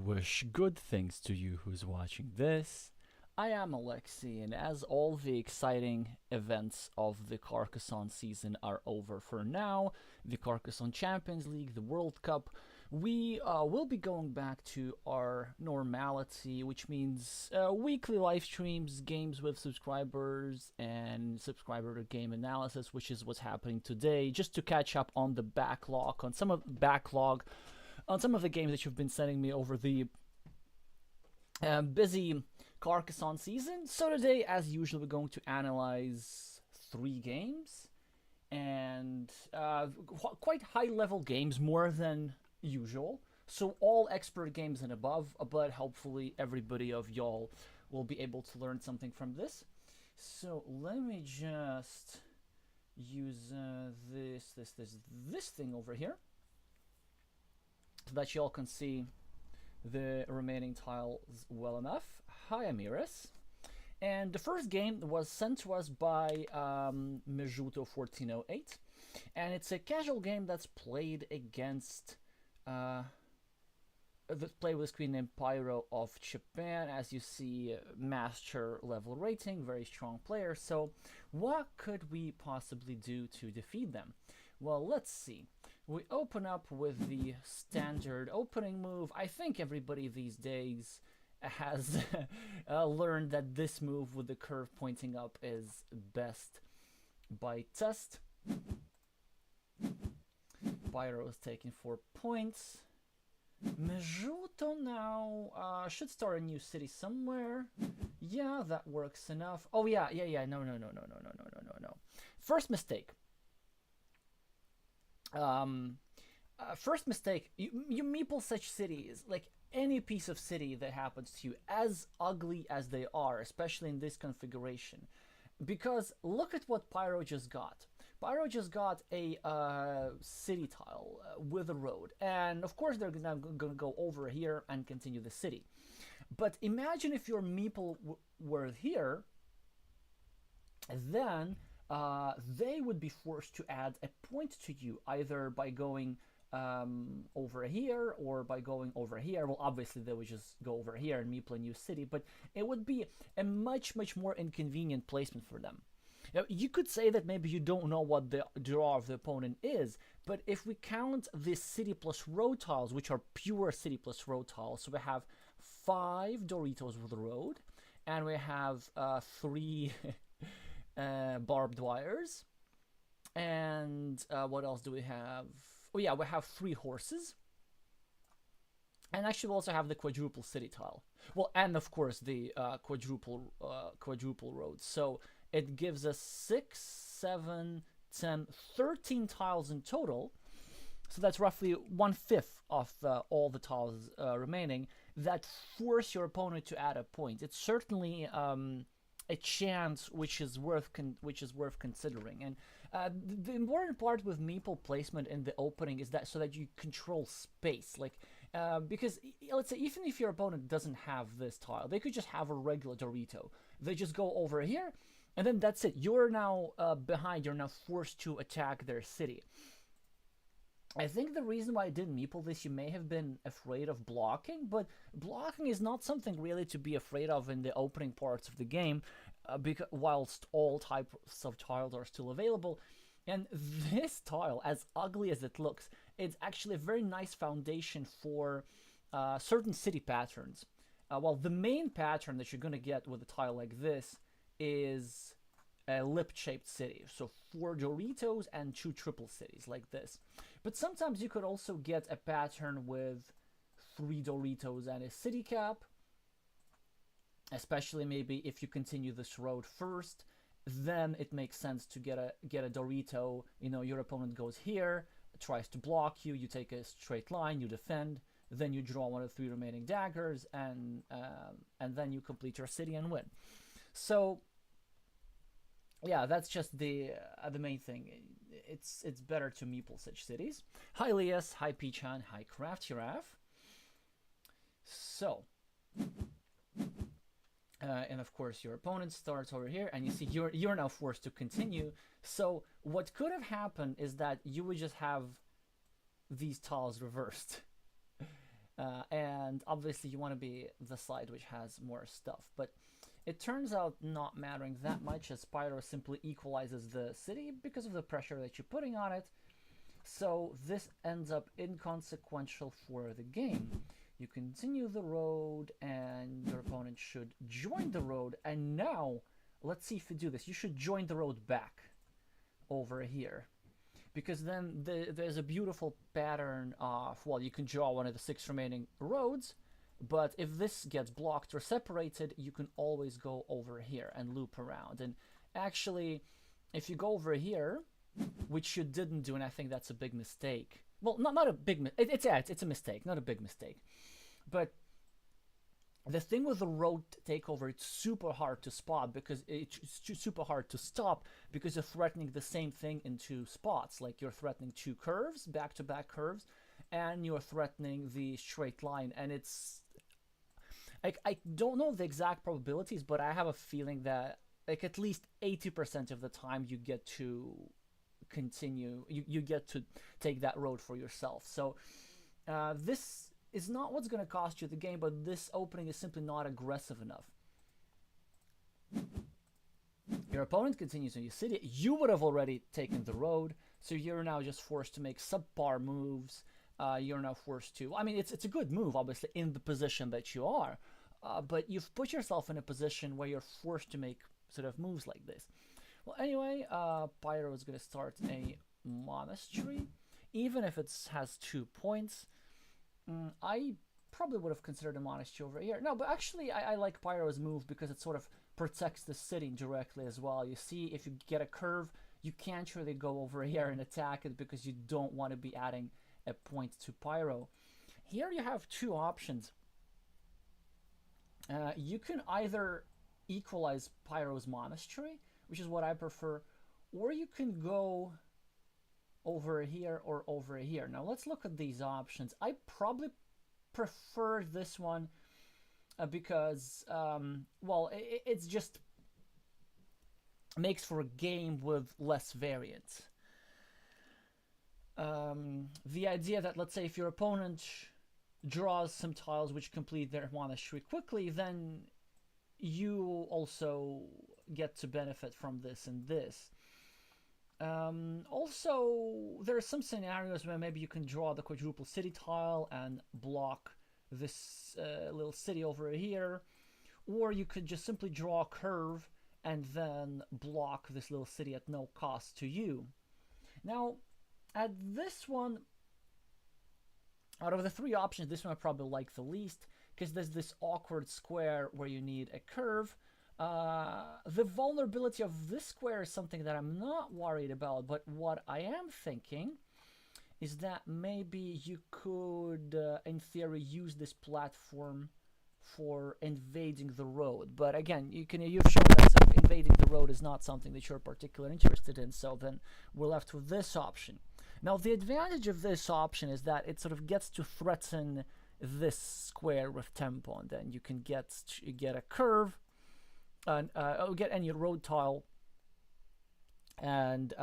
wish good things to you who's watching this. I am Alexey, and as all the exciting events of the Carcassonne season are over for now, the Carcassonne Champions League, the World Cup, we will be going back to our normality, which means weekly live streams, games with subscribers, and subscriber to game analysis, which is what's happening today, just to catch up on the backlog on some of the games that you've been sending me over the busy Carcassonne season. So today, as usual, we're going to analyze 3 games and quite high-level games, more than usual. So all expert games and above, but hopefully everybody of y'all will be able to learn something from this. So let me just use this thing over here so that y'all can see the remaining tiles well enough. Hi, Amiris. And the first game was sent to us by Mejuto1408, and it's a casual game that's played against play with a screen named Pyro of Japan. As you see, master level rating, very strong player. So what could we possibly do to defeat them? Well, let's see. We open up with the standard opening move. I think everybody these days has learned that this move with the curve pointing up is best by test. Pyro is taking 4 points. Mejuto now should start a new city somewhere. Yeah, that works enough. Oh yeah. No. First mistake. First mistake. You meeple such cities, like any piece of city that happens to you, as ugly as they are, especially in this configuration. Because look at what Pyro just got. Pyro just got a city tile with a road, and of course they're now going to go over here and continue the city. But imagine if your meeple were here, then they would be forced to add a point to you, either by going over here or by going over here. Well, obviously they would just go over here and meeple a new city, but it would be a much more inconvenient placement for them. Now, you could say that maybe you don't know what the draw of the opponent is, but if we count the city plus road tiles, which are pure city plus road tiles, so we have 5 Doritos with a road, and we have 3 barbed wires, and what else do we have? Oh yeah, we have 3 horses, and actually we also have the quadruple city tile. Well, and of course the quadruple roads. So it gives us 6, 7, 10, 13 tiles in total. So that's roughly 1/5 of all the tiles remaining that force your opponent to add a point. It's certainly a chance which is worth considering. And the important part with meeple placement in the opening is that so that you control space, like because let's say even if your opponent doesn't have this tile, they could just have a regular Dorito. They just go over here, and then that's it. You're now behind. You're now forced to attack their city. I think the reason why I didn't meeple this, you may have been afraid of blocking, but blocking is not something really to be afraid of in the opening parts of the game, because whilst all types of tiles are still available. And this tile, as ugly as it looks, it's actually a very nice foundation for certain city patterns. Well, the main pattern that you're going to get with a tile like this is a lip-shaped city. So 4 Doritos and 2 triple cities like this. But sometimes you could also get a pattern with 3 Doritos and a city cap, especially maybe if you continue this road first. Then it makes sense to get a Dorito. You know, your opponent goes here, tries to block you, you take a straight line, you defend, then you draw one of the 3 remaining daggers, and then you complete your city and win. So yeah, that's just the main thing. It's better to meeple such cities. Hi Elias, hi Pichan, hi Craft Giraffe. So, and of course your opponent starts over here, and you see you're now forced to continue. So what could have happened is that you would just have these tiles reversed. And obviously you want to be the side which has more stuff. But it turns out not mattering that much, as Pyro simply equalizes the city because of the pressure that you're putting on it. So this ends up inconsequential for the game. You continue the road, and your opponent should join the road. And now, let's see if you do this. You should join the road back over here, because then there's a beautiful pattern of, well, you can draw one of the 6 remaining roads, but if this gets blocked or separated, you can always go over here and loop around. And actually, if you go over here, which you didn't do, and I think that's a big mistake. Well, not a big it's a mistake, not a big mistake. But the thing with the road takeover, it's super hard to spot because it's super hard to stop, because you're threatening the same thing in 2 spots. Like you're threatening 2 curves, back-to-back curves, and you're threatening the straight line. And it's like, I don't know the exact probabilities, but I have a feeling that like at least 80% of the time you get to continue, you get to take that road for yourself. So this is not what's going to cost you the game, but this opening is simply not aggressive enough. Your opponent continues in your city. You would have already taken the road, so you're now just forced to make subpar moves. You're now forced to, I mean, it's a good move, obviously, in the position that you are, but you've put yourself in a position where you're forced to make sort of moves like this. Well, anyway, Pyro is going to start a monastery, even if it has 2 points. I probably would have considered a monastery over here. No, but actually I like Pyro's move because it sort of protects the city directly as well. You see, if you get a curve, you can't really go over here and attack it because you don't want to be adding a point to Pyro. Here you have 2 options. You can either equalize Pyro's monastery, which is what I prefer, or you can go over here or over here. Now let's look at these options. I probably prefer this one because, well, it's just makes for a game with less variance. The idea that, let's say, if your opponent draws some tiles which complete their monastery quickly, then you also get to benefit from this and this. Also, there are some scenarios where maybe you can draw the quadruple city tile and block this little city over here, or you could just simply draw a curve and then block this little city at no cost to you. Now, at this one, out of the 3 options, this one I probably like the least, because there's this awkward square where you need a curve. The vulnerability of this square is something that I'm not worried about, but what I am thinking is that maybe you could, in theory, use this platform for invading the road. But again, you've shown that sort of invading the road is not something that you're particularly interested in, so then we're left with this option. Now, the advantage of this option is that it sort of gets to threaten this square with tempo, and then you can get a curve, and get any road tile, and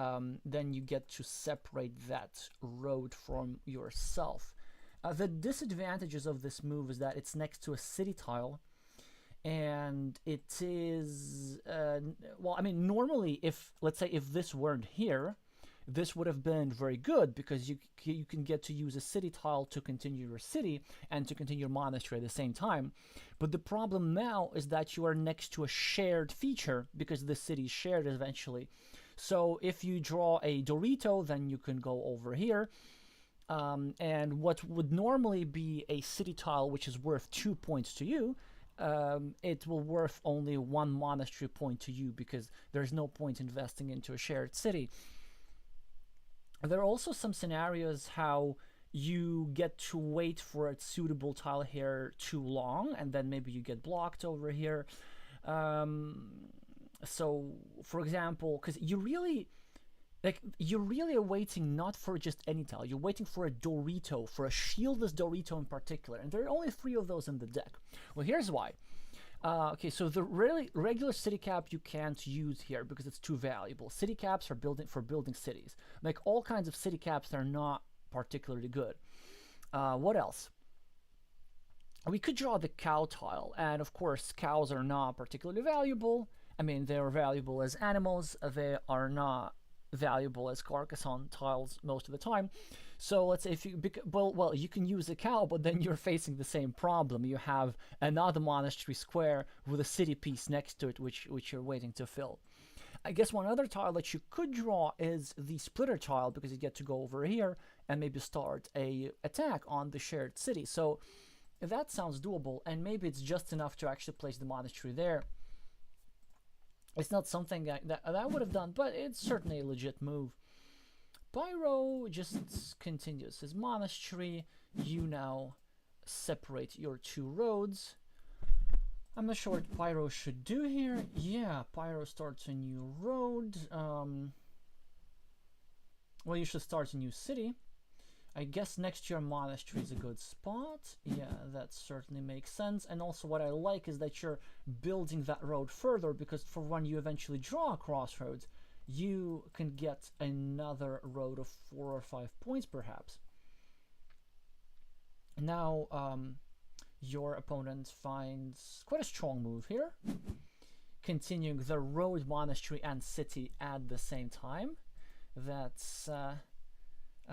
then you get to separate that road from yourself. The disadvantages of this move is that it's next to a city tile, and it is well, I mean, normally, if let's say if this weren't here, this would have been very good because you can get to use a city tile to continue your city and to continue your monastery at the same time. But the problem now is that you are next to a shared feature because the city is shared eventually. So if you draw a Dorito, then you can go over here. And what would normally be a city tile, which is worth 2 points to you, it will worth only 1 monastery point to you because there's no point investing into a shared city. There are also some scenarios how you get to wait for a suitable tile here too long, and then maybe you get blocked over here. So, for example, because you're really are waiting not for just any tile, you're waiting for a Dorito, for a shieldless Dorito in particular, and there are only 3 of those in the deck. Well, here's why. Okay, so the regular city cap you can't use here because it's too valuable. City caps are for building cities. Like all kinds of city caps that are not particularly good. What else? We could draw the cow tile, and of course, cows are not particularly valuable. I mean, they are valuable as animals. They are not valuable as Carcassonne tiles most of the time. So let's say if you well, you can use a cow, but then you're facing the same problem. You have another monastery square with a city piece next to it, which you're waiting to fill. I guess one other tile that you could draw is the splitter tile, because you get to go over here and maybe start a attack on the shared city. So that sounds doable, and maybe it's just enough to actually place the monastery there. It's not something that I would have done, but it's certainly a legit move. Pyro just continues his monastery. You now separate your two roads. I'm not sure what Pyro should do here. Yeah, Pyro starts a new road. Well, you should start a new city. I guess next to your monastery is a good spot. Yeah, that certainly makes sense. And also what I like is that you're building that road further, because for when you eventually draw a crossroads, you can get another road of 4 or 5 points perhaps. Now, your opponent finds quite a strong move here, continuing the road, monastery, and city at the same time. That's a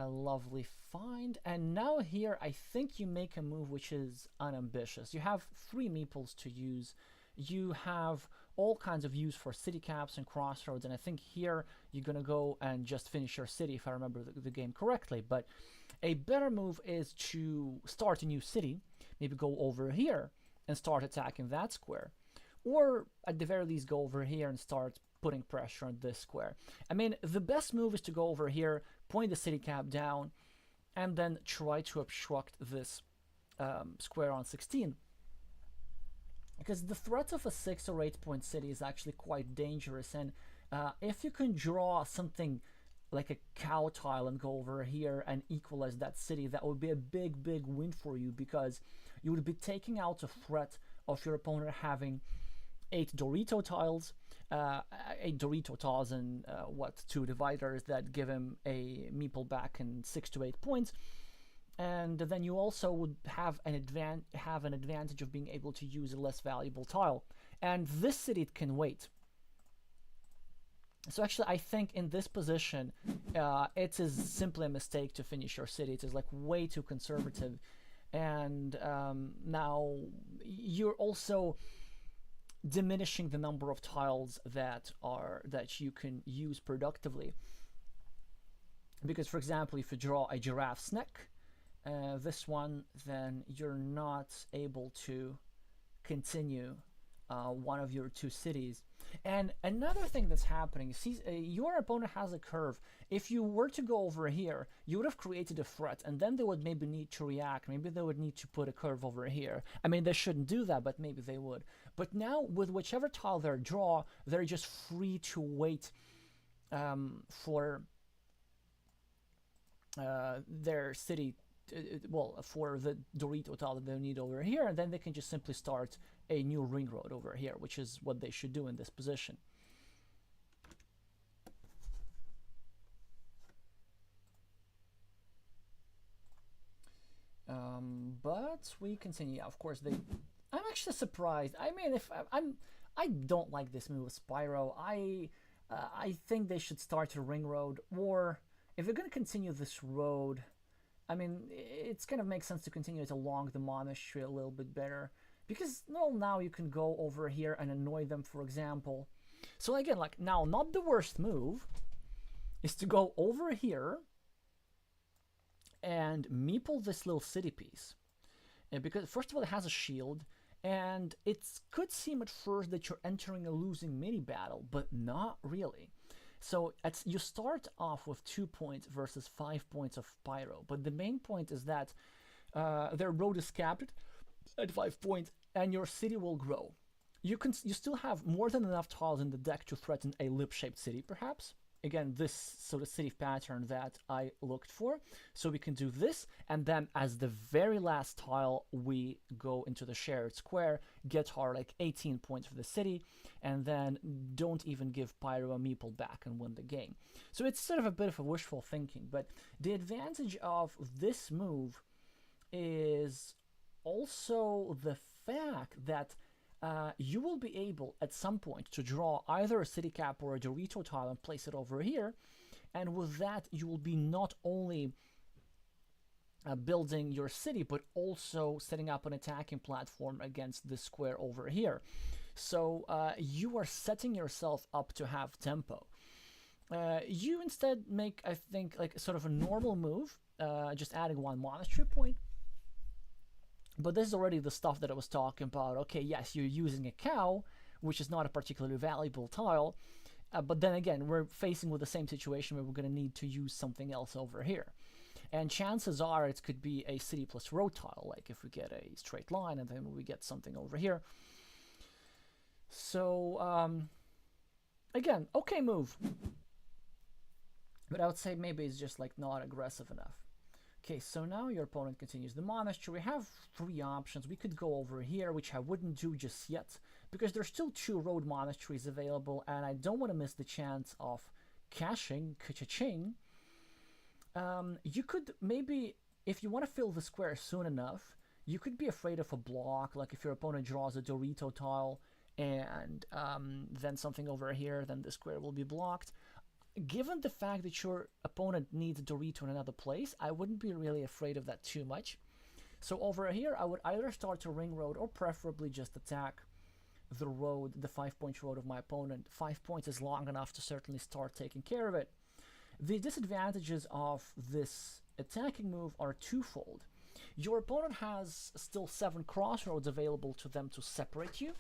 lovely find. And now here I think you make a move which is unambitious. You have 3 meeples to use. You have all kinds of use for city caps and crossroads, and I think here you're gonna go and just finish your city, if I remember the game correctly. But a better move is to start a new city, maybe go over here and start attacking that square, or at the very least go over here and start putting pressure on this square. I mean, the best move is to go over here, point the city cap down, and then try to obstruct this square on 16. Because the threat of a 6 or 8 point city is actually quite dangerous, and if you can draw something like a cow tile and go over here and equalize that city, that would be a big win for you, because you would be taking out a threat of your opponent having 8 Dorito tiles, 8 Dorito tiles and 2 dividers that give him a meeple back and 6 to 8 points. And then you also would have an advantage of being able to use a less valuable tile. And this city can wait. So actually, I think in this position, it is simply a mistake to finish your city. It is like way too conservative. And now you're also diminishing the number of tiles that you can use productively. Because, for example, if you draw a giraffe's neck, this one, then you're not able to continue one of your 2 cities. And another thing that's happening, see, your opponent has a curve. If you were to go over here, you would have created a threat, and then they would maybe need to react. Maybe they would need to put a curve over here. I mean, they shouldn't do that, but maybe they would. But now, with whichever tile they draw, they're just free to wait for their city, for the Dorito tile that they need over here, and then they can just simply start a new ring road over here, which is what they should do in this position. But we continue. Of course, I'm actually surprised. I mean, I don't like this move with Spyro. I think they should start a ring road, or if they're going to continue this road, I mean, it's kind of makes sense to continue it along the monastery a little bit better, because well, now you can go over here and annoy them, for example. So again, like now, not the worst move is to go over here and meeple this little city piece, because first of all, it has a shield, and it could seem at first that you're entering a losing mini battle, but not really. So you start off with 2 points versus 5 points of Pyro, but the main point is that their road is capped at 5 points, and your city will grow. You still have more than enough tiles in the deck to threaten a lip-shaped city, perhaps. Again, this sort of city pattern that I looked for. So we can do this, and then as the very last tile, we go into the shared square, get our like 18 points for the city, and then don't even give Pyro a meeple back and win the game. So it's sort of a bit of a wishful thinking, but the advantage of this move is also the fact that you will be able at some point to draw either a city cap or a Dorito tile and place it over here. And with that, you will be not only building your city, but also setting up an attacking platform against this square over here. So you are setting yourself up to have tempo. You instead make, I think, like sort of a normal move, just adding one monastery point. But this is already the stuff that I was talking about. Okay, yes, you're using a cow, which is not a particularly valuable tile, but then again, we're facing with the same situation where we're going to need to use something else over here. And chances are it could be a city plus road tile, like if we get a straight line and then we get something over here. So, again, okay move. But I would say maybe it's just like not aggressive enough. Okay, so now your opponent continues the monastery. We have three options. We could go over here, which I wouldn't do just yet, because there's still 2 road monasteries available, and I don't want to miss the chance of cashing, ka-cha-ching. You could maybe, if you want to fill the square soon enough, you could be afraid of a block, like if your opponent draws a Dorito tile and then something over here, then the square will be blocked. Given the fact that your opponent needs a Dorito in another place, I wouldn't be really afraid of that too much. So over here, I would either start a ring road or preferably just attack the road, the 5-point road of my opponent. 5 points is long enough to certainly start taking care of it. The disadvantages of this attacking move are twofold. Your opponent has still 7 crossroads available to them to separate you.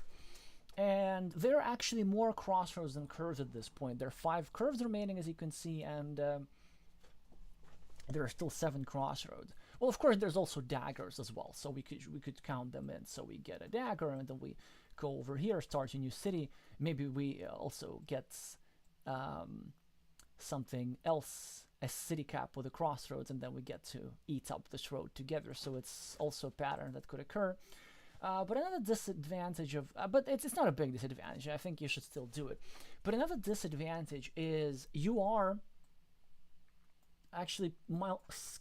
And there are actually more crossroads than curves at this point. There are 5 curves remaining, as you can see, and there are still 7 crossroads. Well, of course, there's also daggers as well, so we could count them in. So we get a dagger, and then we go over here, start a new city. Maybe we also get something else, a city cap with a crossroads, and then we get to eat up this road together. So it's also a pattern that could occur. But another disadvantage of, but it's not a big disadvantage. I think you should still do it. But another disadvantage is you are actually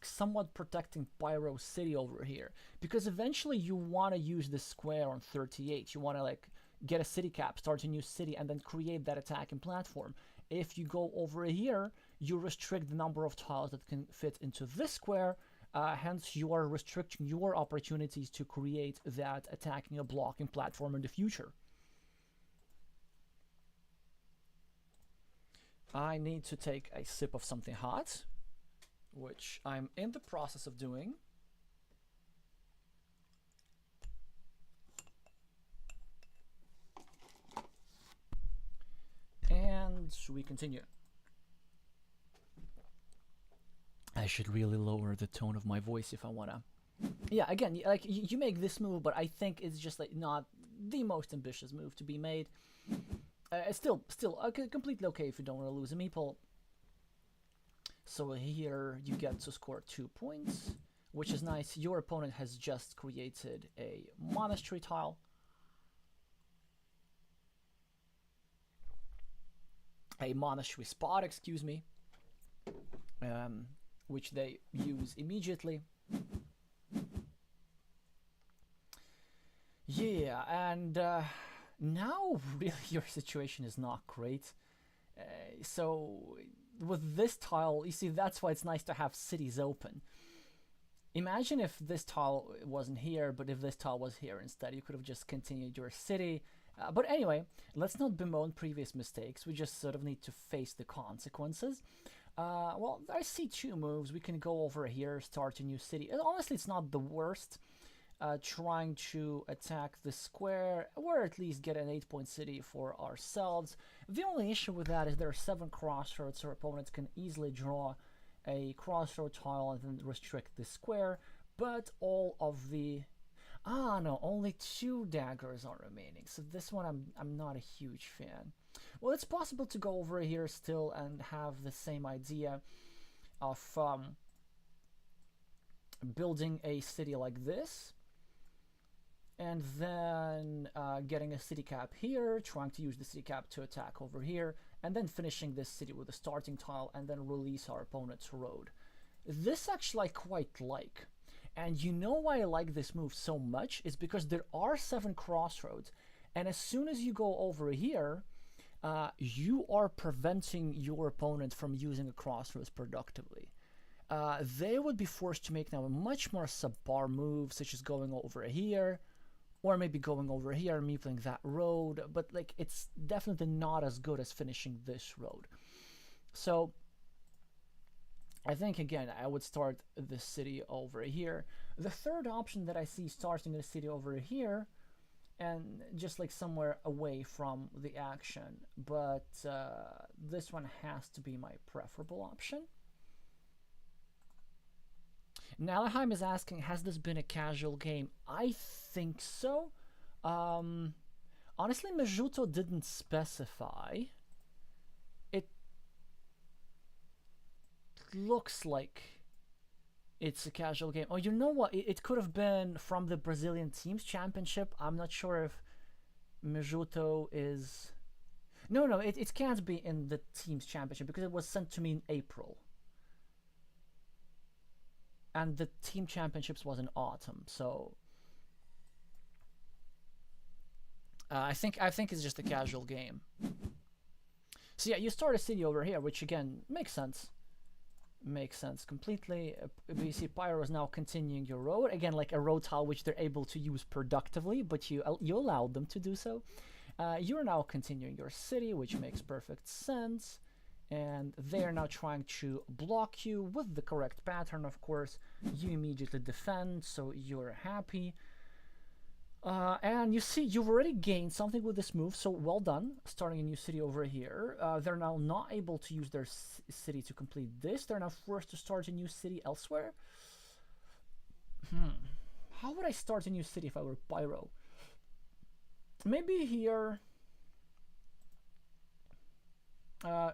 somewhat protecting Pyro City over here, because eventually you want to use this square on 38. You want to like get a city cap, start a new city, and then create that attacking platform. If you go over here, you restrict the number of tiles that can fit into this square. Hence, you are restricting your opportunities to create that attacking a blocking platform in the future. I need to take a sip of something hot, which I'm in the process of doing. And we continue. I should really lower the tone of my voice if I wanna. Yeah, again, like you make this move, but I think it's just like not the most ambitious move to be made. It's still completely okay if you don't want to lose a meeple. So here you get to score 2 points, which is nice. Your opponent has just created a monastery tile. A monastery spot, excuse me. Which they use immediately. Yeah, and now really your situation is not great. So with this tile, you see, that's why it's nice to have cities open. Imagine if this tile wasn't here, but if this tile was here instead, you could have just continued your city. But anyway, let's not bemoan previous mistakes. We just sort of need to face the consequences. Well, I see 2 moves. We can go over here, start a new city. And honestly, it's not the worst. Trying to attack the square, or at least get an 8-point city for ourselves. The only issue with that is there are 7 crossroads, so our opponents can easily draw a crossroad tile and then restrict the square. But all of the... no, only 2 daggers are remaining. So this one I'm not a huge fan. Well, it's possible to go over here still and have the same idea of building a city like this, and then getting a city cap here, trying to use the city cap to attack over here, and then finishing this city with a starting tile, and then release our opponent's road. This actually I quite like. And you know why I like this move so much is because there are 7 crossroads, and as soon as you go over here, you are preventing your opponent from using a crossroads productively. They would be forced to make now a much more subpar move, such as going over here, or maybe going over here and me playing that road, but like it's definitely not as good as finishing this road. So I think again I would start the city over here. The third option that I see starting the city over here and just like somewhere away from the action, but this one has to be my preferable option. Nalheim is asking, has this been a casual game? I think so. Honestly, Mejuto didn't specify. It looks like it's a casual game. Oh, you know what? It could have been from the Brazilian Teams Championship. I'm not sure if Mejuto is... No, it can't be in the Teams Championship because it was sent to me in April. And the team championships was in autumn, so I think it's just a casual game. So yeah, you start a city over here, which again makes sense. Makes sense completely. BC Pyro is now continuing your road again, like a road tile which they're able to use productively, but you allowed them to do so. You are now continuing your city, which makes perfect sense. And they are now trying to block you with the correct pattern, of course. You immediately defend, so you're happy. And you see, you've already gained something with this move, so well done. Starting a new city over here. They're now not able to use their city to complete this. They're now forced to start a new city elsewhere. How would I start a new city if I were Pyro? Maybe here...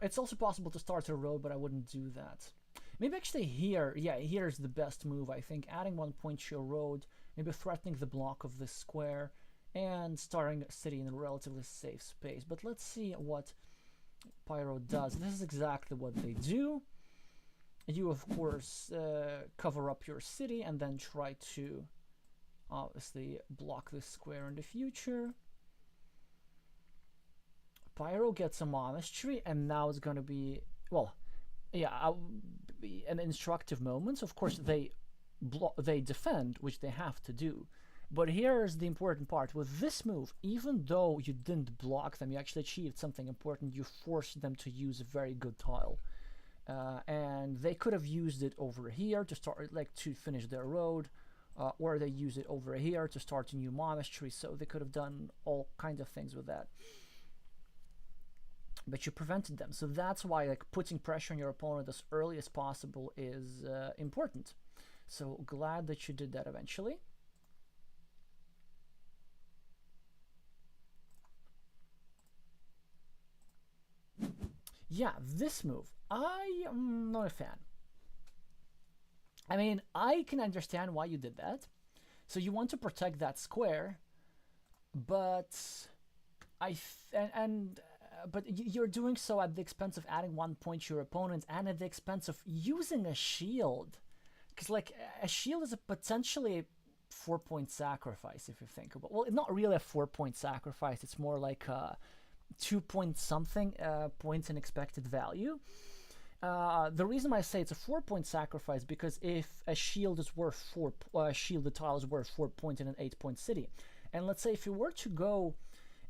it's also possible to start a road, but I wouldn't do that. Maybe actually here, yeah, here's the best move, I think. Adding 1 point to your road, maybe threatening the block of this square, and starting a city in a relatively safe space. But let's see what Pyro does. This is exactly what they do. You, of course, cover up your city and then try to, obviously, block this square in the future. Pyro gets a monastery, and now it's going to be, well, yeah, an instructive moment. So of course, they defend, which they have to do. But here's the important part. With this move, even though you didn't block them, you actually achieved something important. You forced them to use a very good tile. And they could have used it over here to start, like, to finish their road. Or they use it over here to start a new monastery. So they could have done all kinds of things with that. But you prevented them, so that's why like putting pressure on your opponent as early as possible is important. So glad that you did that eventually. Yeah, this move, I am not a fan. I mean, I can understand why you did that. So you want to protect that square, but but you're doing so at the expense of adding 1 point to your opponent and at the expense of using a shield. Because, like, a shield is a potentially 4-point sacrifice, if you think about it. Well, it's not really a 4-point sacrifice. It's more like a 2-point something points in expected value. The reason I say it's a 4-point sacrifice because if a shield is worth 4, shielded tile is worth 4 points in an 8-point city. And let's say if you were to go...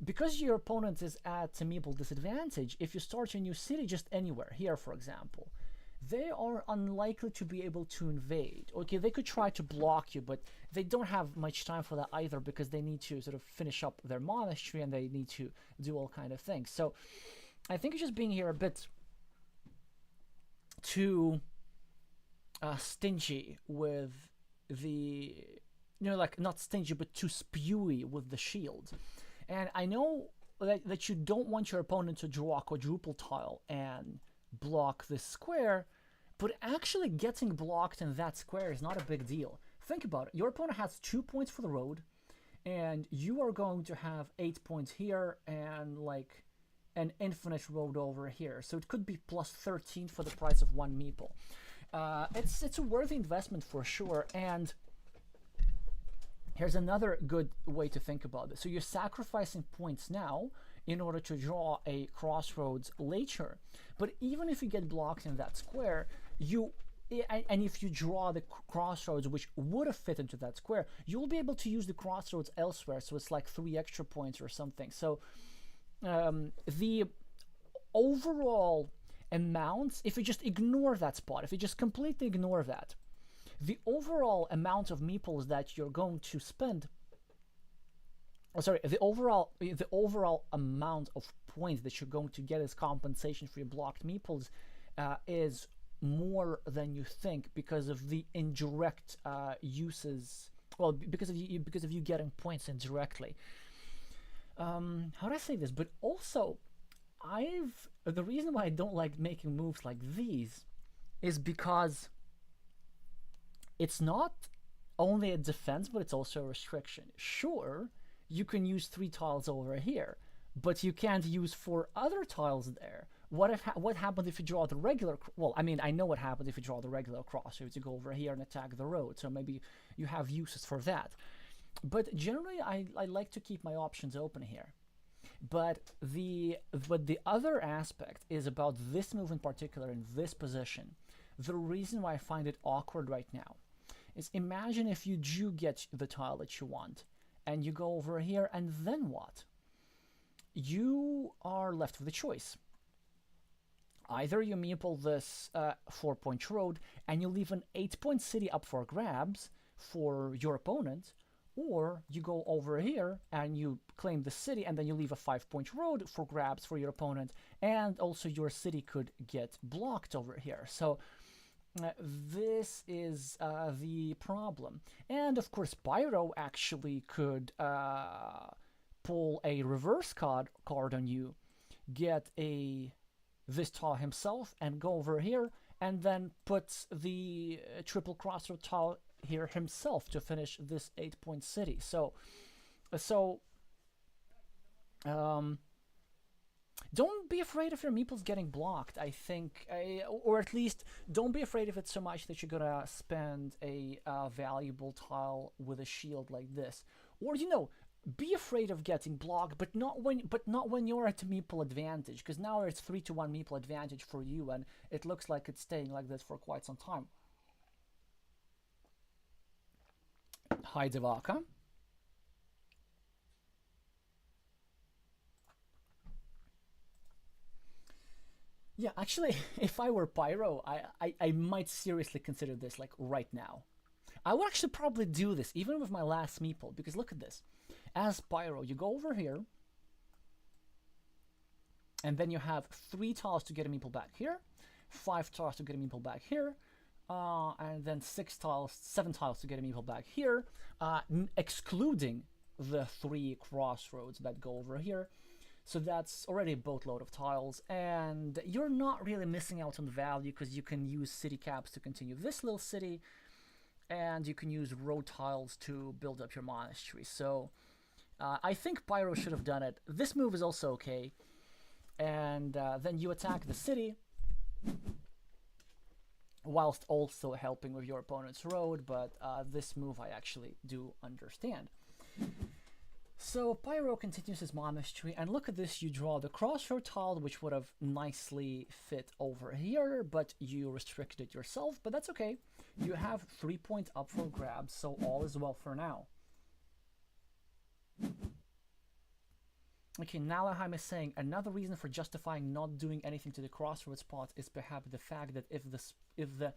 Because your opponent is at a meeple disadvantage, if you start a new city just anywhere, here for example, they are unlikely to be able to invade. Okay, they could try to block you, but they don't have much time for that either because they need to sort of finish up their monastery and they need to do all kind of things. So I think it's just being here a bit too stingy with the, you know, like not stingy, but too spewy with the shield. And I know that you don't want your opponent to draw a quadruple tile and block this square, but actually getting blocked in that square is not a big deal. Think about it. Your opponent has 2 points for the road, and you are going to have 8 points here and like an infinite road over here. So it could be plus 13 for the price of 1 meeple. It's a worthy investment for sure, and Here's another good way to think about this. So you're sacrificing points now in order to draw a crossroads later. But even if you get blocked in that square, and if you draw the crossroads which would have fit into that square, you'll be able to use the crossroads elsewhere. So it's like 3 extra points or something. So the overall amounts, if you just ignore that spot, if you just completely ignore that, the overall amount of meeples that you're going to spend, the overall amount of points that you're going to get as compensation for your blocked meeples is more than you think because of the indirect uses. Well, because of you getting points indirectly. How do I say this? But also, the reason why I don't like making moves like these is because it's not only a defense, but it's also a restriction. Sure, you can use 3 tiles over here, but you can't use 4 other tiles there. What happens if you draw the regular? Well, I mean, I know what happens if you draw the regular crossroads. You go over here and attack the road, so maybe you have uses for that. But generally, I like to keep my options open here. But the other aspect is about this move in particular in this position. The reason why I find it awkward right now is imagine if you do get the tile that you want and you go over here, and then what? You are left with a choice. Either you meeple this 4-point road and you leave an 8-point city up for grabs for your opponent, or you go over here and you claim the city and then you leave a 5-point road for grabs for your opponent, and also your city could get blocked over here. So this is the problem. And of course, Pyro actually could pull a reverse card on you, get this tile himself and go over here, and then puts the triple crossroad tile here himself to finish this 8-point city. So don't be afraid of your meeples getting blocked, I think, or at least don't be afraid of it so much that you're gonna spend a valuable tile with a shield like this. Or, be afraid of getting blocked, but not when you're at a meeple advantage, because now it's 3-1 meeple advantage for you, and it looks like it's staying like this for quite some time. Hi, Devaka. Yeah, actually, if I were Pyro, I might seriously consider this, like, right now. I would actually probably do this, even with my last meeple, because look at this. As Pyro, you go over here, and then you have 3 tiles to get a meeple back here, 5 tiles to get a meeple back here, and then 7 tiles to get a meeple back here, excluding the 3 crossroads that go over here. So that's already a boatload of tiles, and you're not really missing out on value because you can use city caps to continue this little city, and you can use road tiles to build up your monastery. So I think Pyro should have done it. This move is also okay. And then you attack the city, whilst also helping with your opponent's road, but this move I actually do understand. So Pyro continues his monastery, and look at this, you draw the crossroad tile, which would have nicely fit over here, but you restricted it yourself, but that's okay. You have 3 points up for grabs, so all is well for now. Okay, Nalahheim is saying, another reason for justifying not doing anything to the crossroad spot is perhaps the fact that if the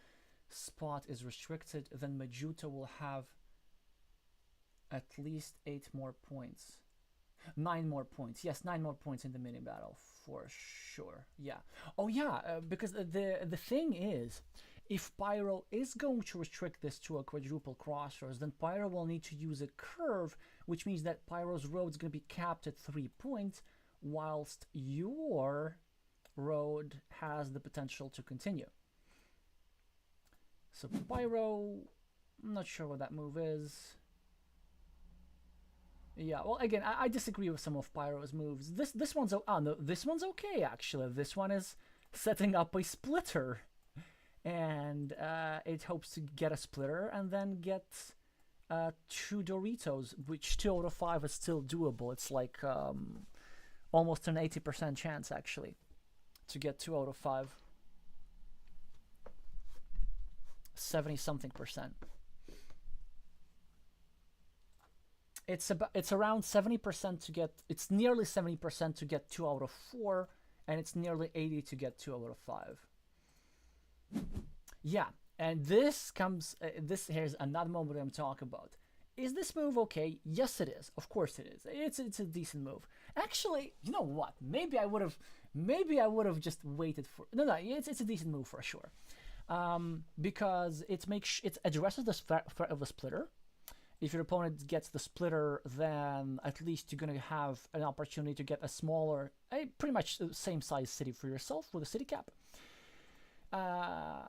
spot is restricted, then Majuto will have at least 8 more points. 9 more points. Yes, 9 more points in the mini battle for sure. Yeah. Oh yeah, because the thing is, if Pyro is going to restrict this to a quadruple crossroads, then Pyro will need to use a curve, which means that Pyro's road is going to be capped at 3 points, whilst your road has the potential to continue. So Pyro, I'm not sure what that move is. Yeah, well, again, I disagree with some of Pyro's moves. This one's this one's okay actually. This one is setting up a splitter, and it hopes to get a splitter and then get 2 Doritos, which 2 out of 5 is still doable. It's like almost an 80% chance actually to get 2 out of 5. 70 something percent. It's around 70% to get, it's nearly 70% to get 2 out of 4, and it's nearly 80 to get 2 out of 5. Yeah, and this comes, here's another moment I'm talking about. Is this move okay? Yes, it is. Of course it is. It's a decent move. Actually, you know what? Maybe I would have just waited for. No, it's a decent move for sure. Because it addresses the threat of the splitter. If your opponent gets the splitter, then at least you're gonna have an opportunity to get a smaller, pretty much the same size city for yourself with a city cap.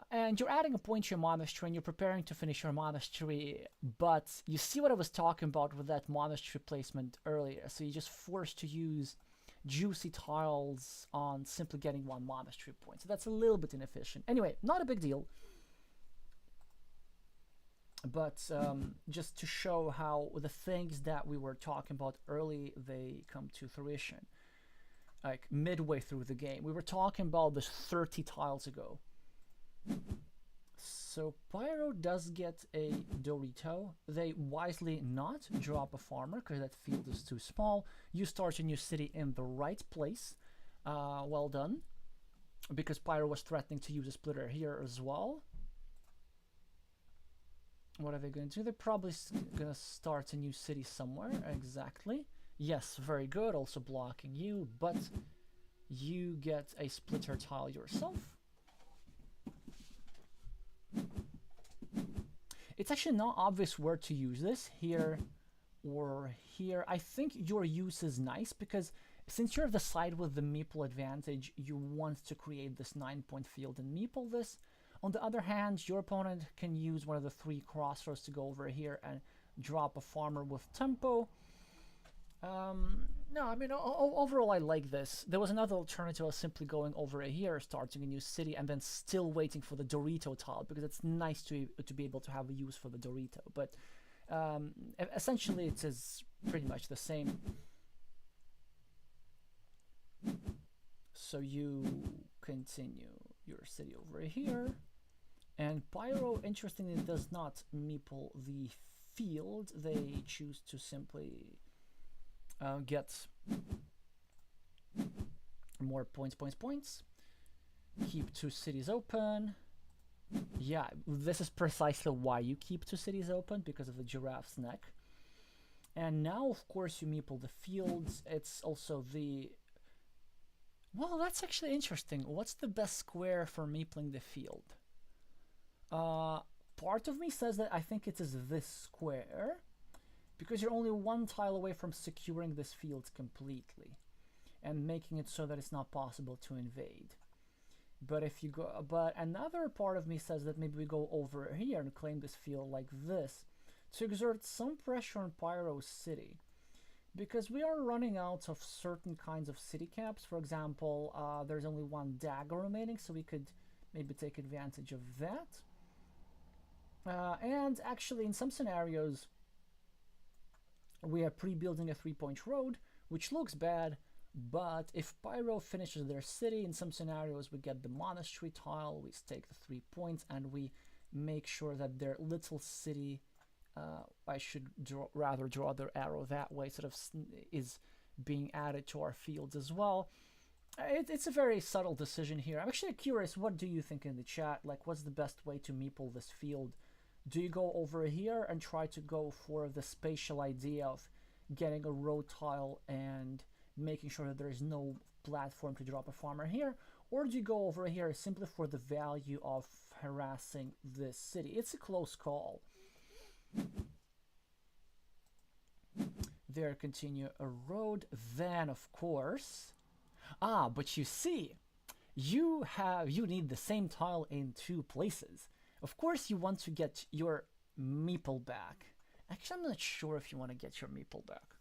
And you're adding a point to your monastery and you're preparing to finish your monastery, but you see what I was talking about with that monastery placement earlier. So you're just forced to use juicy tiles on simply getting 1 monastery point. So that's a little bit inefficient. Anyway, not a big deal. But just to show how the things that we were talking about early, they come to fruition. Like midway through the game. We were talking about this 30 tiles ago. So Pyro does get a Dorito. They wisely not drop a farmer because that field is too small. You start a new city in the right place. Well done. Because Pyro was threatening to use a splitter here as well. What are they going to do? They're probably going to start a new city somewhere. Exactly. Yes, very good. Also blocking you, but you get a splitter tile yourself. It's actually not obvious where to use this, here or here. I think your use is nice because since you're the side with the meeple advantage, you want to create this 9-point field and meeple this. On the other hand, your opponent can use one of the 3 crossroads to go over here and drop a farmer with tempo. No, I mean, overall I like this. There was another alternative of simply going over here, starting a new city, and then still waiting for the Dorito tile, because it's nice to be able to have a use for the Dorito. But essentially it is pretty much the same. So you continue your city over here. And Pyro, interestingly, does not meeple the field. They choose to simply get more points. Keep 2 cities open. Yeah, this is precisely why you keep 2 cities open, because of the giraffe's neck. And now, of course, you meeple the fields. It's also the... Well, that's actually interesting. What's the best square for meepling the field? Part of me says that I think it is this square, because you're only 1 tile away from securing this field completely and making it so that it's not possible to invade. But if you go, but another part of me says that maybe we go over here and claim this field like this to exert some pressure on Pyro's city, because we are running out of certain kinds of city caps. For example, there's only 1 dagger remaining, so we could maybe take advantage of that. And actually, in some scenarios, we are pre-building a 3-point road, which looks bad, but if Pyro finishes their city, in some scenarios we get the monastery tile, we stake the 3 points, and we make sure that their little city, I should rather draw their arrow that way, sort of is being added to our fields as well. It's a very subtle decision here. I'm actually curious, what do you think in the chat? Like, what's the best way to meeple this field? Do you go over here and try to go for the spatial idea of getting a road tile and making sure that there is no platform to drop a farmer here? Or do you go over here simply for the value of harassing this city? It's a close call. There, continue a road. Then, of course... but you see, you need the same tile in 2 places. Of course, you want to get your meeple back. Actually, I'm not sure if you want to get your meeple back.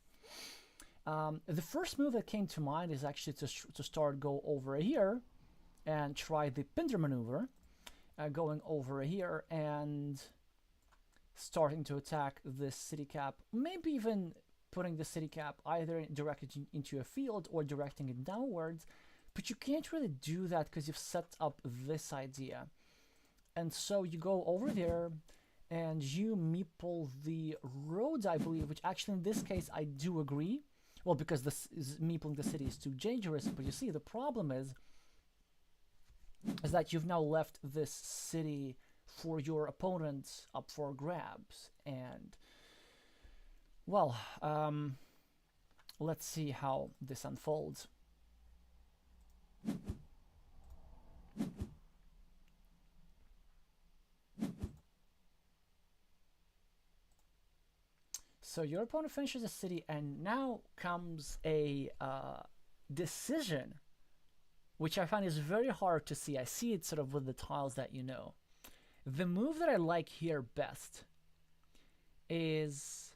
The first move that came to mind is actually to go over here and try the Pinder maneuver, going over here and starting to attack this city cap, maybe even putting the city cap either directed into a field or directing it downwards, but you can't really do that because you've set up this idea. And so you go over there and you meeple the roads, I believe, which actually in this case I do agree. Well, because this is meepling the city is too dangerous, but you see the problem is that you've now left this city for your opponent up for grabs. And well, let's see how this unfolds. So your opponent finishes a city, and now comes a decision, which I find is very hard to see. I see it sort of with the tiles that you know. The move that I like here best is,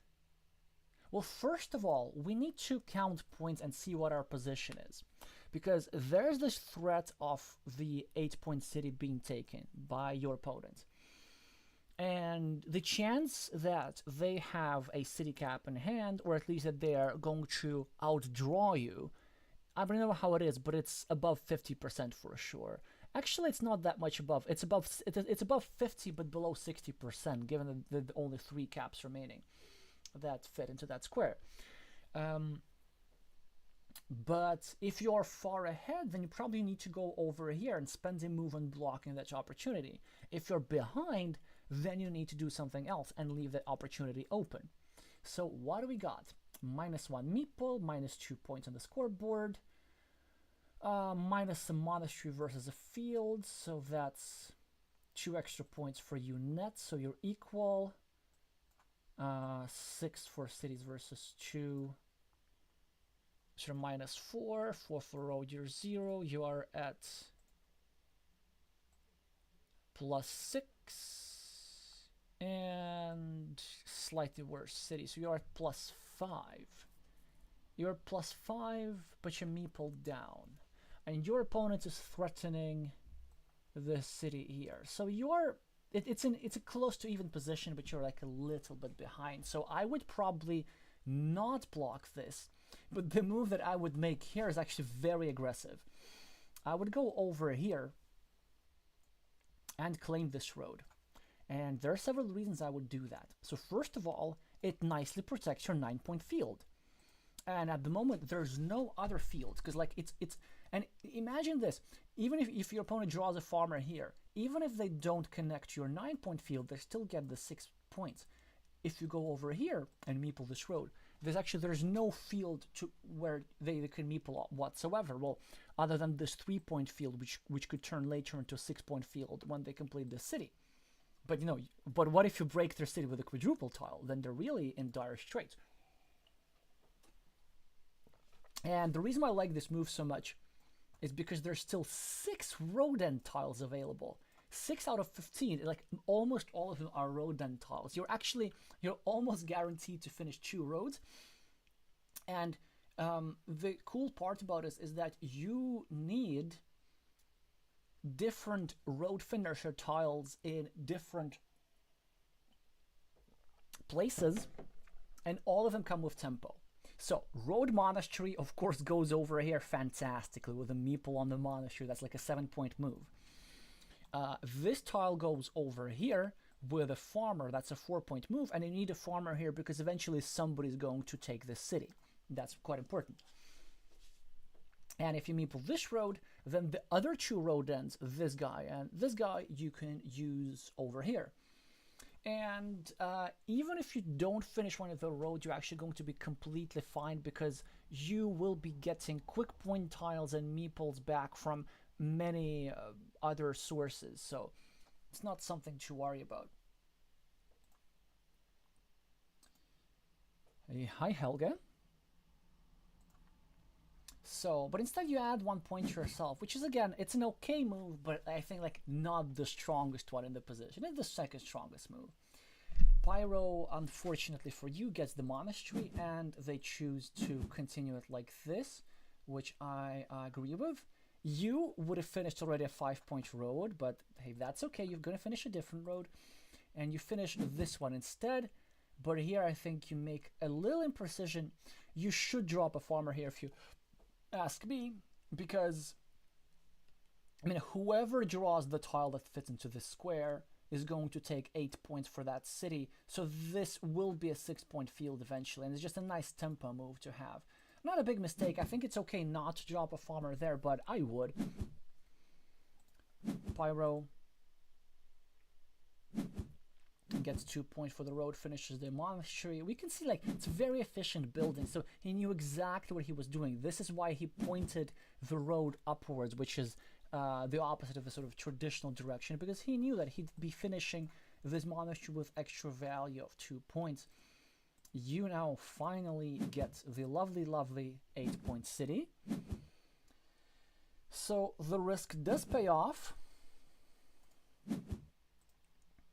well, first of all, we need to count points and see what our position is. Because there's this threat of the 8-point city being taken by your opponent. And the chance that they have a city cap in hand, or at least that they are going to outdraw you, I don't know how it is, but it's above 50% for sure. Actually, it's not that much above. It's above 50, but below 60%, given the only 3 caps remaining that fit into that square. But if you're far ahead, then you probably need to go over here and spend a move on blocking that opportunity. If you're behind, then you need to do something else and leave that opportunity open. So what do we got? -1 meeple, -2 points on the scoreboard, minus a monastery versus a field, so that's 2 extra points for you net, so you're equal. 6 for cities versus 2. So -4, 4 for road, you're 0. You are at +6. And slightly worse city, so you're at +5. You're +5, but you're meepled down. And your opponent is threatening the city here. So you're it's a close to even position, but you're like a little bit behind. So I would probably not block this. But the move that I would make here is actually very aggressive. I would go over here and claim this road. And there are several reasons I would do that. So first of all, it nicely protects your 9-point field. And at the moment, there's no other fields, because like it's and imagine this, even if your opponent draws a farmer here, even if they don't connect your 9-point field, they still get the 6 points. If you go over here and meeple this road, there's no field to where they can meeple whatsoever. Well, other than this 3-point field, which could turn later into a 6-point field when they complete the city. But but what if you break their city with a quadruple tile? Then they're really in dire straits. And the reason why I like this move so much is because there's still 6 road end tiles available. 6 out of 15, like almost all of them are road end tiles. You're almost guaranteed to finish 2 roads. And the cool part about this is that you need different road finisher tiles in different places, and all of them come with tempo. So road monastery, of course, goes over here fantastically with a meeple on the monastery. That's like a 7-point move. This tile goes over here with a farmer. That's a 4-point move, and you need a farmer here because eventually somebody's going to take this city. That's quite important. And if you meeple this road, then the other 2 road ends, this guy and this guy, you can use over here. And even if you don't finish one of the roads, you're actually going to be completely fine because you will be getting quick point tiles and meeples back from many other sources. So it's not something to worry about. Hey, hi, Helga. So, but instead you add 1 point to yourself, which is, again, it's an okay move, but I think like not the strongest one in the position. It's the second strongest move. Pyro, unfortunately for you, gets the monastery, and they choose to continue it like this, which I agree with. You would have finished already a 5-point road, but hey, that's okay. You're going to finish a different road. and you finish this one instead. But here I think you make a little imprecision. You should drop a farmer here if you ask me, because I mean, whoever draws the tile that fits into this square is going to take 8 points for that city. So this will be a 6-point field eventually, and it's just a nice tempo move to have. Not a big mistake. I think it's okay not to drop a farmer there, but I would. Pyro gets 2 points for the road, finishes the monastery. We can see like it's very efficient building, so he knew exactly what he was doing. This is why he pointed the road upwards, which is the opposite of the sort of traditional direction, because he knew that he'd be finishing this monastery with extra value of 2 points. You now finally get the lovely 8-point city. So the risk does pay off,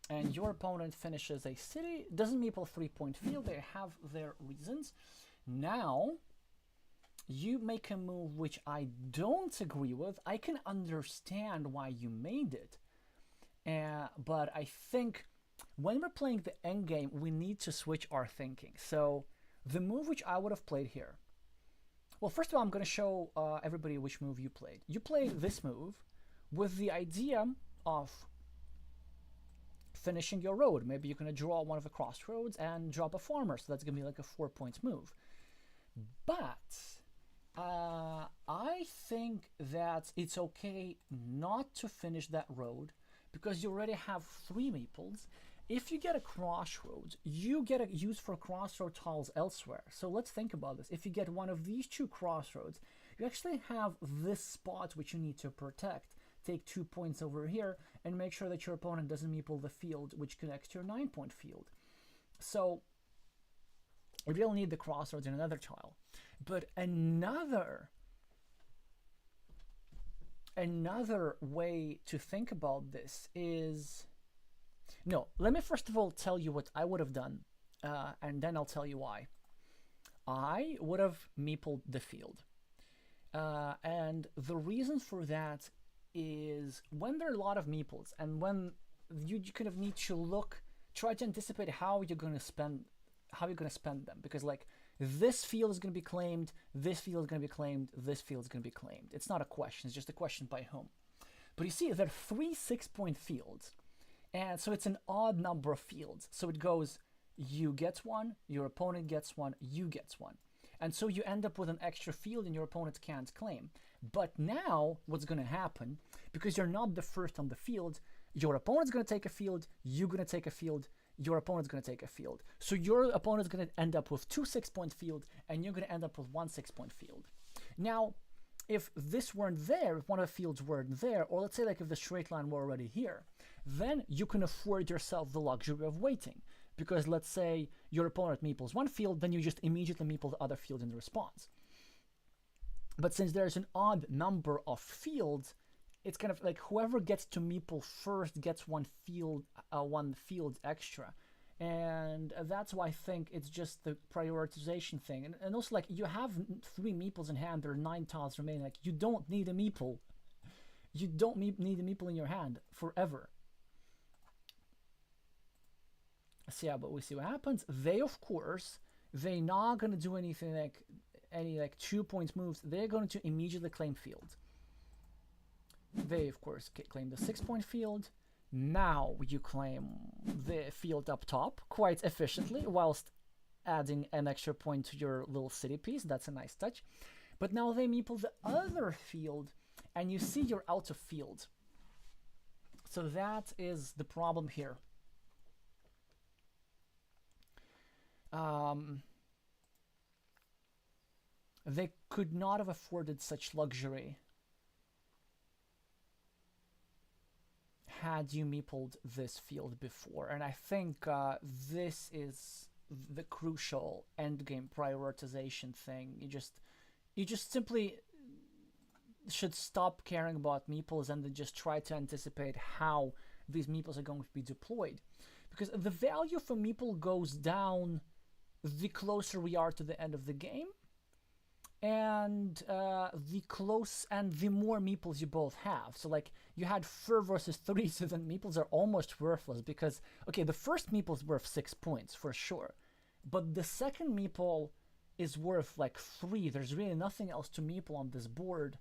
and your opponent finishes a city. Doesn't meeple a 3-point field. They have their reasons. Now you make a move which I don't agree with. I can understand why you made it, but I think when we're playing the endgame, we need to switch our thinking. So the move which I would have played here, well, first of all, I'm going to show everybody which move you played. You played this move with the idea of finishing your road. Maybe you're going to draw one of the crossroads and drop a farmer, so that's going to be like a 4-point move. But I think that it's okay not to finish that road because you already have 3 meeples. If you get a crossroads, you get a use for crossroad tiles elsewhere. So let's think about this. If you get one of these 2 crossroads, you actually have this spot which you need to protect. Take 2 points over here and make sure that your opponent doesn't meeple the field which connects to your 9-point field. So you really need the crossroads in another tile. But another way to think about this is, no, let me first of all tell you what I would have done, and then I'll tell you why. I would have meepled the field. And the reason for that is when there are a lot of meeples, and when you kind of need to try to anticipate how you're going to spend them, because like this field is going to be claimed, this field is going to be claimed, this field is going to be claimed. It's not a question, it's just a question by whom. But you see, there are 3 6-point fields, and so it's an odd number of fields. So it goes, you get one, your opponent gets one, you get one. And so you end up with an extra field and your opponent can't claim. But now what's going to happen, because you're not the first on the field, your opponent's going to take a field, you're going to take a field, your opponent's going to take a field. So your opponent's going to end up with 2 6-point fields, and you're going to end up with 1 6-point field. Now, if this weren't there, if one of the fields weren't there, or let's say like if the straight line were already here, then you can afford yourself the luxury of waiting. Because let's say your opponent meeples one field, then you just immediately meeple the other field in response. But since there's an odd number of fields, it's kind of like whoever gets to meeple first gets one field extra. And that's why I think it's just the prioritization thing. And also, like, you have 3 meeples in hand, there are 9 tiles remaining. Like, you don't need a meeple. You don't need a meeple in your hand forever. So yeah, but we see what happens. They, of course, they're not going to do anything like any 2-point moves. They're going to immediately claim field. They, of course, claim the 6-point field. Now you claim the field up top quite efficiently, whilst adding an extra point to your little city piece. That's a nice touch. But now they meeple the other field, and you see you're out of field. So that is the problem here. They could not have afforded such luxury had you meepled this field before. And I think this is the crucial endgame prioritization thing. You just simply should stop caring about meeples and then just try to anticipate how these meeples are going to be deployed. Because the value for meeple goes down the closer we are to the end of the game. and the close and the more meeples you both have. So like you had 4 versus 3, so then meeples are almost worthless because okay, the first meeple is worth 6 points for sure, but the second meeple is worth like 3. There's really nothing else to meeple on this board.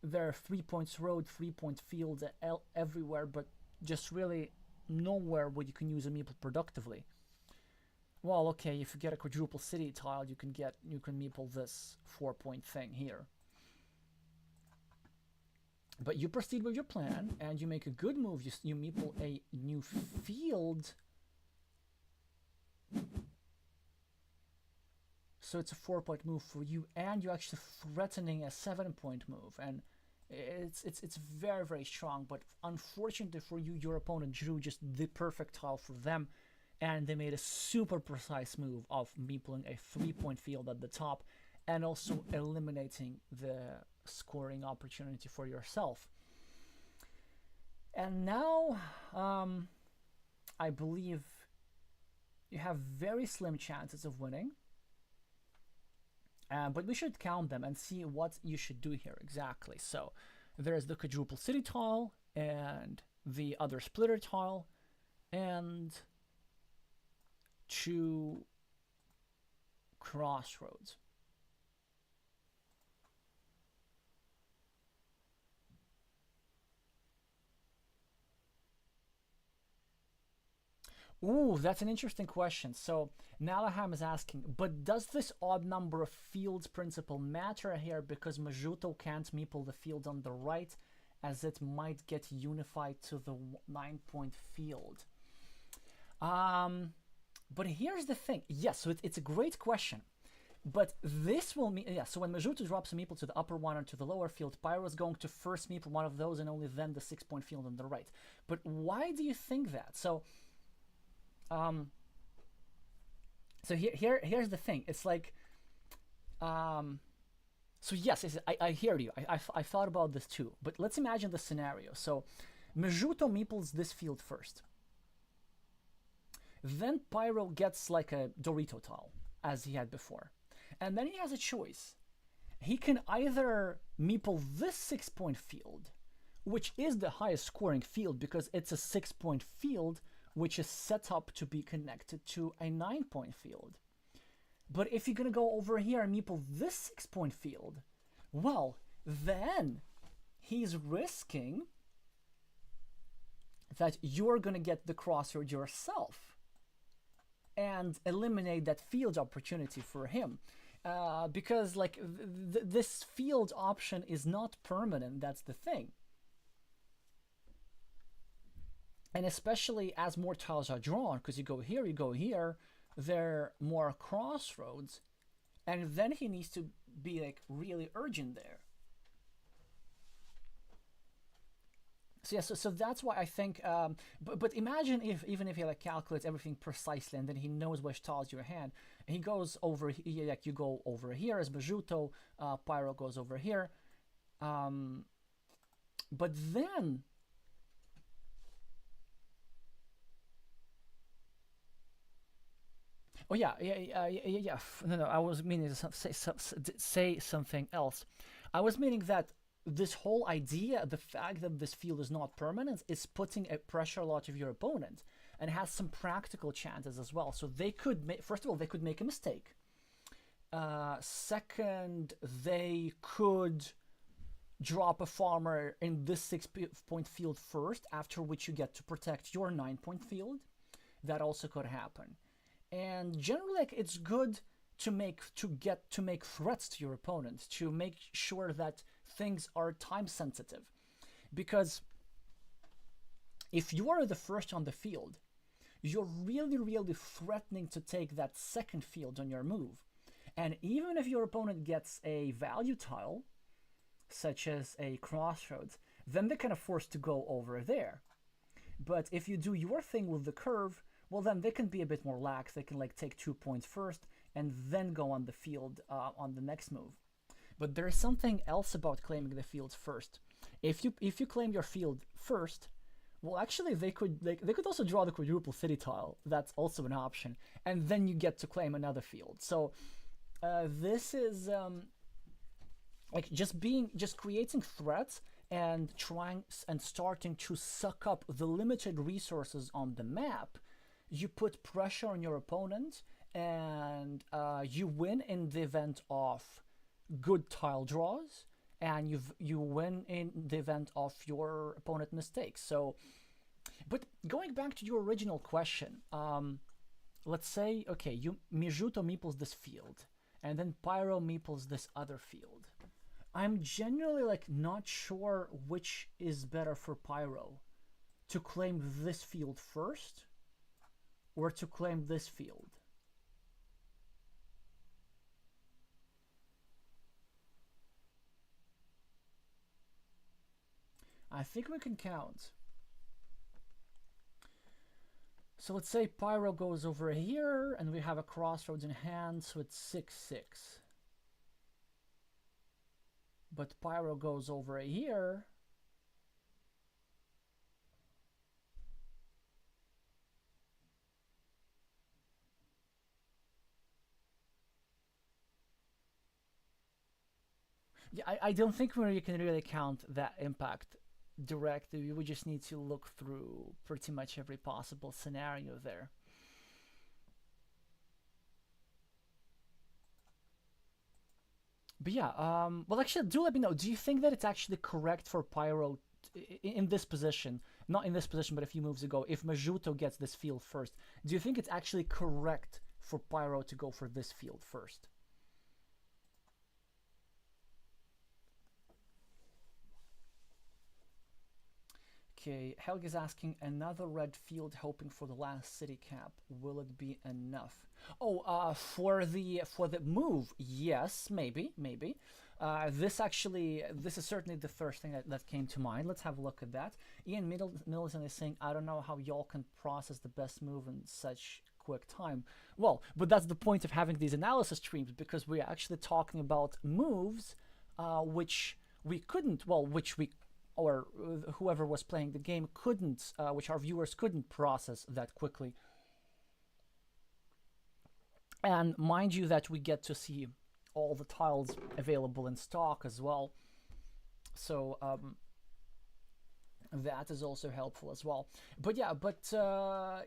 There are 3 points road, 3 point fields everywhere, but just really nowhere where you can use a meeple productively. Well, okay, if you get a quadruple city tile, you can meeple this 4-point thing here. But you proceed with your plan, and you make a good move. You meeple a new field. So it's a 4-point move for you, and you're actually threatening a 7-point move. And it's very, very strong. But unfortunately for you, your opponent drew just the perfect tile for them. And they made a super precise move of meepling a 3-point field at the top and also eliminating the scoring opportunity for yourself. And now, I believe you have very slim chances of winning. But we should count them and see what you should do here exactly. So there's the quadruple city tile and the other splitter tile and 2 crossroads. Ooh, that's an interesting question. So Nalaham is asking, but does this odd number of fields principle matter here because Majuto can't meeple the field on the right as it might get unified to the 9-point field? But here's the thing. Yes, so it's a great question. But this will mean, yeah, so when Majuto drops a meeple to the upper one or to the lower field, Pyro is going to first meeple one of those and only then the 6-point field on the right. But why do you think that? So, here's the thing. It's like, so yes, I hear you. I thought about this too. But let's imagine the scenario. So Majuto meeples this field first. Then Pyro gets like a Dorito tile, as he had before. And then he has a choice. He can either meeple this 6-point field, which is the highest scoring field because it's a 6-point field, which is set up to be connected to a 9-point field. But if you're going to go over here and meeple this 6-point field, well, then he's risking that you're going to get the crossroad yourself and eliminate that field opportunity for him. Because like this field option is not permanent, that's the thing. And especially as more tiles are drawn, because you go here, there are more crossroads, and then he needs to be like really urgent there. So yeah, so that's why I think. But imagine even if he like calculates everything precisely, and then he knows which tiles your hand. He goes over here, like you go over here as Majuto. Pyro goes over here. But then. Oh yeah. No. I was meaning to say something else. I was meaning that this whole idea, the fact that this field is not permanent, is putting a pressure a lot of your opponent, and has some practical chances as well. So they could first of all, they could make a mistake. Second, they could drop a farmer in this 6-point field first, after which you get to protect your 9-point field. That also could happen. And generally, like, it's good to make threats to your opponent, to make sure that things are time sensitive, because if you are the first on the field, you're really threatening to take that second field on your move. And even if your opponent gets a value tile, such as a crossroads, then they're kind of forced to go over there. But if you do your thing with the curve, well, then they can be a bit more lax. They can like take 2 points first and then go on the field on the next move. But there's something else about claiming the field first. If you claim your field first, well, actually they could also draw the quadruple city tile. That's also an option, and then you get to claim another field. So this is like just creating threats and trying and starting to suck up the limited resources on the map, you put pressure on your opponent, and you win in the event of good tile draws, and you win in the event of your opponent mistakes. So, but going back to your original question, let's say, okay, you Mijuto meeples this field, and then Pyro meeples this other field. I'm generally like not sure which is better for Pyro, to claim this field first or to claim this field. I think we can count. So let's say Pyro goes over here and we have a crossroads in hand, so it's 6-6. But Pyro goes over here. Yeah, I don't think you can really count that impact directly. We just need to look through pretty much every possible scenario there. But yeah, well, actually, do let me know. Do you think that it's actually correct for Pyro in this position? Not in this position, but a few moves ago, if Majuto gets this field first, do you think it's actually correct for Pyro to go for this field first? Okay, Helg is asking another red field, hoping for the last city cap. Will it be enough? Oh, for the move, yes, maybe. This is certainly the first thing that came to mind. Let's have a look at that. Ian Middleton is saying, I don't know how y'all can process the best move in such quick time. Well, but that's the point of having these analysis streams, because we're actually talking about moves which we couldn't, well, which we or whoever was playing the game couldn't, which our viewers couldn't process that quickly. And mind you that we get to see all the tiles available in stock as well. So that is also helpful as well. But yeah,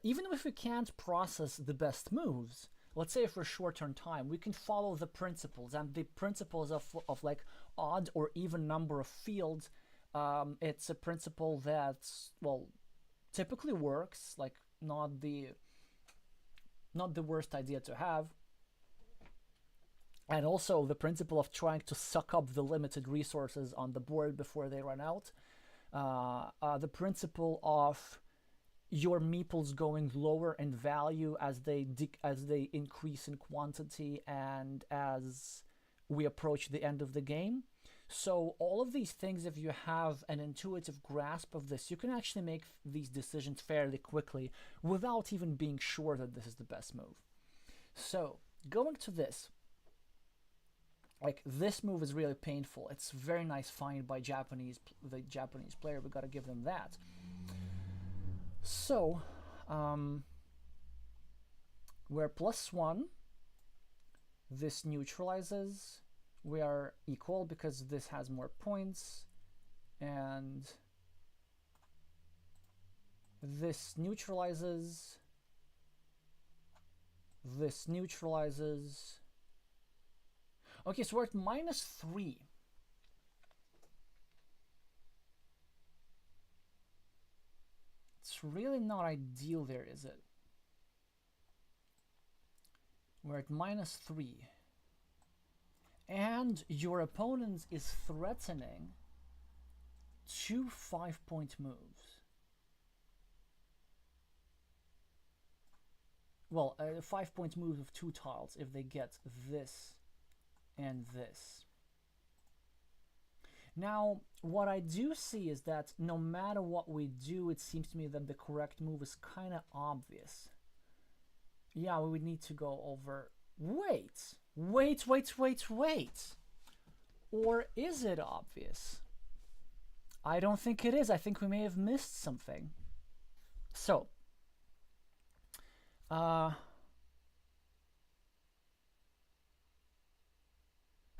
even if we can't process the best moves, let's say for a short-term time, we can follow the principles, and the principles of like odd or even number of fields. It's a principle that, well, typically works, like not the worst idea to have. And also the principle of trying to suck up the limited resources on the board before they run out. The principle of your meeples going lower in value as they increase in quantity and as we approach the end of the game. So all of these things, if you have an intuitive grasp of this, you can actually make these decisions fairly quickly without even being sure that this is the best move. So going to this, like this move is really painful. It's a very nice find by the Japanese player. We gotta give them that. So we're +1. This neutralizes. We are equal because this has more points, and this neutralizes. This neutralizes. Okay, so we're at -3. It's really not ideal there, is it? We're at -3. And your opponent is threatening 2 5-point moves. Well, 5-point moves of 2 tiles if they get this and this. Now, what I do see is that no matter what we do, it seems to me that the correct move is kind of obvious. Yeah, we would need to go over... Wait! Or is it obvious? I don't think it is. I think we may have missed something. So,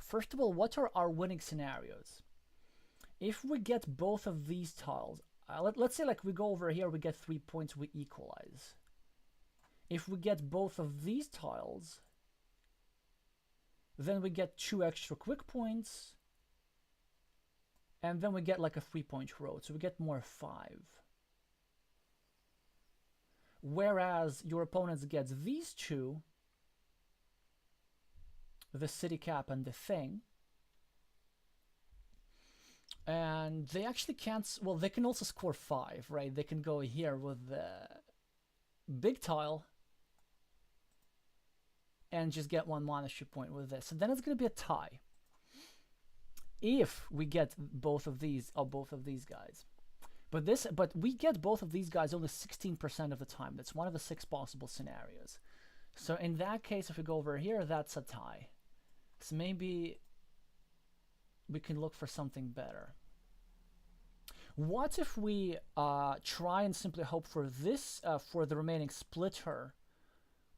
First of all, what are our winning scenarios? If we get both of these tiles, let's say like we go over here, we get 3 points, we equalize. If we get both of these tiles, then we get 2 extra quick points, and then we get like a 3-point road, so we get more 5. Whereas your opponents gets these two, the city cap and the thing, and they actually can't, well, they can also score 5, right? They can go here with the big tile and just get 1 monastery point with this. So then it's going to be a tie if we get both of these or both of these guys. But we get both of these guys only 16% of the time. That's one of the 6 possible scenarios. So in that case, if we go over here, that's a tie. So maybe we can look for something better. What if we try and simply hope for this, for the remaining splitter,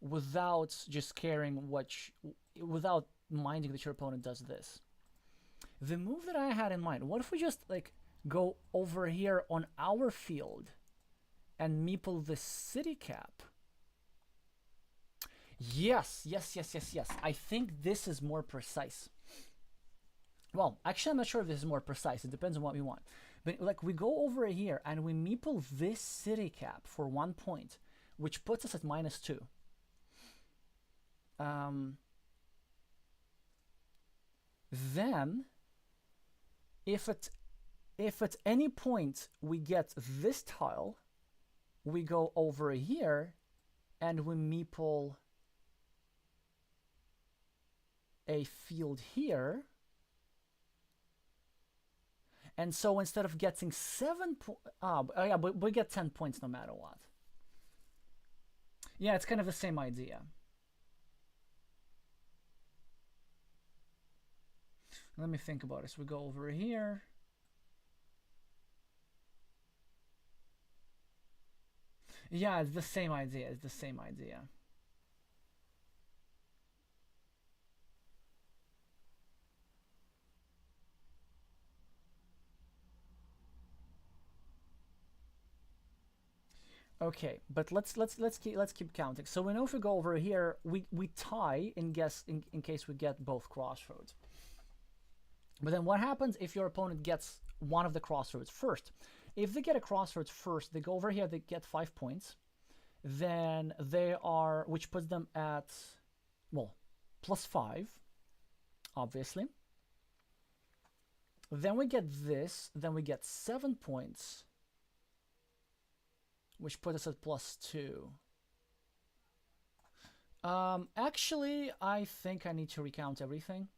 without just caring without minding that your opponent does this? The move that I had in mind, what if we just like go over here on our field and meeple the city cap? Yes. I think this is more precise. Well, actually, I'm not sure if this is more precise. It depends on what we want. But like we go over here and we meeple this city cap for 1 point, which puts us at -2. Then, if at any point we get this tile, we go over here and we meeple a field here. And so instead of getting 7 points, yeah, but we get 10 points no matter what. Yeah, it's kind of the same idea. Let me think about it. So we go over here. Yeah, it's the same idea. It's the same idea. Okay, but let's keep counting. So we know if we go over here, we tie in case we get both crossroads. But then what happens if your opponent gets one of the crossroads first? If they get a crossroads first, they go over here, they get 5 points. Then they are, which puts them at, well, +5, obviously. Then we get this, then we get 7 points, which puts us at +2. Actually, I think I need to recount everything.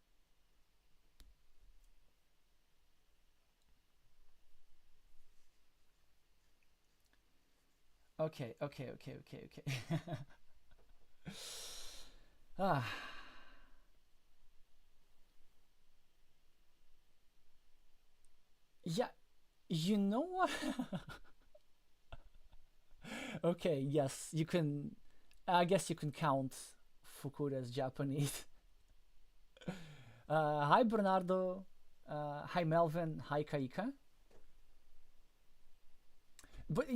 Okay. Yeah, you know what? Okay, yes, you can. I guess you can count Fukuda as Japanese. Hi, Bernardo. Hi, Melvin. Hi, Kaika. But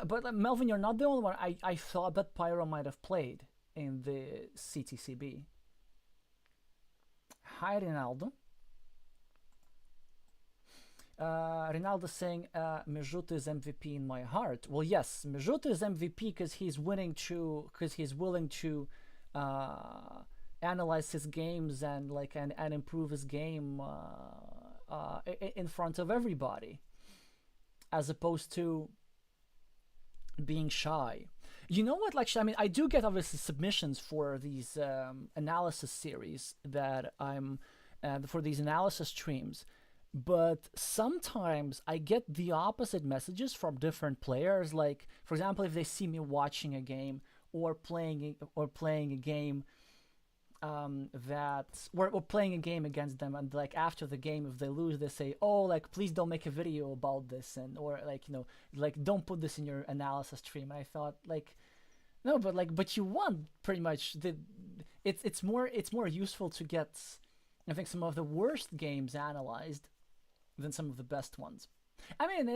but Melvin, you're not the only one. I thought that Pyro might have played in the CTCB. Hi, Rinaldo. Rinaldo saying Mejuto is MVP in my heart. Well, yes, Mejuto is MVP because he's willing to analyze his games and improve his game in front of everybody, as opposed to being shy. You know what? Like, I mean, I do get obviously submissions for these analysis series that I'm for these analysis streams, but sometimes I get the opposite messages from different players. Like, for example, if they see me watching a game or playing a game we're playing a game against them, and like after the game, if they lose, they say, oh, like, please don't make a video about this, and or like, like, don't put this in your analysis stream. And I thought, like, no, but you won pretty much. It's more useful to get I think some of the worst games analyzed than some of the best ones. I mean,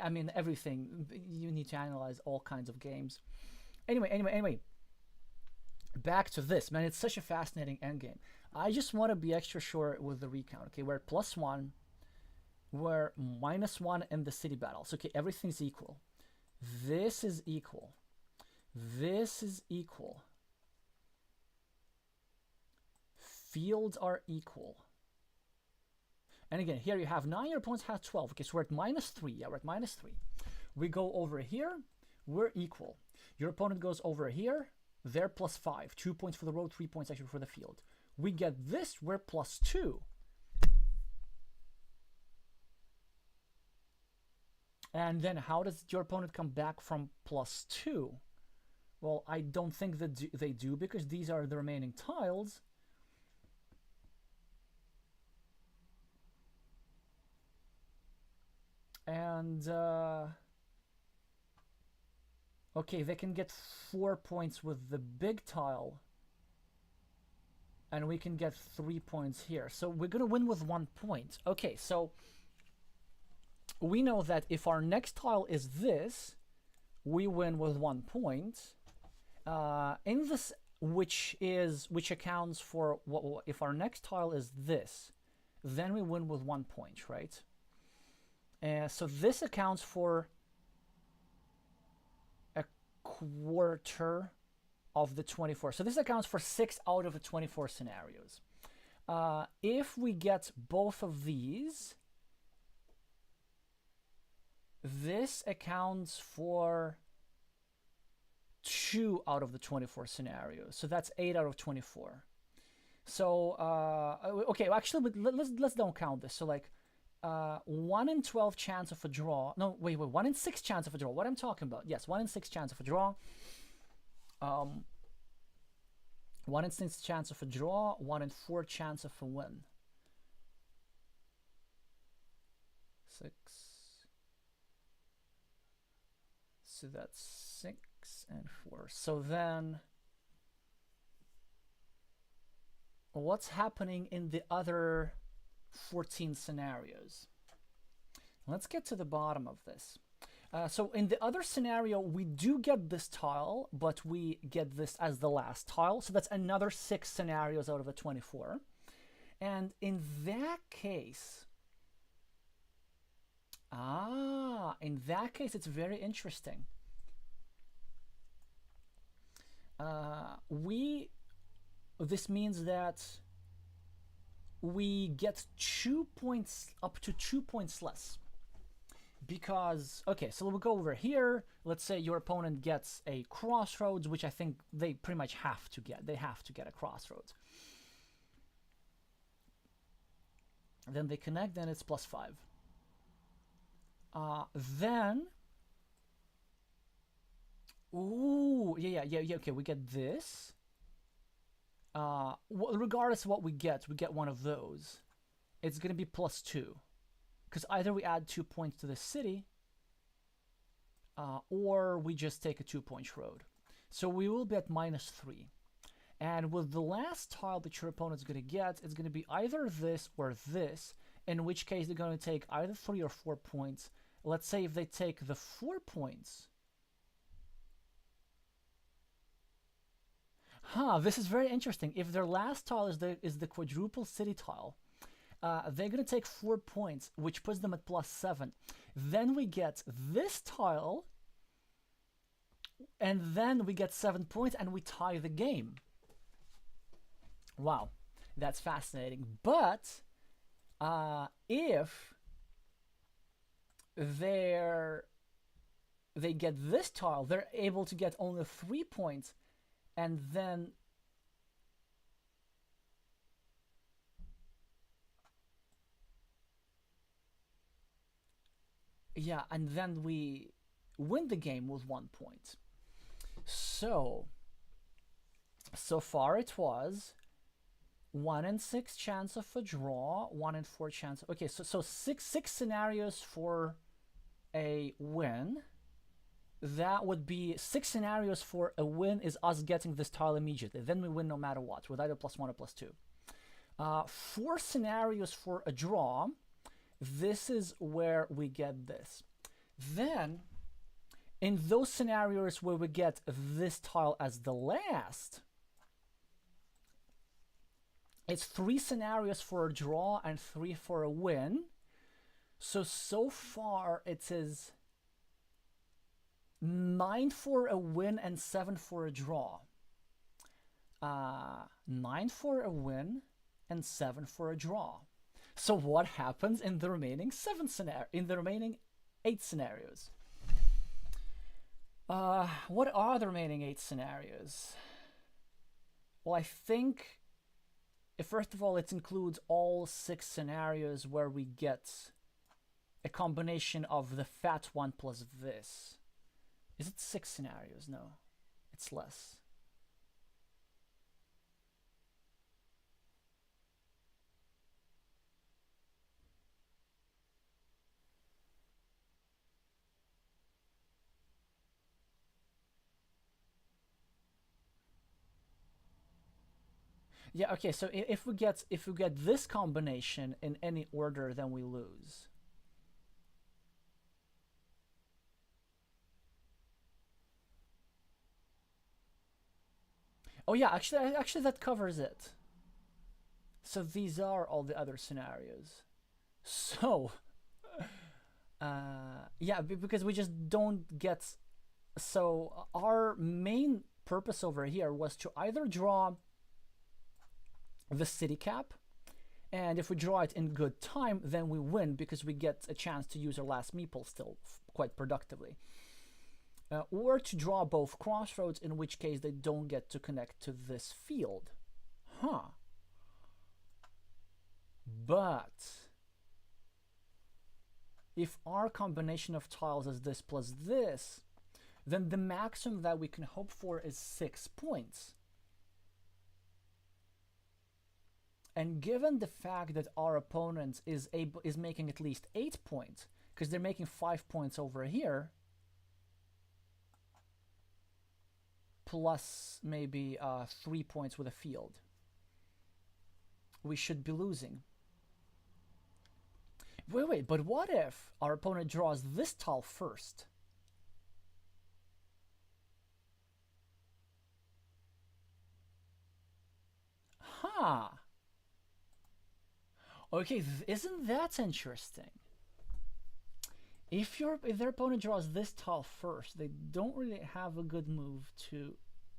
I mean, everything. You need to analyze all kinds of games. Anyway. Back to this, man. It's such a fascinating endgame. I just want to be extra sure with the recount. Okay, we're at +1. We're -1 in the city battles. Okay, everything's equal. This is equal. This is equal. Fields are equal. And again, here you have 9, your opponents have 12. Okay, so we're at -3. Yeah, we're at -3. We go over here, we're equal. Your opponent goes over here, they're +5. 2 points for the road, 3 points actually for the field. We get this, we're +2. And then how does your opponent come back from +2? Well, I don't think that they do, because these are the remaining tiles. And okay, they can get 4 points with the big tile, and we can get 3 points here. So we're gonna win with 1 point. Okay, so we know that if our next tile is this, we win with 1 point. In this, which accounts for what if our next tile is this, then we win with 1 point, right? So this accounts for a quarter of the 24. So this accounts for 6 out of the 24 scenarios. If we get both of these, this accounts for 2 out of the 24 scenarios. So that's 8 out of 24. So okay, actually, let's don't count this. So like 1 in 12 chance of a draw. No, wait, 1 in 6 chance of a draw. What I'm talking about? Yes, 1 in 6 chance of a draw. 1 in 6 chance of a draw. 1 in 4 chance of a win. 6. So that's 6 and 4. So then, what's happening in the other 14 scenarios? Let's get to the bottom of this. So in the other scenario, we do get this tile, but we get this as the last tile. So that's another 6 scenarios out of the 24. And in that case, it's very interesting. This means that we get 2 points, up to 2 points less. Because, okay, so we'll go over here. Let's say your opponent gets a crossroads, which I think they pretty much have to get. They have to get a crossroads. Then they connect, then it's +5. Then, ooh, yeah, okay, we get this. Regardless of what we get one of those. It's going to be +2. Because either we add 2 points to the city, or we just take a 2-point road. So we will be at -3. And with the last tile that your opponent's going to get, it's going to be either this or this, in which case they're going to take either 3 or 4 points. Let's say if they take the 4 points. This is very interesting. If their last tile is the quadruple city tile, they're going to take 4 points, which puts them at +7. Then we get this tile, and then we get 7 points, and we tie the game. Wow, that's fascinating. But if they get this tile, they're able to get only 3 points, and then yeah, and then we win the game with 1 point. So far it was 1 in 6 chance of a draw, 1 in 4 chance. Okay, so six scenarios for a win. That would be 6 scenarios for a win is us getting this tile immediately. Then we win no matter what, with either +1 or +2. 4 scenarios for a draw. This is where we get this. Then, in those scenarios where we get this tile as the last, it's 3 scenarios for a draw and 3 for a win. So far it is 9 for a win and 7 for a draw. 9 for a win and 7 for a draw. So what happens in the remaining 8 scenarios? What are the remaining 8 scenarios? Well, I think, first of all, it includes all 6 scenarios where we get a combination of the fat one plus this. Is it 6 scenarios? No, it's less. Yeah, okay, so if we get this combination in any order, then we lose. Oh yeah, actually that covers it. So these are all the other scenarios. So yeah, because we just don't get. So our main purpose over here was to either draw the city cap, and if we draw it in good time, then we win because we get a chance to use our last meeple still quite productively. Or to draw both crossroads, in which case they don't get to connect to this field. Huh. But if our combination of tiles is this plus this, then the maximum that we can hope for is 6 points. And given the fact that our opponent is making at least 8 points, because they're making 5 points over here, plus maybe 3 points with a field, we should be losing. Wait, but what if our opponent draws this tile first? Huh. Okay, isn't that interesting? If their opponent draws this tile first, they don't really have a good move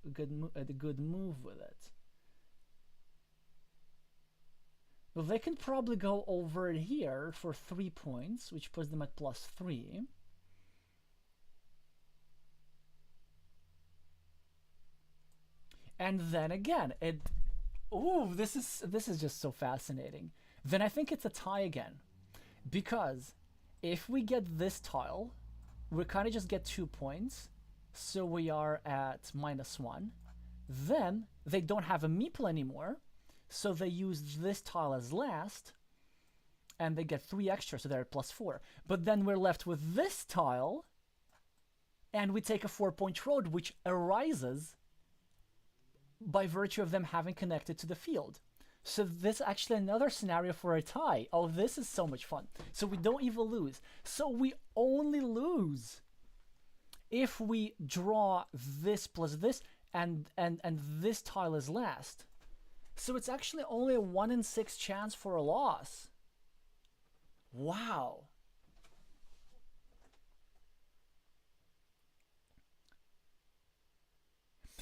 with it. Well, they can probably go over here for 3 points, which puts them at +3. And then again, this is just so fascinating. Then I think it's a tie again, because if we get this tile, we kind of just get 2 points, so we are at -1. Then they don't have a meeple anymore, so they use this tile as last, and they get 3 extra, so they're at +4. But then we're left with this tile, and we take a 4-point road, which arises by virtue of them having connected to the field. So this is actually another scenario for a tie. Oh, this is so much fun. So we don't even lose. So we only lose if we draw this plus this, and this tile is last. So it's actually only a 1 in 6 chance for a loss. Wow.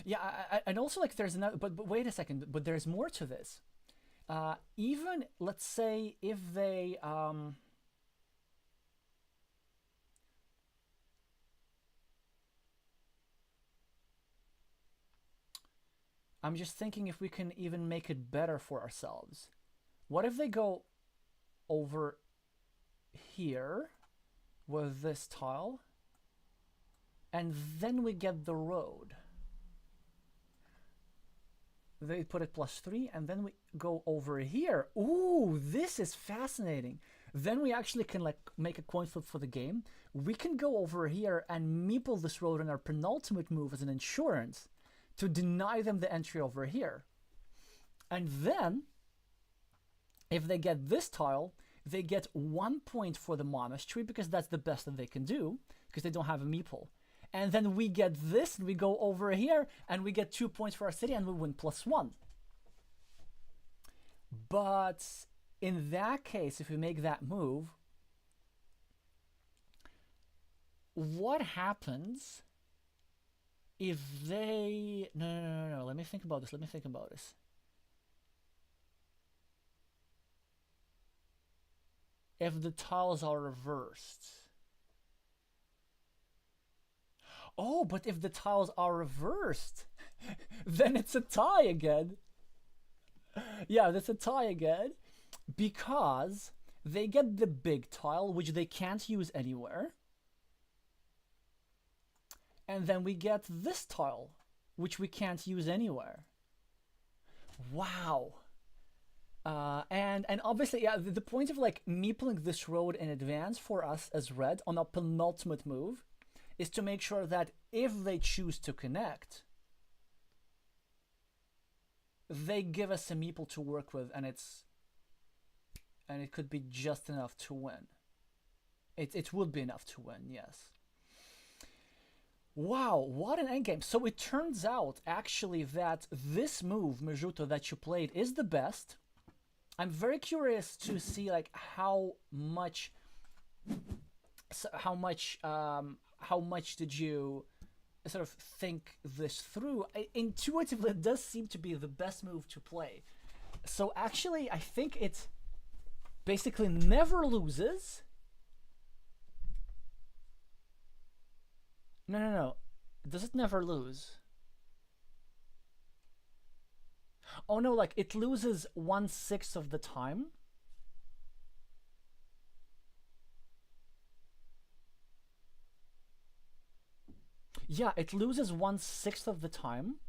Yeah, and also, like, there's another, but wait a second, but there's more to this. Even, let's say, if they I'm just thinking if we can even make it better for ourselves. What if they go over here with this tile, and then we get the road? They put it +3, and then we go over here. Ooh, this is fascinating. Then we actually can, like, make a coin flip for the game. We can go over here and meeple this road in our penultimate move as an insurance to deny them the entry over here. And then If they get this tile, they get 1 point for the monastery because that's the best that they can do because they don't have a meeple. And then we get this, and we go over here, and we get 2 points for our city, and we win +1. But in that case, if we make that move, what happens if they... No. Let me think about this. If the tiles are reversed. Oh, but if the tiles are reversed, then it's a tie again. Yeah, that's a tie again. Because they get the big tile, which they can't use anywhere. And then we get this tile, which we can't use anywhere. Wow. And obviously, yeah, the point of like meepling this road in advance for us as red on a penultimate move is to make sure that if they choose to connect, they give us a meeple to work with, and it could be just enough to win. It would be enough to win, yes. Wow, what an endgame. So it turns out actually that this move, Mejuto, that you played is the best. I'm very curious to see like how much did you sort of think this through? Intuitively, it does seem to be the best move to play. So actually, I think it basically never loses. No. Does it never lose? Oh no, like it loses 1/6 of the time. Yeah, it loses 1/6 of the time.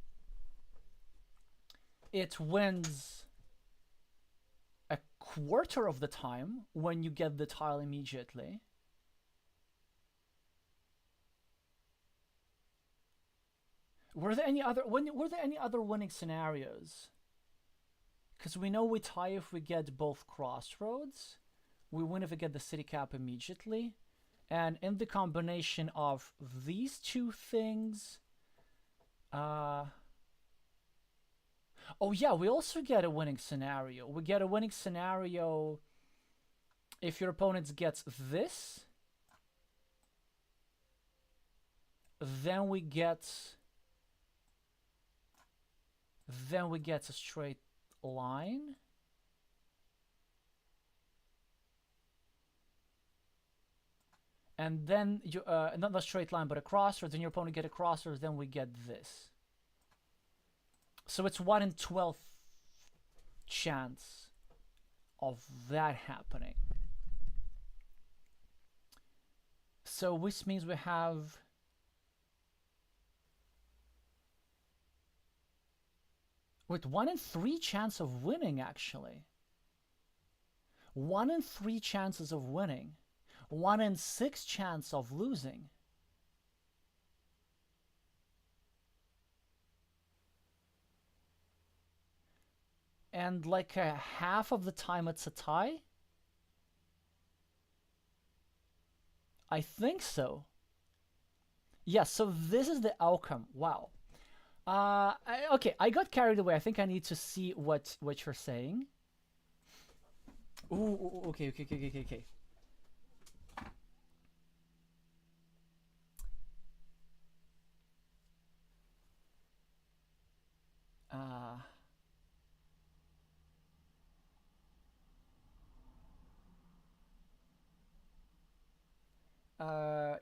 It wins a quarter of the time when you get the tile immediately. Were there any other winning scenarios? Because we know we tie if we get both crossroads. We win if we get the city cap immediately. And in the combination of these two things... oh yeah, we also get a winning scenario. We get a winning scenario if your opponent gets this. Then we get a straight line. And then you not a straight line but a crossroads, and your opponent get a crossroads, then we get this. So it's 1 in 12 chance of that happening. So which means we have with 1 in 3 chance of winning, actually. 1 in 3 chances of winning. 1 in 6 chance of losing. And like a half of the time it's a tie? I think so. Yeah, so this is the outcome. Wow. Okay, I got carried away. I think I need to see what you're saying. Ooh, okay.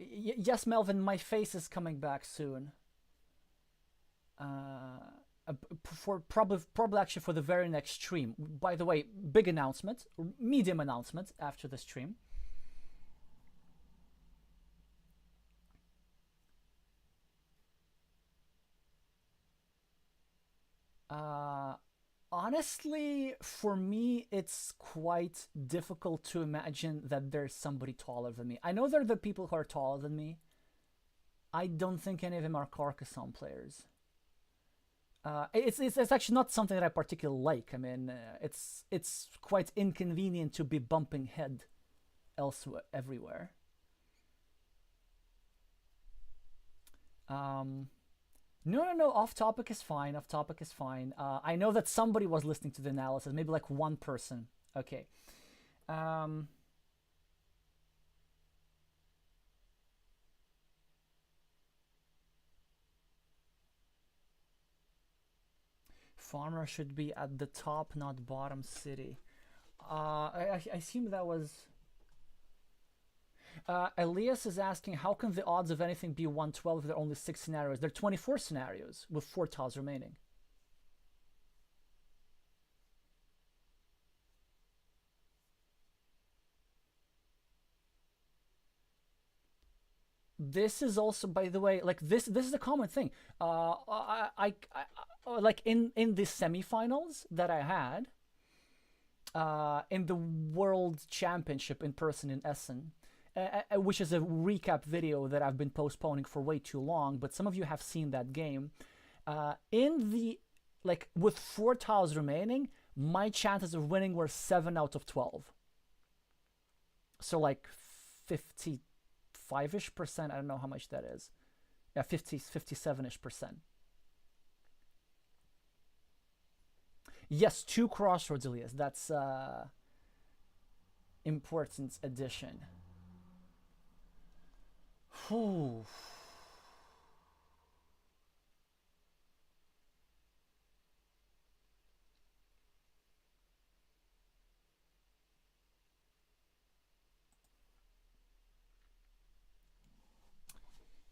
Yes, Melvin, my face is coming back soon. For probably actually for the very next stream. By the way, big announcement, medium announcement after the stream. Honestly, for me, it's quite difficult to imagine that there's somebody taller than me. I know there are the people who are taller than me. I don't think any of them are Carcassonne players. It's actually not something that I particularly like. I mean, it's quite inconvenient to be bumping head elsewhere everywhere. Um, no, no, no. Off topic is fine. Off topic is fine. I know that somebody was listening to the analysis. Maybe like one person. Okay. Um, Farmer should be at the top, not bottom city. I assume that was. Elias is asking, how can the odds of anything be 112 if there are only 6 scenarios? There are 24 scenarios with 4 tiles remaining. This is also, by the way, like this is a common thing. Like in the semifinals that I had in the World Championship in person in Essen, which is a recap video that I've been postponing for way too long, but some of you have seen that game. In the like with 4 tiles remaining, my chances of winning were 7 out of 12. So like 55-ish%. I don't know how much that is. Yeah, 57-ish%. Yes, 2 crossroads, Elias. That's important addition. Whew.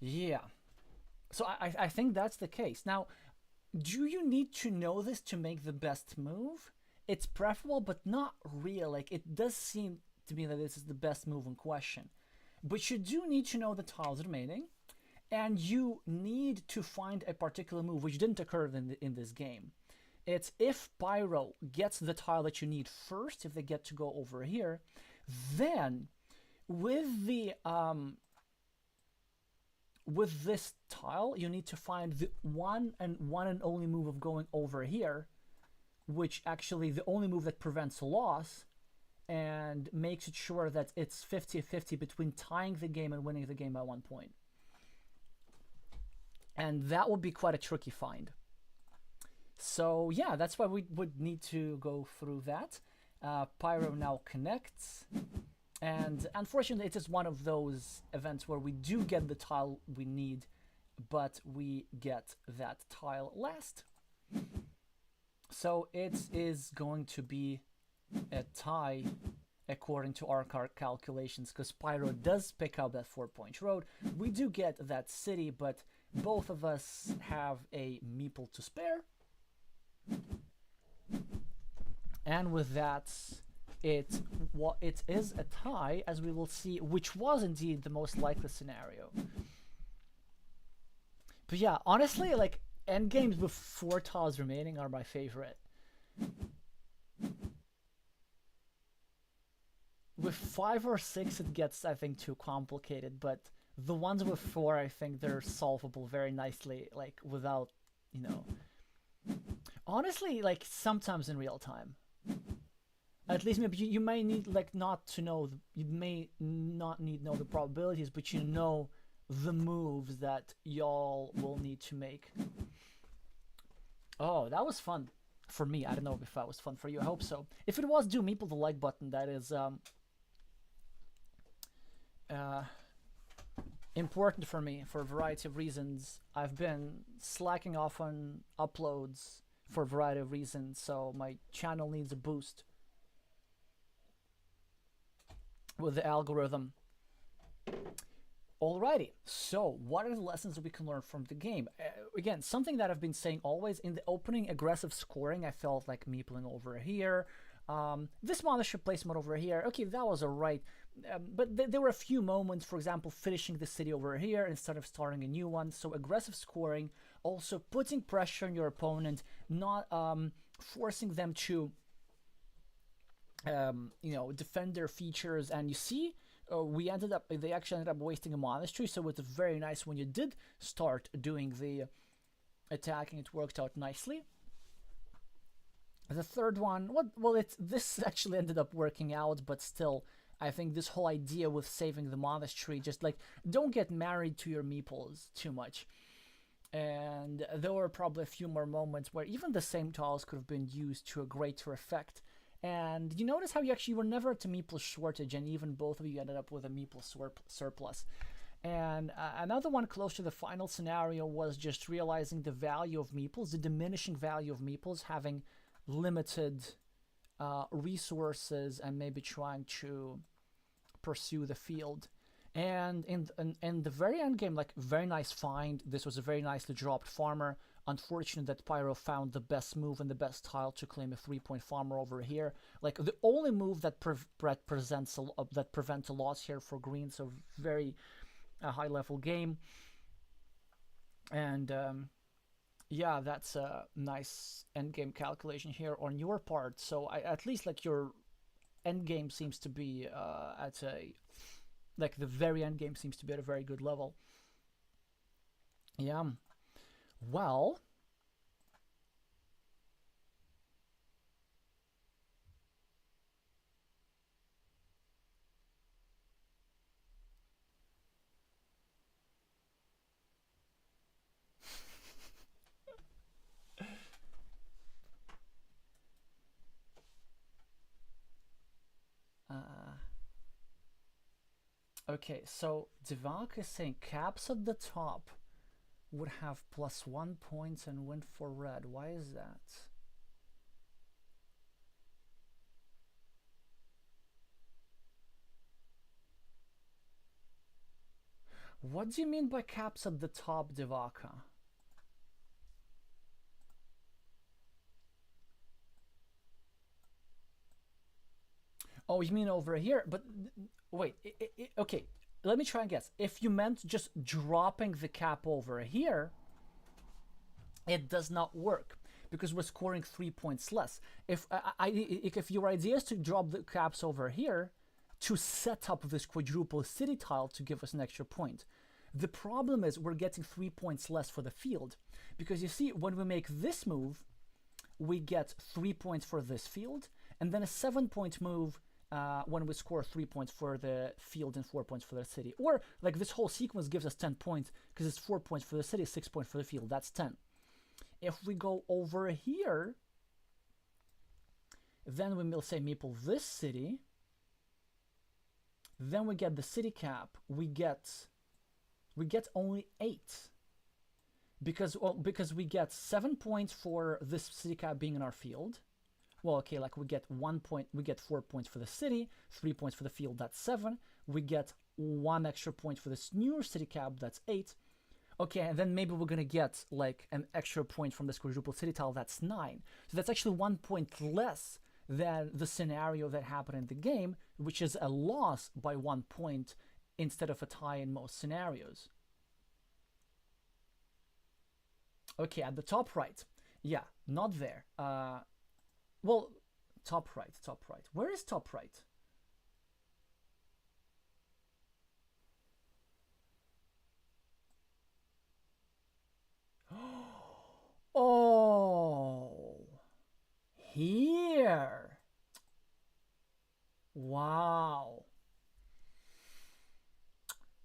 Yeah. So I think that's the case. Now, do you need to know this to make the best move? It's preferable, but not real. Like, it does seem to me that this is the best move in question. But you do need to know the tiles remaining, and you need to find a particular move, which didn't occur in this game. It's if Pyro gets the tile that you need first, if they get to go over here, then with the with this tile, you need to find the one and only move of going over here, which actually the only move that prevents loss and makes it sure that it's 50-50 between tying the game and winning the game by 1 point. And that would be quite a tricky find. So yeah, that's why we would need to go through that. Pyro now connects. And unfortunately, it is one of those events where we do get the tile we need, but we get that tile last. So it is going to be a tie according to our calculations, because Pyro does pick up that 4-point road. We do get that city, but both of us have a meeple to spare. And with that, it is a tie, as we will see, which was indeed the most likely scenario. But yeah, honestly, like endgames with 4 tiles remaining are my favorite. With 5 or 6, it gets, I think, too complicated. But the ones with 4, I think they're solvable very nicely, like without, you know. Honestly, like sometimes in real time. At least maybe you may need like not to know, you may not need to know the probabilities, but you know the moves that y'all will need to make. Oh, that was fun for me. I don't know if that was fun for you. I hope so. If it was, do meeple the like button. That is important for me for a variety of reasons. I've been slacking off on uploads for a variety of reasons, so my channel needs a boost with the algorithm. Alrighty, so what are the lessons that we can learn from the game? Again, something that I've been saying always, in the opening aggressive scoring, I felt like meepling over here. This mothership placement over here, okay, that was alright. But there were a few moments, for example, finishing the city over here instead of starting a new one. So aggressive scoring, also putting pressure on your opponent, not forcing them to defend their features. And you see, they actually ended up wasting a monastery, so it was very nice when you did start doing the attacking, it worked out nicely. The third one, this actually ended up working out, but still, I think this whole idea with saving the monastery, just like, don't get married to your meeples too much. And there were probably a few more moments where even the same tiles could have been used to a greater effect. And you notice how you actually were never at a meeple shortage, and even both of you ended up with a meeple surplus. And another one close to the final scenario was just realizing the value of meeples, the diminishing value of meeples, having limited resources and maybe trying to pursue the field. And in the very end game, like, very nice find. This was a very nicely dropped farmer. Unfortunate that Pyro found the best move and the best tile to claim a 3-point farmer over here. Like, the only move that prevents a loss here for green. So very high level game. And yeah, that's a nice end game calculation here on your part. So at least like your end game seems to be at a, like, the very end game seems to be at a very good level. Yeah. Well, okay, so Divak is saying caps at the top would have +1 points and win for red. Why is that? What do you mean by caps at the top, Divaka? Oh, you mean over here? But wait, okay, let me try and guess. If you meant just dropping the cap over here, it does not work because we're scoring 3 points less. If your idea is to drop the caps over here to set up this quadruple city tile to give us an extra point, the problem is we're getting 3 points less for the field, because you see, when we make this move, we get 3 points for this field, and then a 7-point move when we score 3 points for the field and 4 points for the city. Or like this whole sequence gives us 10 points because it's 4 points for the city, 6 points for the field. That's 10. If we go over here, then we will say meeple this city. Then we get the city cap. We get only 8. Because we get 7 points for this city cap being in our field. Well, okay, like we get 1 point, we get 4 points for the city, 3 points for the field, that's 7. We get 1 extra point for this newer city cap, that's 8. Okay, and then maybe we're gonna get like an extra point from this quadruple city tile, that's 9. So that's actually 1 point less than the scenario that happened in the game, which is a loss by 1 point instead of a tie in most scenarios. Okay, at the top right. Yeah, not there. Well, top right. Where is top right? Oh, here. Wow.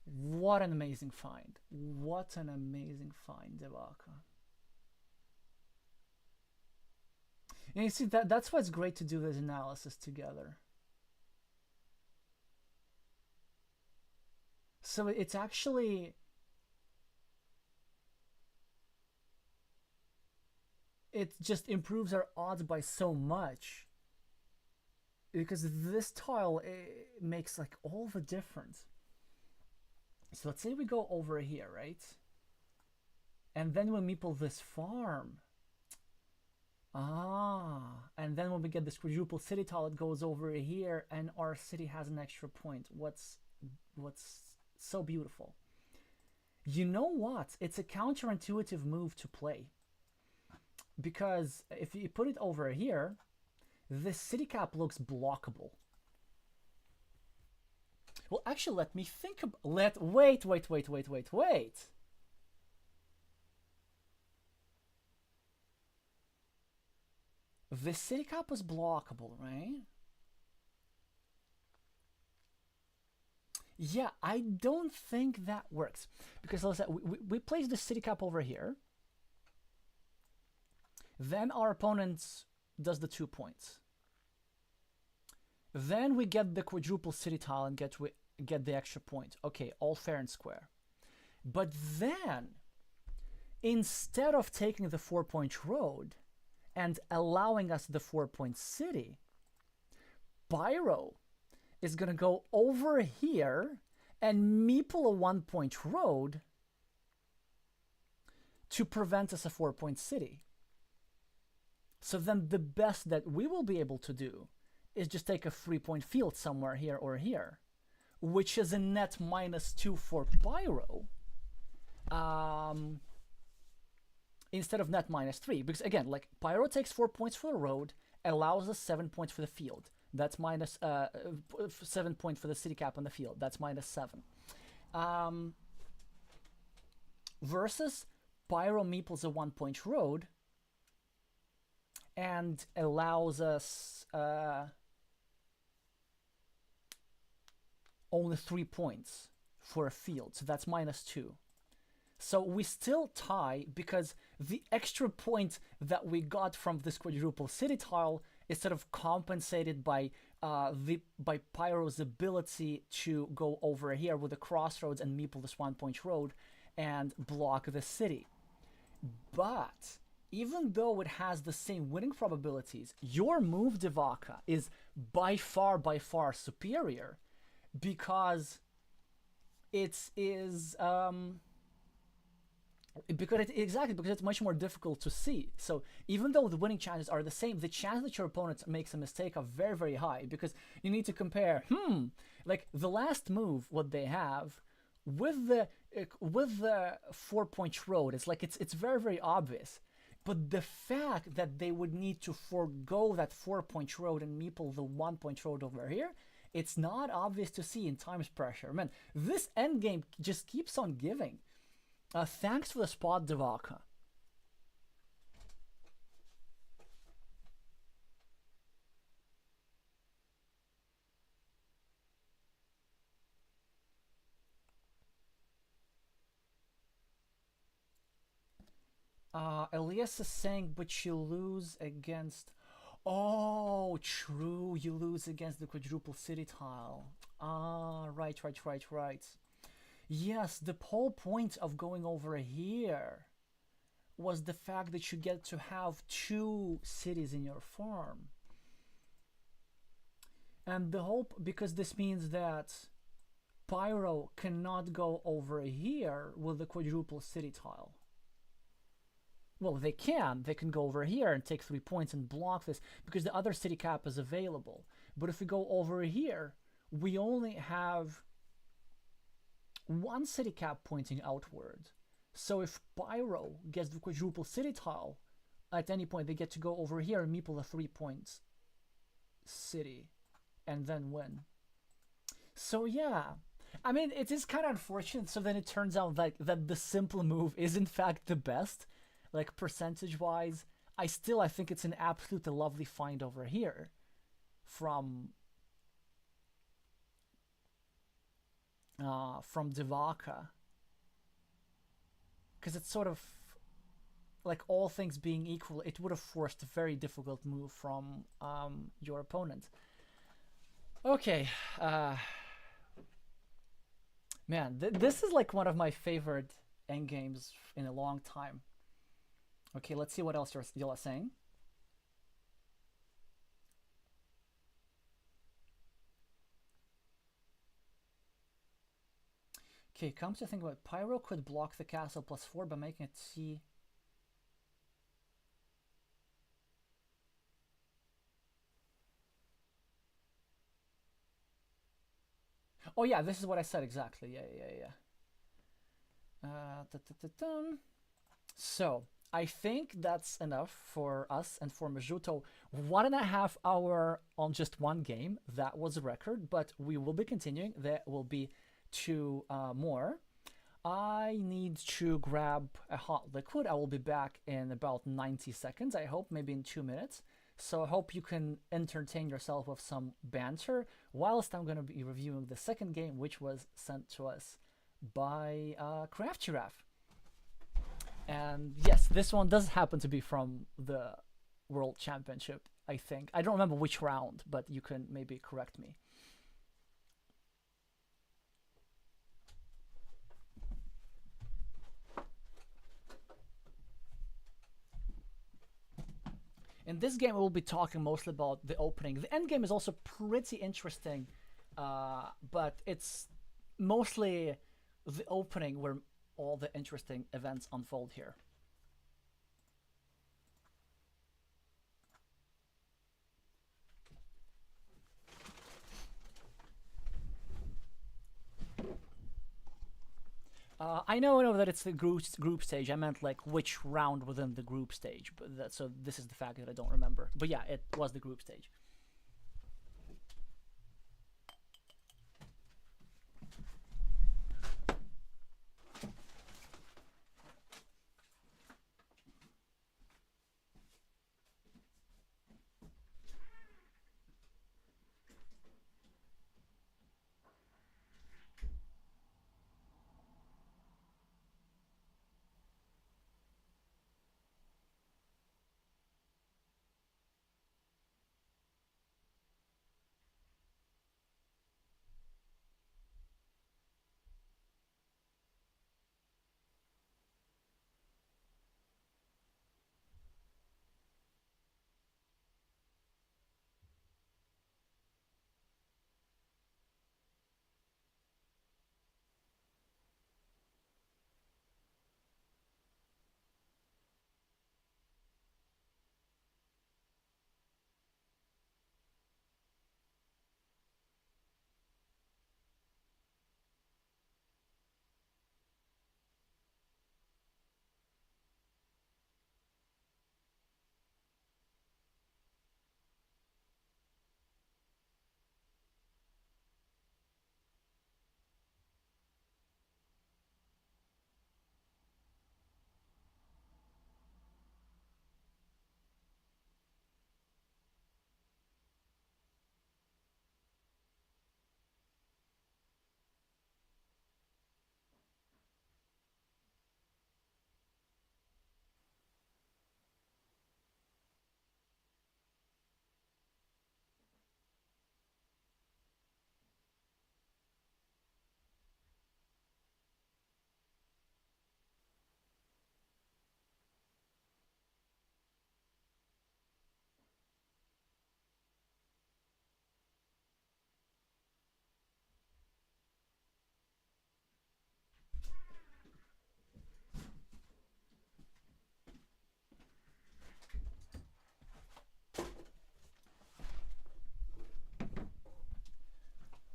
What an amazing find. What an amazing find, Devaka. And you see, that's why it's great to do this analysis together. So it's actually, it just improves our odds by so much, because this tile, it makes like all the difference. So let's say we go over here, right? And then we meeple this farm. And then when we get this quadruple city tile, it goes over here and our city has an extra point. What's so beautiful? You know what? It's a counterintuitive move to play. Because if you put it over here, this city cap looks blockable. Well, actually, let me think. Wait. The city cap was blockable, right? Yeah, I don't think that works because let's say we place the city cap over here. Then our opponent does the 2 points. Then we get the quadruple city tile and get the extra point. Okay, all fair and square. But then, instead of taking the 4-point road and allowing us the 4-point city, Pyro is going to go over here and meeple a 1-point road to prevent us a 4-point city. So then the best that we will be able to do is just take a 3-point field somewhere here or here, which is a net -2 for Pyro, instead of net -3. Because again, like Pyro takes 4 points for the road, allows us 7 points for the field. That's minus 7 points for the city cap on the field. That's -7. Versus Pyro meeples a 1-point road and allows us only 3 points for a field. So that's -2. So we still tie because the extra point that we got from this quadruple city tile is sort of compensated by Pyro's ability to go over here with the crossroads and meeple this 1-point road and block the city. But even though it has the same winning probabilities, your move, Devaka, is by far superior because because it's much more difficult to see. So even though the winning chances are the same, the chance that your opponent makes a mistake are very high because you need to compare. Like the last move, what they have with the 4-point road, it's very obvious. But the fact that they would need to forego that 4-point road and meeple the 1-point road over here, it's not obvious to see in times pressure. Man, this endgame just keeps on giving. Thanks for the spot, Devaka. Elias is saying, but you lose against... Oh, true, you lose against the quadruple city tile. Right. Yes, the whole point of going over here was the fact that you get to have 2 cities in your farm. And the hope, because this means that Pyro cannot go over here with the quadruple city tile. Well, they can go over here and take 3 points and block this because the other city cap is available. But if we go over here, we only have 1 city cap pointing outward. So if Pyro gets the quadruple city tile, at any point they get to go over here and meeple a 3-point city and then win. So yeah, I mean, it is kind of unfortunate. So then it turns out that the simple move is in fact the best. Like percentage wise, I think it's an absolutely lovely find over here from Devaka, because it's sort of like, all things being equal, it would have forced a very difficult move from your opponent. Okay, man, this is like one of my favorite endgames in a long time. Okay, let's see what else you're saying. Okay, come to think about it, Pyro could block the castle +4 by making it C. Oh yeah, this is what I said exactly. Yeah. So I think that's enough for us and for Majuto. 1.5 hours on just one game. That was a record, but we will be continuing. There will be 2 more. I need to grab a hot liquid. I will be back in about 90 seconds, I hope, maybe in 2 minutes. So I hope you can entertain yourself with some banter whilst I'm going to be reviewing the second game, which was sent to us by Craft Giraffe. And yes, this one does happen to be from the World Championship, I think. I don't remember which round, but you can maybe correct me. In this game, we'll be talking mostly about the opening. The end game is also pretty interesting, but it's mostly the opening where all the interesting events unfold here. I know that it's the group stage. I meant like which round within the group stage, but so this is the fact that I don't remember. But yeah, it was the group stage.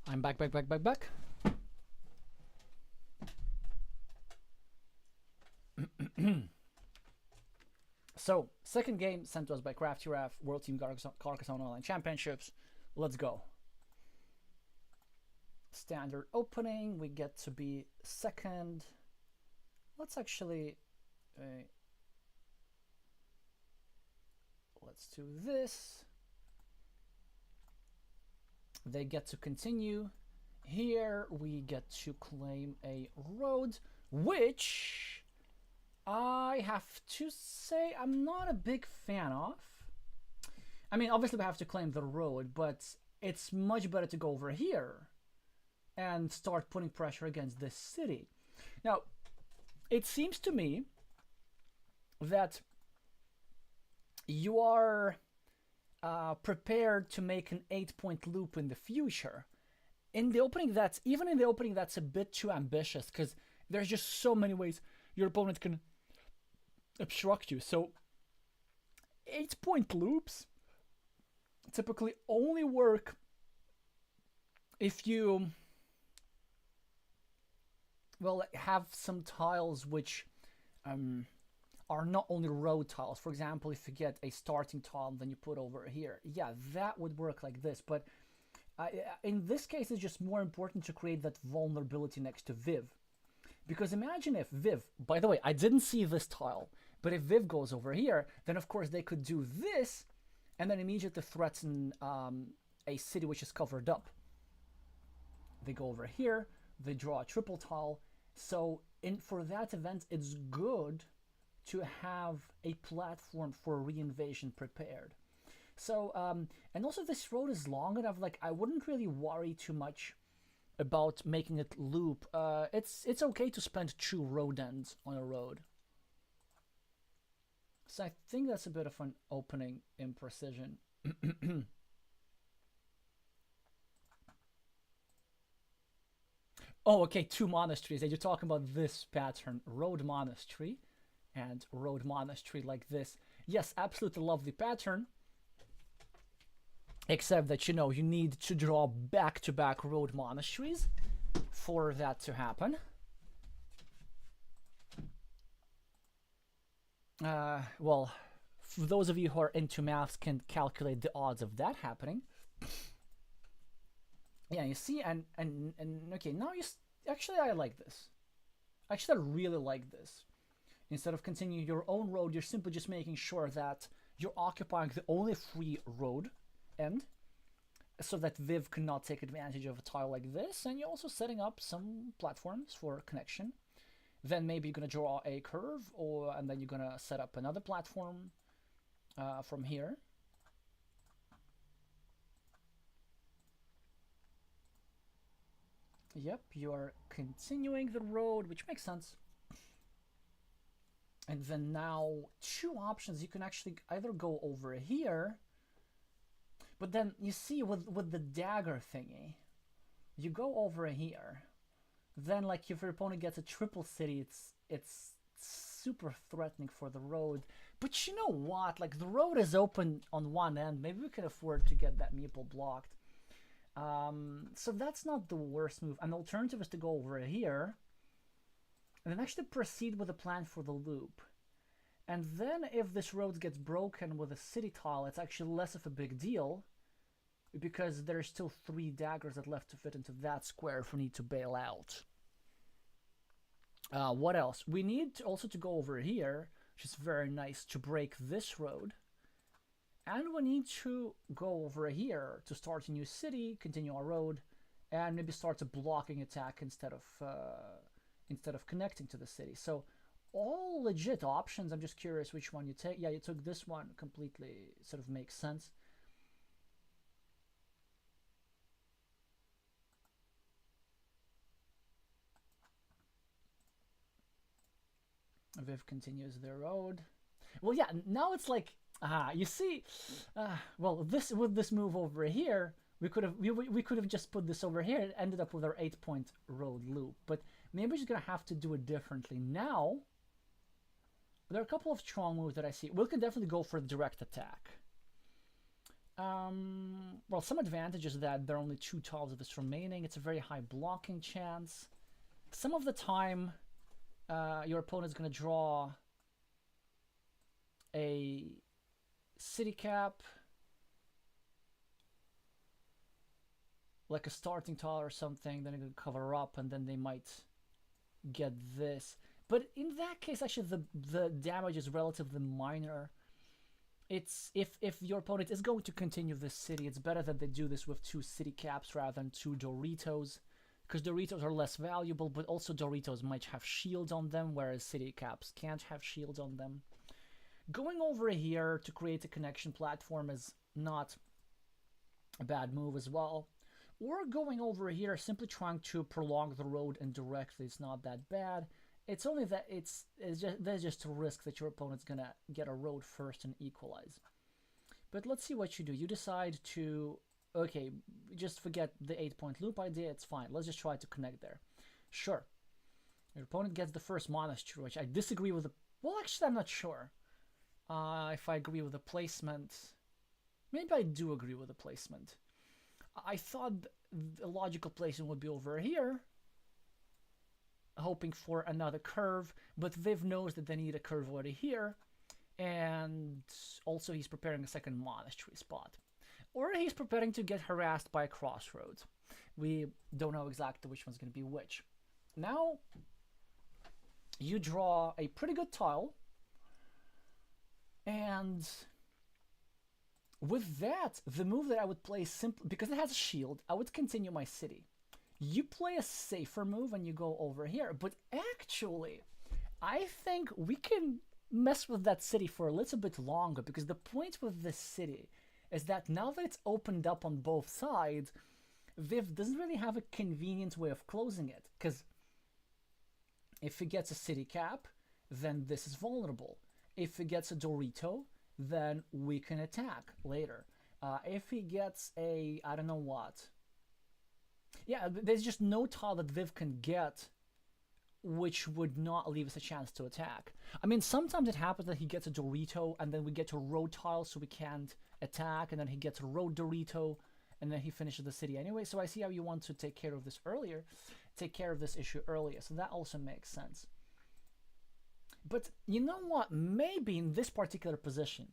I'm back. So, second game sent to us by Craft Giraffe, World Team Carcassonne Online Championships. Let's go. Standard opening, we get to be second. Let's actually... let's do this. They get to continue. Here we get to claim a road, which I have to say I'm not a big fan of. I mean, obviously we have to claim the road, but it's much better to go over here and start putting pressure against this city. Now, it seems to me that you are prepared to make an 8-point loop in the future. In the opening, that's a bit too ambitious because there's just so many ways your opponent can obstruct you. So 8-point loops typically only work if you have some tiles which are not only road tiles. For example, if you get a starting tile and then you put over here, yeah, that would work like this. But in this case, it's just more important to create that vulnerability next to Viv. Because imagine if Viv, by the way, I didn't see this tile, but if Viv goes over here, then of course they could do this, and then immediately threaten a city which is covered up. They go over here, they draw a triple tile. So for that event, it's good to have a platform for reinvasion prepared. So and also this road is long enough. Like I wouldn't really worry too much about making it loop. It's okay to spend 2 road ends on a road. So I think that's a bit of an opening imprecision. Oh, okay, 2 monasteries. And you're talking about this pattern, road monastery and road monastery like this. Yes, absolutely lovely pattern. Except that, you need to draw back-to-back road monasteries for that to happen. Well, for those of you who are into maths can calculate the odds of that happening. Yeah, you see, and okay, now actually I like this. Actually, I really like this. Instead of continuing your own road, you're simply just making sure that you're occupying the only free road end, so that Viv cannot take advantage of a tile like this, and you're also setting up some platforms for connection. Then maybe you're gonna draw a curve, and then you're gonna set up another platform from here. Yep, you are continuing the road, which makes sense. And then now 2 options. You can actually either go over here, but then you see with the dagger thingy, you go over here. Then like if your opponent gets a triple city, it's super threatening for the road. But you know what? Like the road is open on one end. Maybe we can afford to get that meeple blocked. So that's not the worst move. An alternative is to go over here and then actually proceed with a plan for the loop. And then if this road gets broken with a city tile, it's actually less of a big deal because there's still 3 daggers that left to fit into that square if we need to bail out. What else? We need also to go over here, which is very nice, to break this road. And we need to go over here to start a new city, continue our road, and maybe start a blocking attack instead of connecting to the city. So all legit options. I'm just curious which one you take. Yeah, you took this one. Completely sort of makes sense. Viv continues their road. Well, yeah, now it's like, you see, well, with this move over here, we could have just put this over here and ended up with our 8-point road loop. But maybe we're just gonna have to do it differently now. There are a couple of strong moves that I see. We can definitely go for direct attack. Well, some advantage is that there are only 2 tiles of this remaining. It's a very high blocking chance. Some of the time, your opponent's going to draw a city cap, like a starting tile or something, then they're going to cover up, and then they might get this. But in that case, actually, the damage is relatively minor. It's if your opponent is going to continue this city, it's better that they do this with 2 city caps rather than 2 Doritos, because Doritos are less valuable, but also Doritos might have shields on them, whereas city caps can't have shields on them. Going over here to create a connection platform is not a bad move as well. Or going over here, simply trying to prolong the road indirectly is not that bad. It's only that there's just a risk that your opponent's gonna get a road first and equalize. But let's see what you do. You decide to, okay, just forget the 8-point loop idea, it's fine. Let's just try to connect there. Sure. Your opponent gets the first monastery, which I disagree with. Well, actually, I'm not sure if I agree with the placement. Maybe I do agree with the placement. I thought the logical placement would be over here, hoping for another curve, but Viv knows that they need a curve over here, and also he's preparing a second monastery spot. Or he's preparing to get harassed by a crossroads. We don't know exactly which one's going to be which. Now, you draw a pretty good tile, and With that, the move that I would play simply because it has a shield, I would continue my city. You play a safer move and you go over here, but actually, I think we can mess with that city for a little bit longer because the point with this city is that now that it's opened up on both sides, Viv doesn't really have a convenient way of closing it because if it gets a city cap, then this is vulnerable. If it gets a Dorito, then we can attack later. If he gets a, I don't know what. Yeah, there's just no tile that Viv can get which would not leave us a chance to attack. I mean, sometimes it happens that he gets a Dorito and then we get to a road tile so we can't attack, and then he gets a road Dorito and then he finishes the city anyway. So I see how you want to take care of this earlier, take care of this issue earlier. So that also makes sense. But you know what? Maybe in this particular position,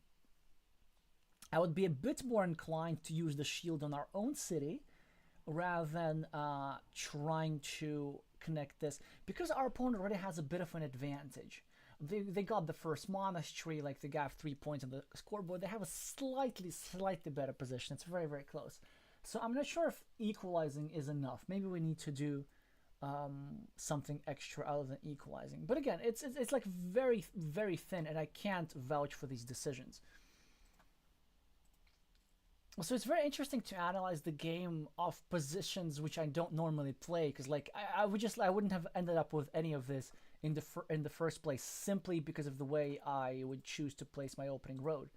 I would be a bit more inclined to use the shield on our own city rather than trying to connect this, because our opponent already has a bit of an advantage. They got the first monastery, like they got 3 points on the scoreboard. They have a slightly better position. It's very, very close. So I'm not sure if equalizing is enough. Maybe we need to do something extra other than equalizing. But again, it's like very, very thin, and I can't vouch for these decisions. So it's very interesting to analyze the game of positions which I don't normally play, because like I wouldn't have ended up with any of this in the first place simply because of the way I would choose to place my opening road.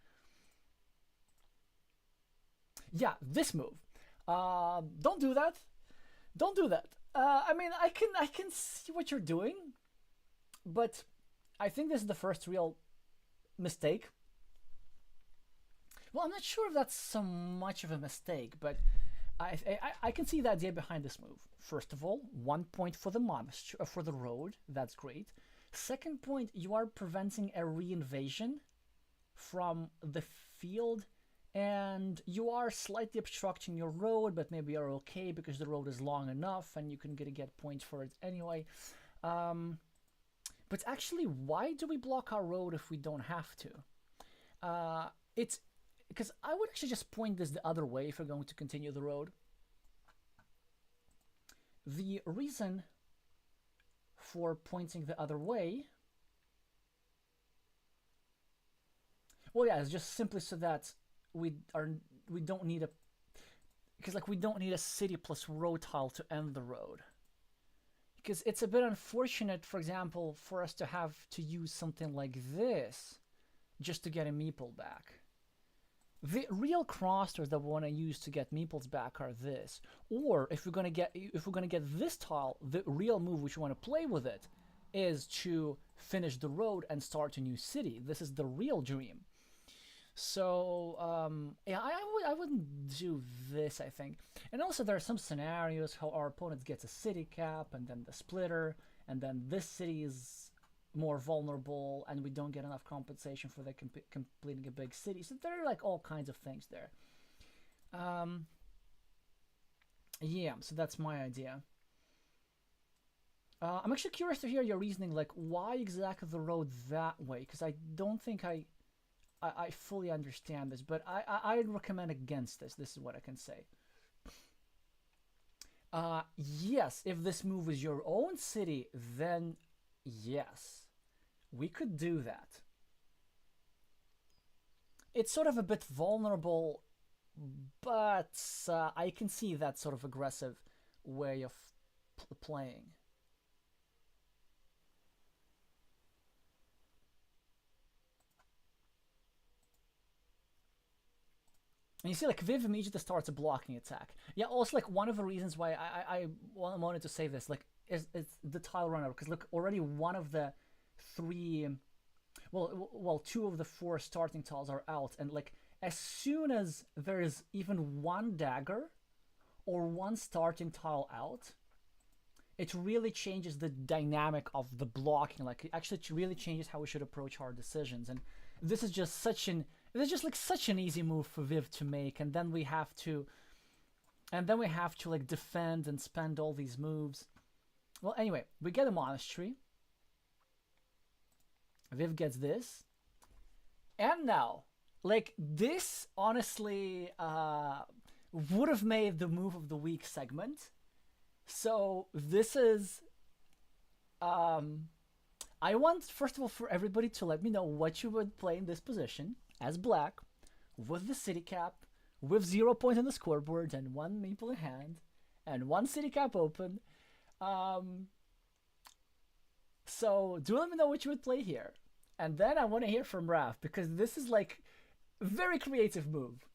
Yeah, this move. Don't do that. Don't do that. I mean, I can see what you're doing, but I think this is the first real mistake. Well, I'm not sure if that's so much of a mistake, but I can see the idea behind this move. First of all, 1 point for the monastery, for the road. That's great. Second point, you are preventing a reinvasion from the field, and you are slightly obstructing your road, but maybe you're okay because the road is long enough and you can get points for it anyway. But actually, why do we block our road if we don't have to? It's because I would actually just point this the other way if we're going to continue the road. The reason for pointing the other way, well, yeah, it's just simply so that we don't need a, because like we don't need a city plus road tile to end the road. Because it's a bit unfortunate, for example, for us to have to use something like this just to get a meeple back. The real crossers that we want to use to get meeples back are this. Or if we're gonna get this tile, the real move which we want to play with it is to finish the road and start a new city. This is the real dream. So yeah, I wouldn't do this, I think. And also there are some scenarios how our opponent gets a city cap and then the splitter, and then this city is more vulnerable and we don't get enough compensation for the completing a big city. So there are like all kinds of things there. Yeah, so that's my idea. I'm actually curious to hear your reasoning, like why exactly the road that way, because I don't think I fully understand this, but I'd recommend against this. This is what I can say. Yes, if this move is your own city, then yes, we could do that. It's sort of a bit vulnerable, but I can see that sort of aggressive way of playing. And you see, like, Viv immediately starts a blocking attack. Yeah, also, like, one of the reasons why I wanted to say this, like, is the tile runner. Because, look, already one of the three, well, two of the four starting tiles are out. And, like, as soon as there is even one dagger or one starting tile out, it really changes the dynamic of the blocking. Like, it actually really changes how we should approach our decisions. And this is just such an... It's just like such an easy move for Viv to make, and then we have to like defend and spend all these moves. Well, anyway, we get a monastery. Viv gets this, and now Like this, honestly, would have made the move of the week segment. So this is um, I want, first of all, for everybody to let me know what you would play in this position as black, with the city cap, with 0 points on the scoreboard, and one maple in hand, and one city cap open. Um, so do let me know what you would play here. And then I want to hear from Raph, because this is like a very creative move.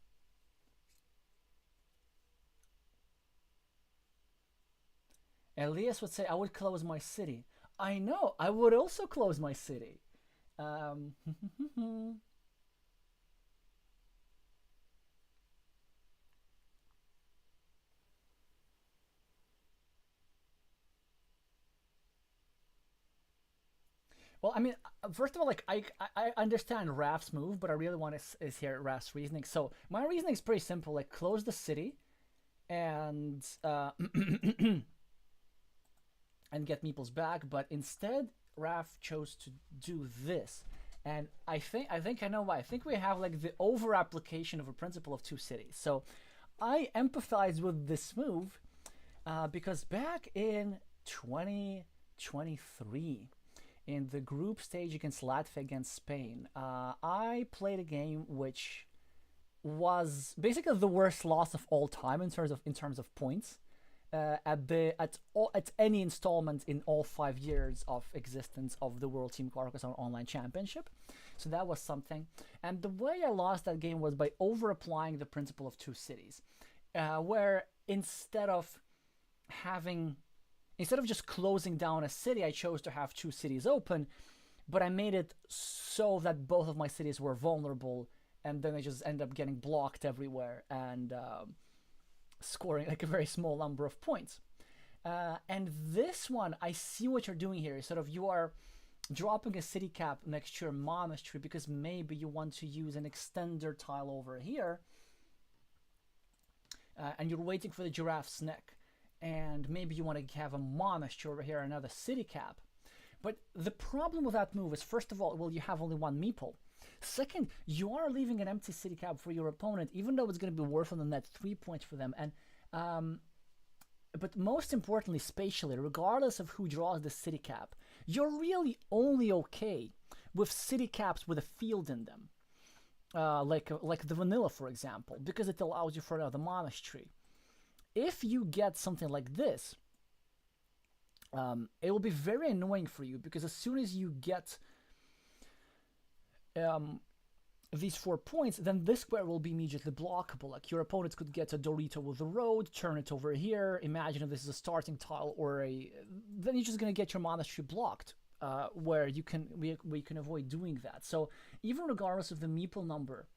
Elias would say, I would close my city. I know, I would also close my city. Um, Well, I mean, first of all, like I understand Raph's move, but I really want is hear Raph's reasoning. So my reasoning is pretty simple: like close the city and and get Meeples back. But instead, Raph chose to do this, and I think I know why. I think we have like the over application of a principle of two cities. So I empathize with this move because back in 2023 in the group stage against Latvia against Spain, I played a game which was basically the worst loss of all time in terms of points. At any installment in all 5 years of existence of the World Team Carcassonne Online Championship, so that was something. And the way I lost that game was by over applying the principle of two cities, where having instead of just closing down a city, I chose to have two cities open, but I made it so that both of my cities were vulnerable, and then I just end up getting blocked everywhere and scoring like a very small number of points. And this one, I see what you're doing here. Sort of, you are dropping a city cap next to your monastery because maybe you want to use an extender tile over here, and you're waiting for the giraffe's neck, and maybe you want to have a monastery over here, another city cap. But the problem with that move is, first of all, well, you have only one meeple. Second, you are leaving an empty city cap for your opponent, even though it's going to be worth on the net 3 points for them. And but most importantly, spatially, regardless of who draws the city cap, you're really only okay with city caps with a field in them, like the vanilla, for example, because it allows you for another monastery. If you get something like this, it will be very annoying for you, because as soon as you get these 4 points, then this square will be immediately blockable. Like, your opponents could get a Dorito with the road, turn it over here. Imagine if this is a starting tile or then you're just gonna get your monastery blocked, where we can avoid doing that. So even regardless of the meeple number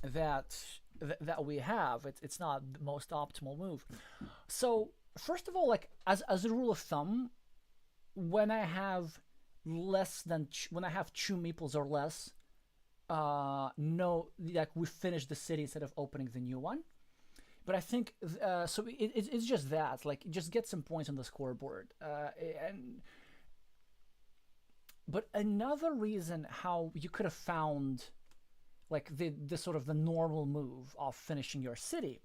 that that we have, it's not the most optimal move. So first of all, like as a rule of thumb, when I have when I have two meeples or less, no, like we finish the city instead of opening the new one. But I think so. It's just that, like, just get some points on the scoreboard. And but another reason how you could have found like the sort of the normal move of finishing your city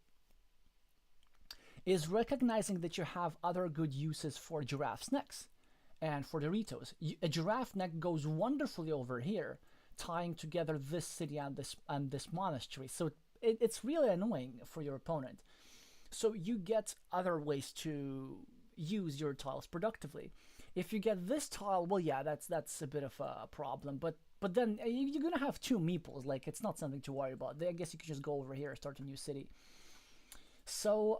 is recognizing that you have other good uses for giraffes' necks and for Doritos. A giraffe neck goes wonderfully over here, tying together this city and this monastery. So it's really annoying for your opponent. So you get other ways to use your tiles productively. If you get this tile, well, yeah, that's a bit of a problem. But then you're gonna have two meeples. Like, it's not something to worry about. I guess you could just go over here and start a new city. So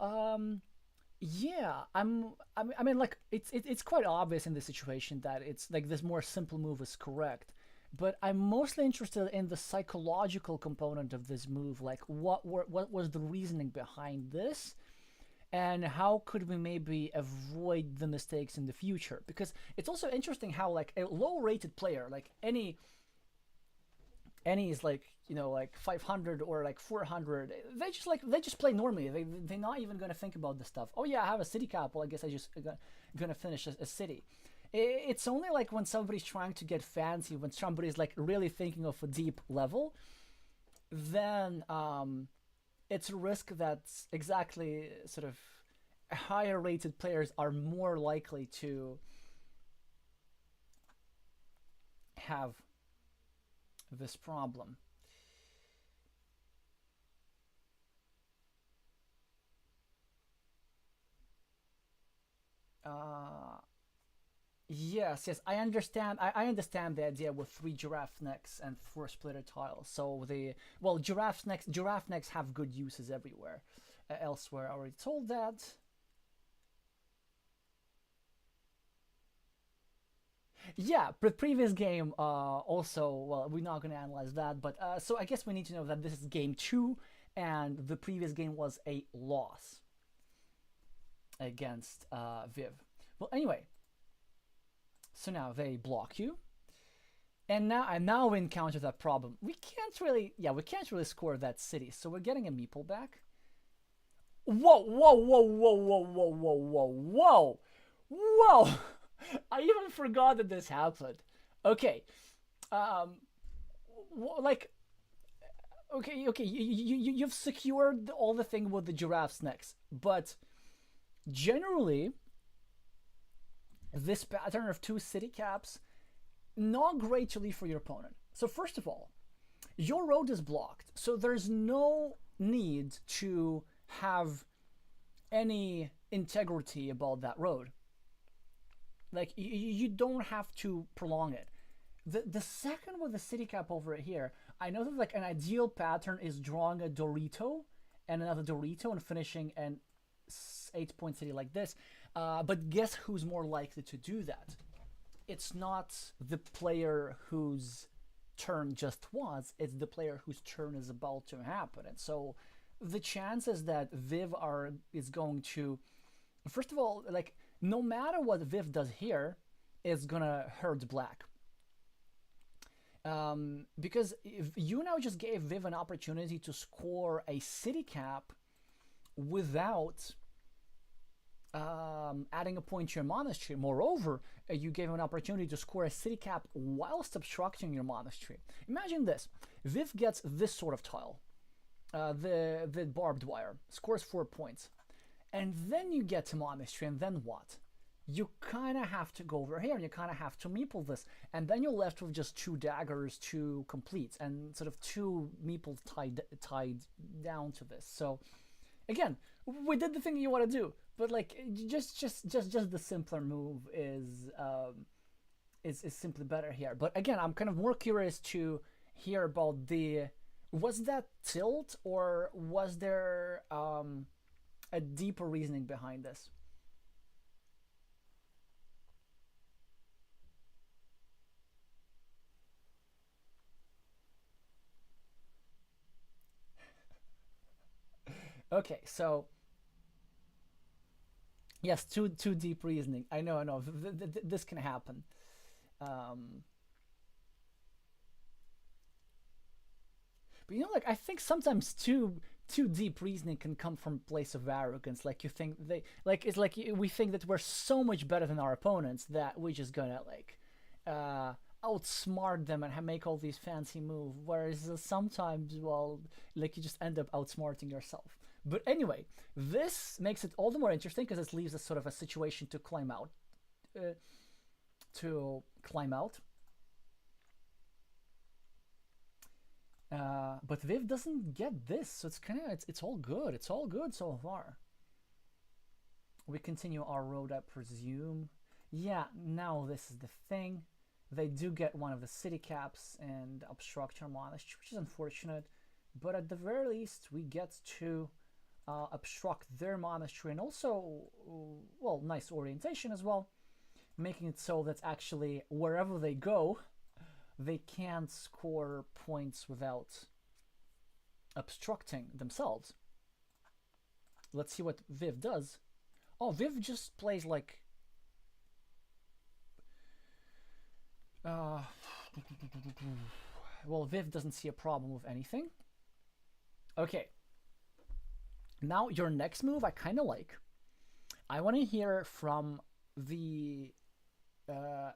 yeah, I mean, like, it's quite obvious in this situation that it's like this more simple move is correct. But I'm mostly interested in the psychological component of this move. Like, what was the reasoning behind this, and how could we maybe avoid the mistakes in the future? Because it's also interesting how, like, a low-rated player, like any is like, like 500 or like 400, they just play normally. They're not even gonna think about this stuff. Oh yeah, I have a city cap, well, I guess I just gonna finish a city. It's only like when somebody's trying to get fancy, when somebody's like really thinking of a deep level, then it's a risk that's exactly sort of higher rated players are more likely to have this problem. Uh, yes, yes, I understand. I understand the idea with three giraffe necks and four splitter tiles. So the well, giraffe necks have good uses everywhere. Elsewhere, I already told that. Yeah, but previous game also. Well, we're not gonna analyze that, but so I guess we need to know that this is game two, and the previous game was a loss against Viv. Well, anyway, so now they block you, and now we encounter that problem. We can't really score that city, so we're getting a meeple back. Whoa, whoa, whoa, whoa, whoa, whoa, whoa, whoa, whoa, whoa! I even forgot that this happened. Okay, um, like okay, you've secured all the thing with the giraffes next, but generally this pattern of two city caps not great to leave for your opponent. So first of all, your road is blocked, so there's no need to have any integrity about that road. Like you don't have to prolong it. The second with the city cap over here, I know that like an ideal pattern is drawing a Dorito and another Dorito and finishing an 8-point city like this. But guess who's more likely to do that? It's not the player whose turn just was, it's the player whose turn is about to happen. And so the chances that Viv is going to, first of all, like no matter what Viv does here, is gonna hurt black. Because if you now just gave Viv an opportunity to score a city cap without adding a point to your monastery. Moreover, you gave an opportunity to score a city cap whilst obstructing your monastery. Imagine this: Viv gets this sort of tile, the barbed wire, scores 4 points, and then you get to monastery, and then what? You kind of have to go over here, and you kind of have to meeple this, and then you're left with just 2 daggers to complete, and sort of 2 meeples tied down to this. So again, we did the thing you want to do, but like just the simpler move is simply better here. But again, I'm kind of more curious to hear about was that tilt, or was there a deeper reasoning behind this? Okay, so yes, too deep reasoning. I know. This can happen. Um, but like I think sometimes too deep reasoning can come from a place of arrogance. Like you think they like it's like we think that we're so much better than our opponents that we're just gonna like uh, outsmart them and make all these fancy moves. Whereas sometimes, well, like you just end up outsmarting yourself. But anyway, this makes it all the more interesting because it leaves us sort of a situation to climb out. Uh, to climb out. But Viv doesn't get this, so it's all good. It's all good so far. We continue our road, I presume. Yeah, now this is the thing. They do get one of the city caps and obstruct our monastery, which is unfortunate. But at the very least, we get to obstruct their monastery, and also, well, nice orientation as well, making it so that actually wherever they go, they can't score points without obstructing themselves. Let's see what Viv does. Oh, Viv just plays like well, Viv doesn't see a problem with anything. Okay, now your next move I kind of like. I want to hear from the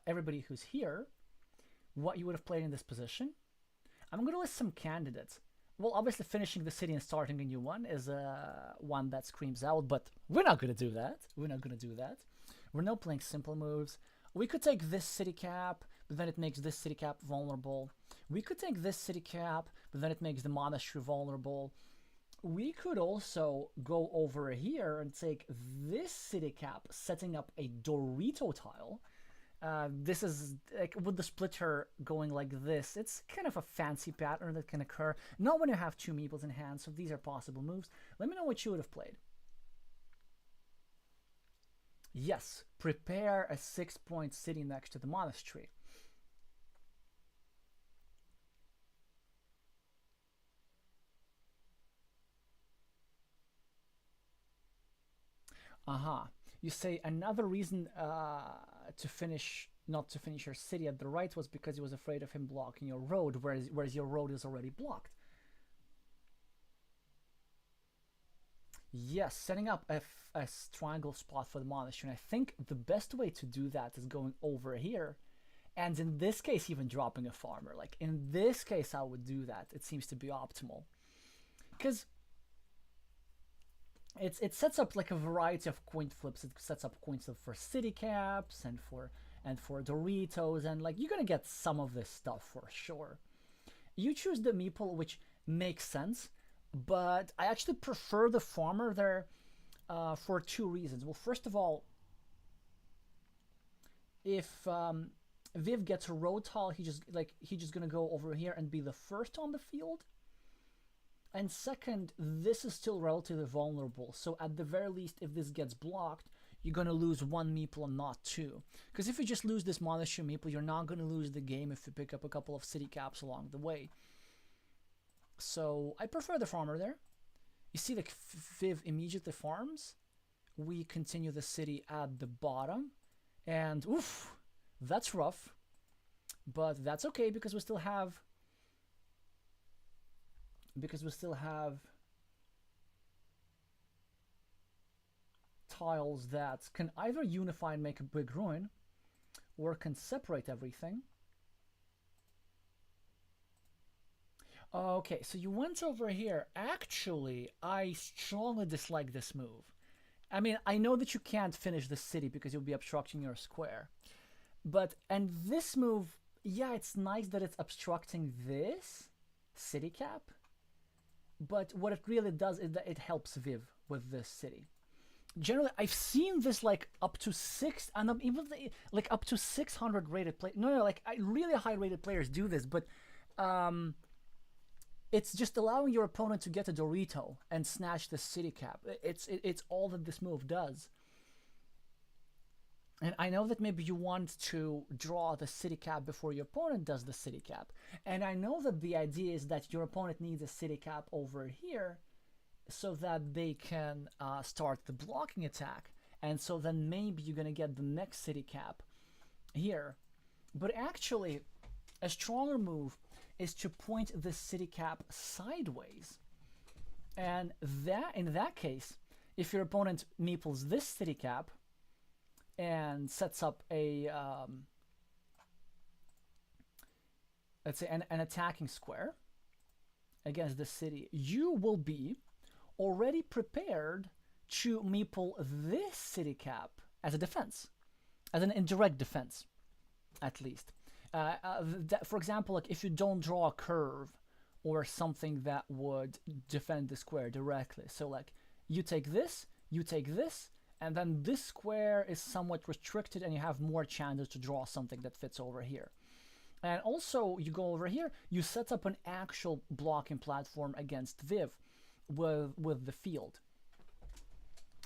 everybody who's here what you would have played in this position. I'm going to list some candidates. Well, obviously finishing the city and starting a new one is one that screams out, but we're not going to do that. We're not going to do that. We're not playing simple moves. We could take this city cap, but then it makes this city cap vulnerable. We could take this city cap, but then it makes the monastery vulnerable. We could also go over here and take this city cap, setting up a Dorito tile. This is like with the splitter going like this. It's kind of a fancy pattern that can occur. Not when you have two meeples in hand, so these are possible moves. Let me know what you would have played. Yes, prepare a 6-point city next to the monastery. Aha. You say another reason not to finish your city at the right was because he was afraid of him blocking your road, whereas your road is already blocked. Yes, setting up a triangle spot for the monastery. And I think the best way to do that is going over here, and in this case even dropping a farmer. Like in this case I would do that. It seems to be optimal because it sets up like a variety of coin flips. It sets up coin flips for city caps and for Doritos, and like you're gonna get some of this stuff for sure. You choose the meeple, which makes sense, but I actually prefer the farmer there for two reasons. Well, first of all, if Viv gets a road tile, he's just gonna go over here and be the first on the field. And second, this is still relatively vulnerable, so at the very least, if this gets blocked, you're going to lose one meeple and not two. Because if you just lose this monastery meeple, you're not going to lose the game if you pick up a couple of city caps along the way. So I prefer the farmer there. You see the Viv immediately farms. We continue the city at the bottom. And oof, that's rough. But that's okay because we still have tiles that can either unify and make a big ruin or can separate everything. Okay, so you went over here. Actually, I strongly dislike this move. I mean, I know that you can't finish the city because you'll be obstructing your square. And this move, yeah, it's nice that it's obstructing this city cap. But what it really does is that it helps Viv with this city. Generally, I've seen this like up to like up to 600 rated players. No, like really high rated players do this, but it's just allowing your opponent to get a Dorito and snatch the city cap. It's all that this move does. And I know that maybe you want to draw the city cap before your opponent does the city cap. And I know that the idea is that your opponent needs a city cap over here so that they can start the blocking attack. And so then maybe you're going to get the next city cap here. But actually, a stronger move is to point the city cap sideways. And in that case, if your opponent meeples this city cap, and sets up a let's say an attacking square against the city, you will be already prepared to meeple this city cap as a defense, as an indirect defense, at least. For example, like if you don't draw a curve or something that would defend the square directly. So like you take this, and then this square is somewhat restricted and you have more chances to draw something that fits over here. And also you go over here, you set up an actual blocking platform against Viv with the field.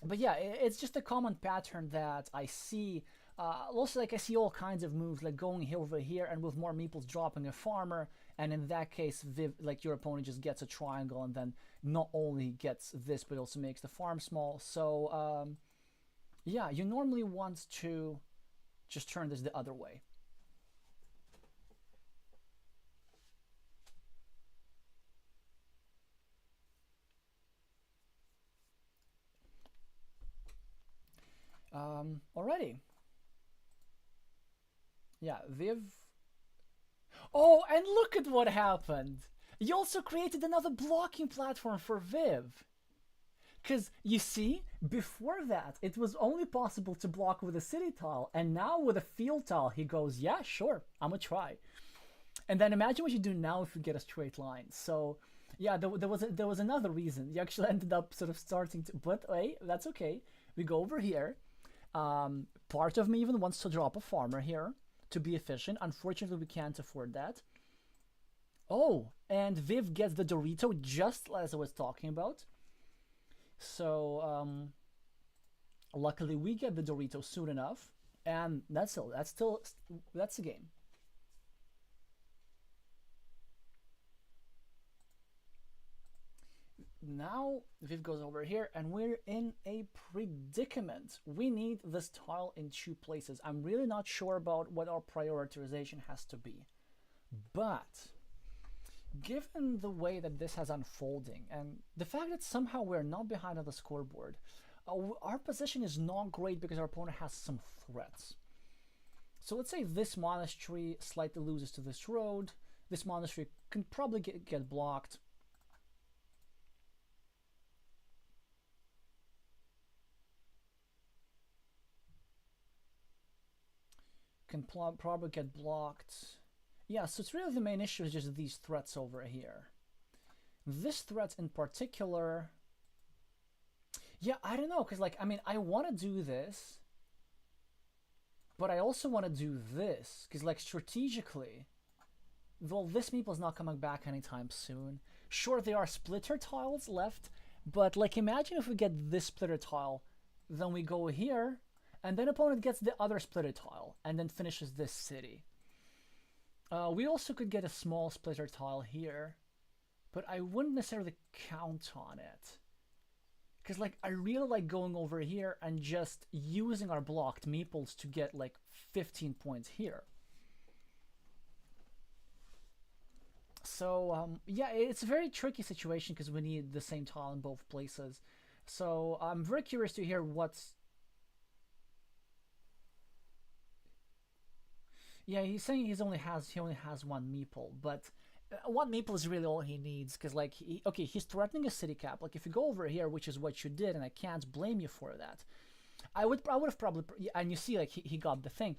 But yeah, it's just a common pattern that I see. Also, like I see all kinds of moves like going over here and with more meeples dropping a farmer, and in that case Viv, like your opponent just gets a triangle and then not only gets this but also makes the farm small. So yeah, you normally want to just turn this the other way. Alrighty. Yeah, Viv. Oh, and look at what happened. You also created another blocking platform for Viv. Because you see, before that, it was only possible to block with a city tile, and now with a field tile, he goes, yeah, sure, I'm gonna try. And then imagine what you do now if you get a straight line. So, yeah, there was another reason. You actually ended up sort of starting to, but hey, that's okay. We go over here. Part of me even wants to drop a farmer here to be efficient. Unfortunately, we can't afford that. Oh, and Viv gets the Dorito just as I was talking about. So, luckily we get the Dorito soon enough, and that's the game. Now Viv goes over here, and we're in a predicament. We need this tile in two places. I'm really not sure about what our prioritization has to be, but given the way that this has unfolding and the fact that somehow we're not behind on the scoreboard, our position is not great because our opponent has some threats. So let's say this monastery slightly loses to this road. This monastery can probably get blocked. Can probably get blocked. Yeah, so it's really the main issue is just these threats over here. This threat in particular, yeah, I don't know, because like, I mean, I want to do this, but I also want to do this, because like strategically, well, this meeple's not coming back anytime soon. Sure, there are splitter tiles left, but like imagine if we get this splitter tile, then we go here, and then opponent gets the other splitter tile, and then finishes this city. We also could get a small splitter tile here, but I wouldn't necessarily count on it. Because like I really like going over here and just using our blocked meeples to get like 15 points here. So yeah, it's a very tricky situation because we need the same tile in both places. So I'm very curious to hear what's... Yeah, he's saying he only has one meeple, but one meeple is really all he needs because like okay, he's threatening a city cap. Like if you go over here, which is what you did, and I can't blame you for that. I would have probably, and you see like he got the thing.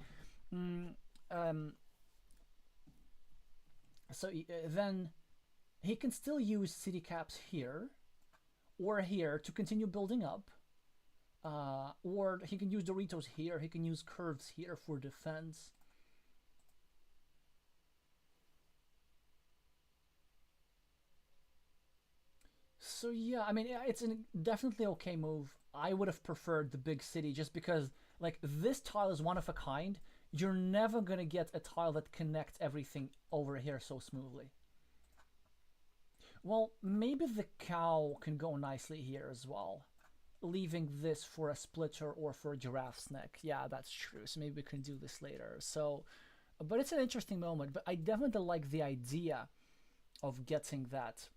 So then he can still use city caps here or here to continue building up. Or he can use Doritos here. He can use curves here for defense. So yeah, I mean, it's a definitely okay move. I would have preferred the big city just because, like, this tile is one of a kind. You're never gonna get a tile that connects everything over here so smoothly. Well, maybe the cow can go nicely here as well, leaving this for a splitter or for a giraffe's neck. Yeah, that's true. So maybe we can do this later. So, but it's an interesting moment. But I definitely like the idea of getting that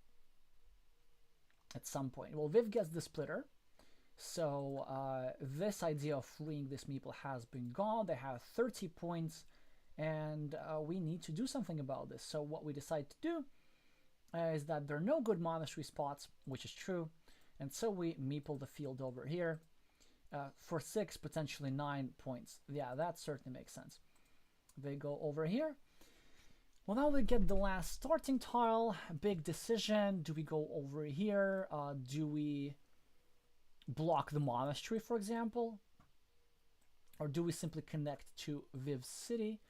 at some point. Well, Viv gets the splitter. So this idea of freeing this meeple has been gone. They have 30 points, and we need to do something about this. So what we decide to do is that there are no good monastery spots, which is true, and so we meeple the field over here for 6, potentially 9 points. Yeah, that certainly makes sense. They go over here. Well, now we get the last starting tile. Big decision. Do we go over here? Do we block the monastery, for example? Or do we simply connect to Viv's city?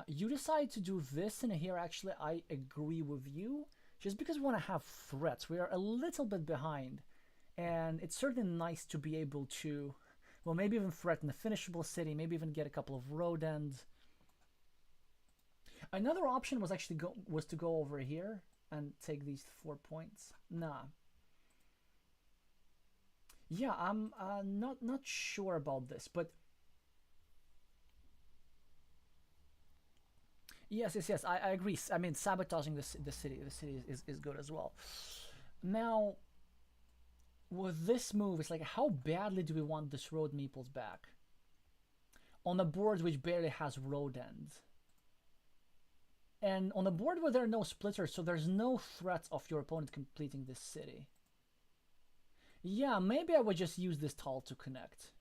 You decide to do this, and here actually I agree with you. Just because we want to have threats. We are a little bit behind. And it's certainly nice to be able to, well, maybe even threaten a finishable city, maybe even get a couple of road ends. Another option was actually to go over here and take these 4 points. Nah. Yeah, I'm not sure about this, but yes, I agree. I mean, sabotaging the city is good as well. Now, with this move, it's like, how badly do we want this road meeples back? on a board which barely has road ends. And on a board where there are no splitters, so there's no threat of your opponent completing this city. Yeah, maybe I would just use this tile to connect.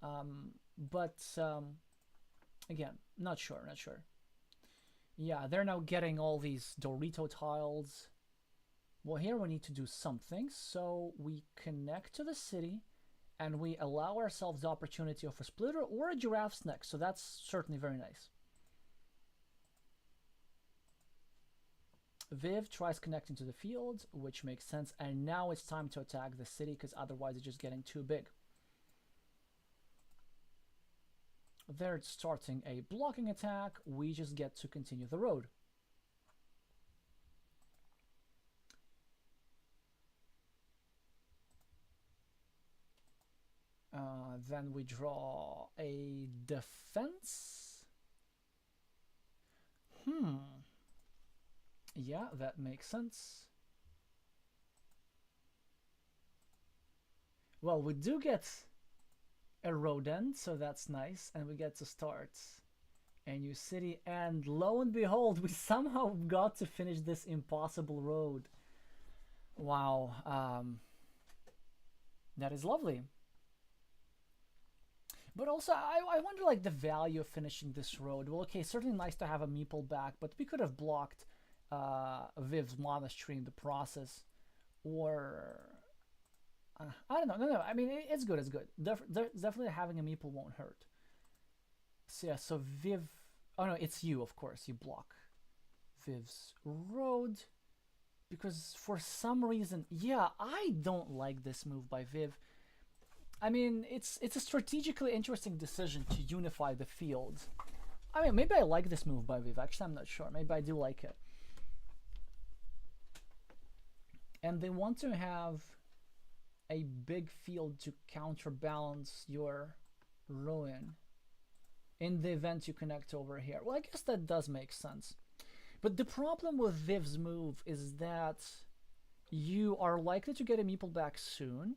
But again, not sure. Yeah, they're now getting all these Dorito tiles. Well, here we need to do something, so we connect to the city, and we allow ourselves the opportunity of a splitter or a giraffe's neck, so that's certainly very nice. Viv tries connecting to the field, which makes sense, and now it's time to attack the city, because otherwise it's just getting too big. They're starting a blocking attack, we just get to continue the road. Then we draw a defense. Yeah, that makes sense. Well, we do get a road end, so that's nice, and we get to start a new city, and lo and behold, we somehow got to finish this impossible road. Wow, that is lovely. But also, I wonder, like, the value of finishing this road. Well, okay, certainly nice to have a meeple back, but we could have blocked Viv's monastery in the process, or I don't know. No, I mean, it's good. It's good. Definitely having a meeple won't hurt. So yeah, so Viv. Oh no, it's you, of course. You block Viv's road because for some reason, yeah, I don't like this move by Viv. I mean, it's a strategically interesting decision to unify the field. I mean, maybe I like this move by Viv. Actually, I'm not sure. Maybe I do like it. And they want to have a big field to counterbalance your ruin in the event you connect over here. Well, I guess that does make sense. But the problem with Viv's move is that you are likely to get a meeple back soon.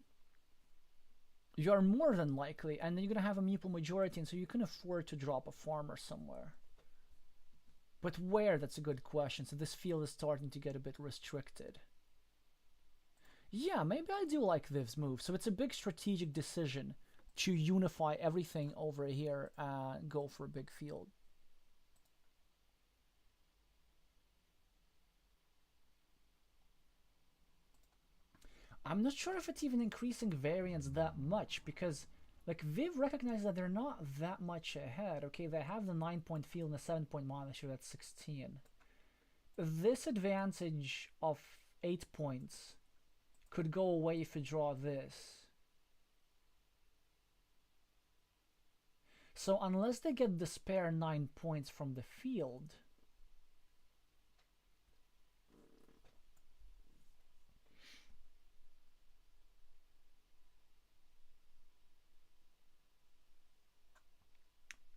You are more than likely, and then you're going to have a meeple majority, and so you can afford to drop a farmer somewhere. But where? That's a good question. So this field is starting to get a bit restricted. Yeah, maybe I do like Viv's move. So it's a big strategic decision to unify everything over here and go for a big field. I'm not sure if it's even increasing variance that much, because like Viv recognizes that they're not that much ahead. Okay, they have the 9-point field and the 7-point monastery, that's 16. This advantage of 8 points could go away if you draw this. So unless they get the spare 9 points from the field,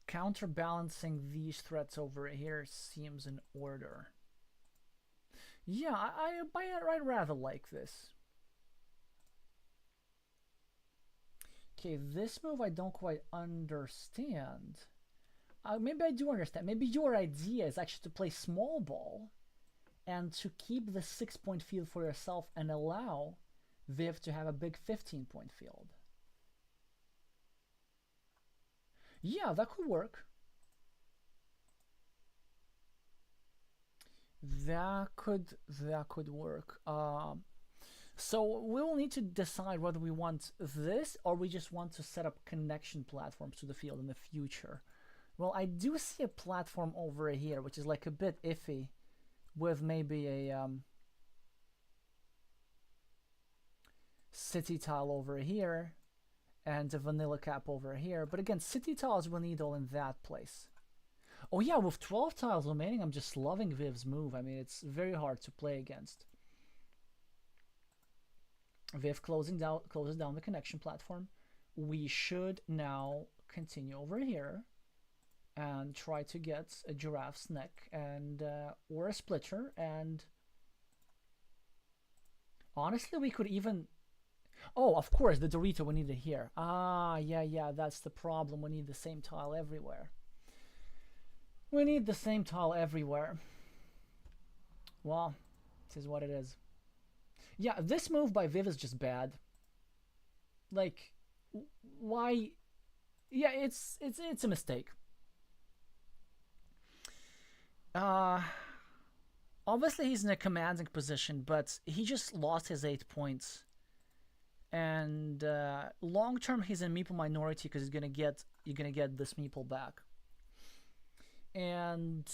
counterbalancing these threats over here seems in order. Yeah, I'd rather like this. Okay, this move I don't quite understand. Maybe I do understand. Maybe your idea is actually to play small ball and to keep the 6-point field for yourself and allow Viv to have a big 15-point field. Yeah, that could work. That could work. So we'll need to decide whether we want this or we just want to set up connection platforms to the field in the future. Well, I do see a platform over here, which is like a bit iffy, with maybe a city tile over here and a vanilla cap over here. But again, city tiles will need all in that place. Oh yeah, with 12 tiles remaining, I'm just loving Viv's move. I mean, it's very hard to play against. Viv closes down the connection platform. We should now continue over here and try to get a giraffe's neck and or a splitter. And honestly, we could even... Oh, of course, the Dorito, we need it here. Ah, yeah, that's the problem. We need the same tile everywhere. We need the same tile everywhere. Well, this is what it is. Yeah, this move by Viv is just bad. Like, why? Yeah, it's a mistake. Obviously he's in a commanding position, but he just lost his 8 points. And long term, he's in meeple minority because you're gonna get this meeple back. And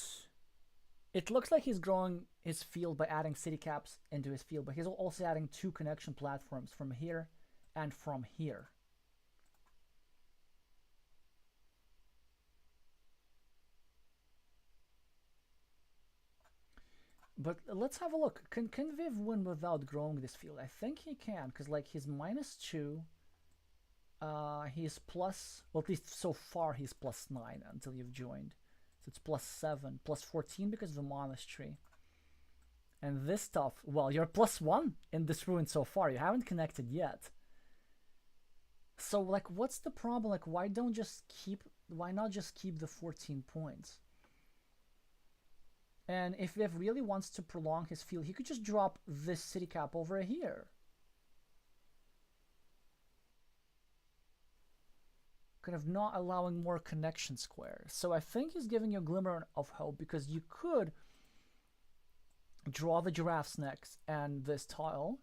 it looks like he's growing his field by adding city caps into his field, but he's also adding 2 connection platforms from here and from here. But let's have a look. Can Viv win without growing this field? I think he can, because like he's -2. He's plus, well, at least so far he's +9 until you've joined. So it's +7, +14 because of the monastery. And this stuff, well, you're +1 in this ruin so far. You haven't connected yet. So like, what's the problem? Like, why not just keep the 14 points? And if Viv really wants to prolong his field, he could just drop this city cap over here. Kind of not allowing more connection squares. So I think he's giving you a glimmer of hope, because you could draw the giraffes next and this tile,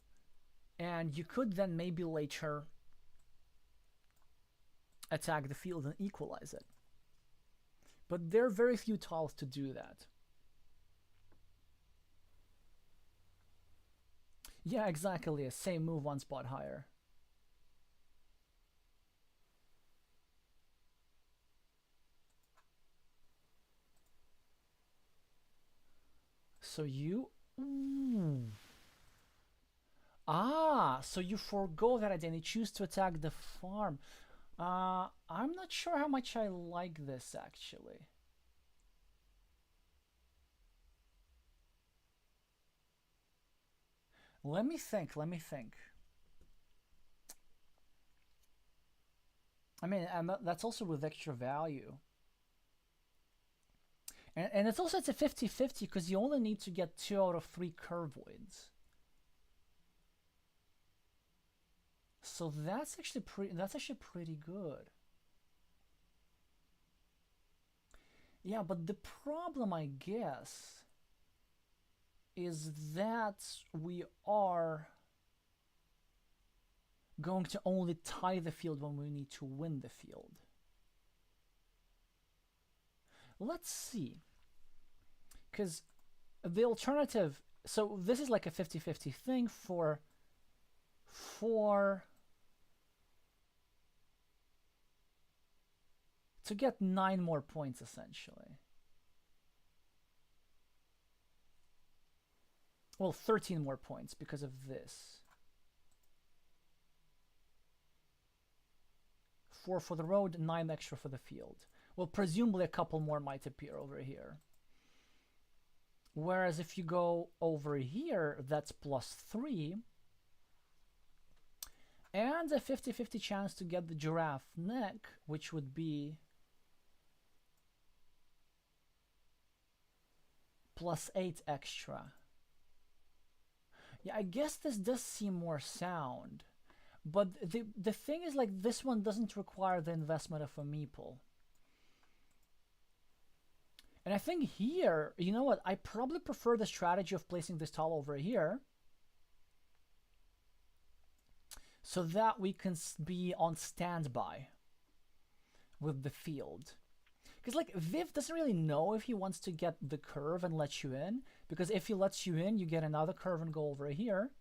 and you could then maybe later attack the field and equalize it. But there are very few tiles to do that. Yeah, exactly. Same move, 1 spot higher. So you... Ooh. Ah, so you forego that idea and you choose to attack the farm. I'm not sure how much I like this, actually. Let me think. I mean, that's also with extra value. And it's also, it's a 50-50 because you only need to get 2 out of 3 curvoids. So that's actually pretty good. Yeah, but the problem, I guess, is that we are going to only tie the field when we need to win the field. Let's see. Because the alternative, so this is like a 50-50 thing for to get 9 more points, essentially. Well, 13 more points because of this. 4 for the road, 9 extra for the field. Well, presumably a couple more might appear over here. Whereas if you go over here, that's +3. And a 50-50 chance to get the giraffe neck, which would be +8 extra. Yeah, I guess this does seem more sound. But the thing is, like, this one doesn't require the investment of a meeple. And I think here, you know what, I probably prefer the strategy of placing this tile over here, so that we can be on standby with the field. Because like Viv doesn't really know if he wants to get the curve and let you in, because if he lets you in, you get another curve and go over here.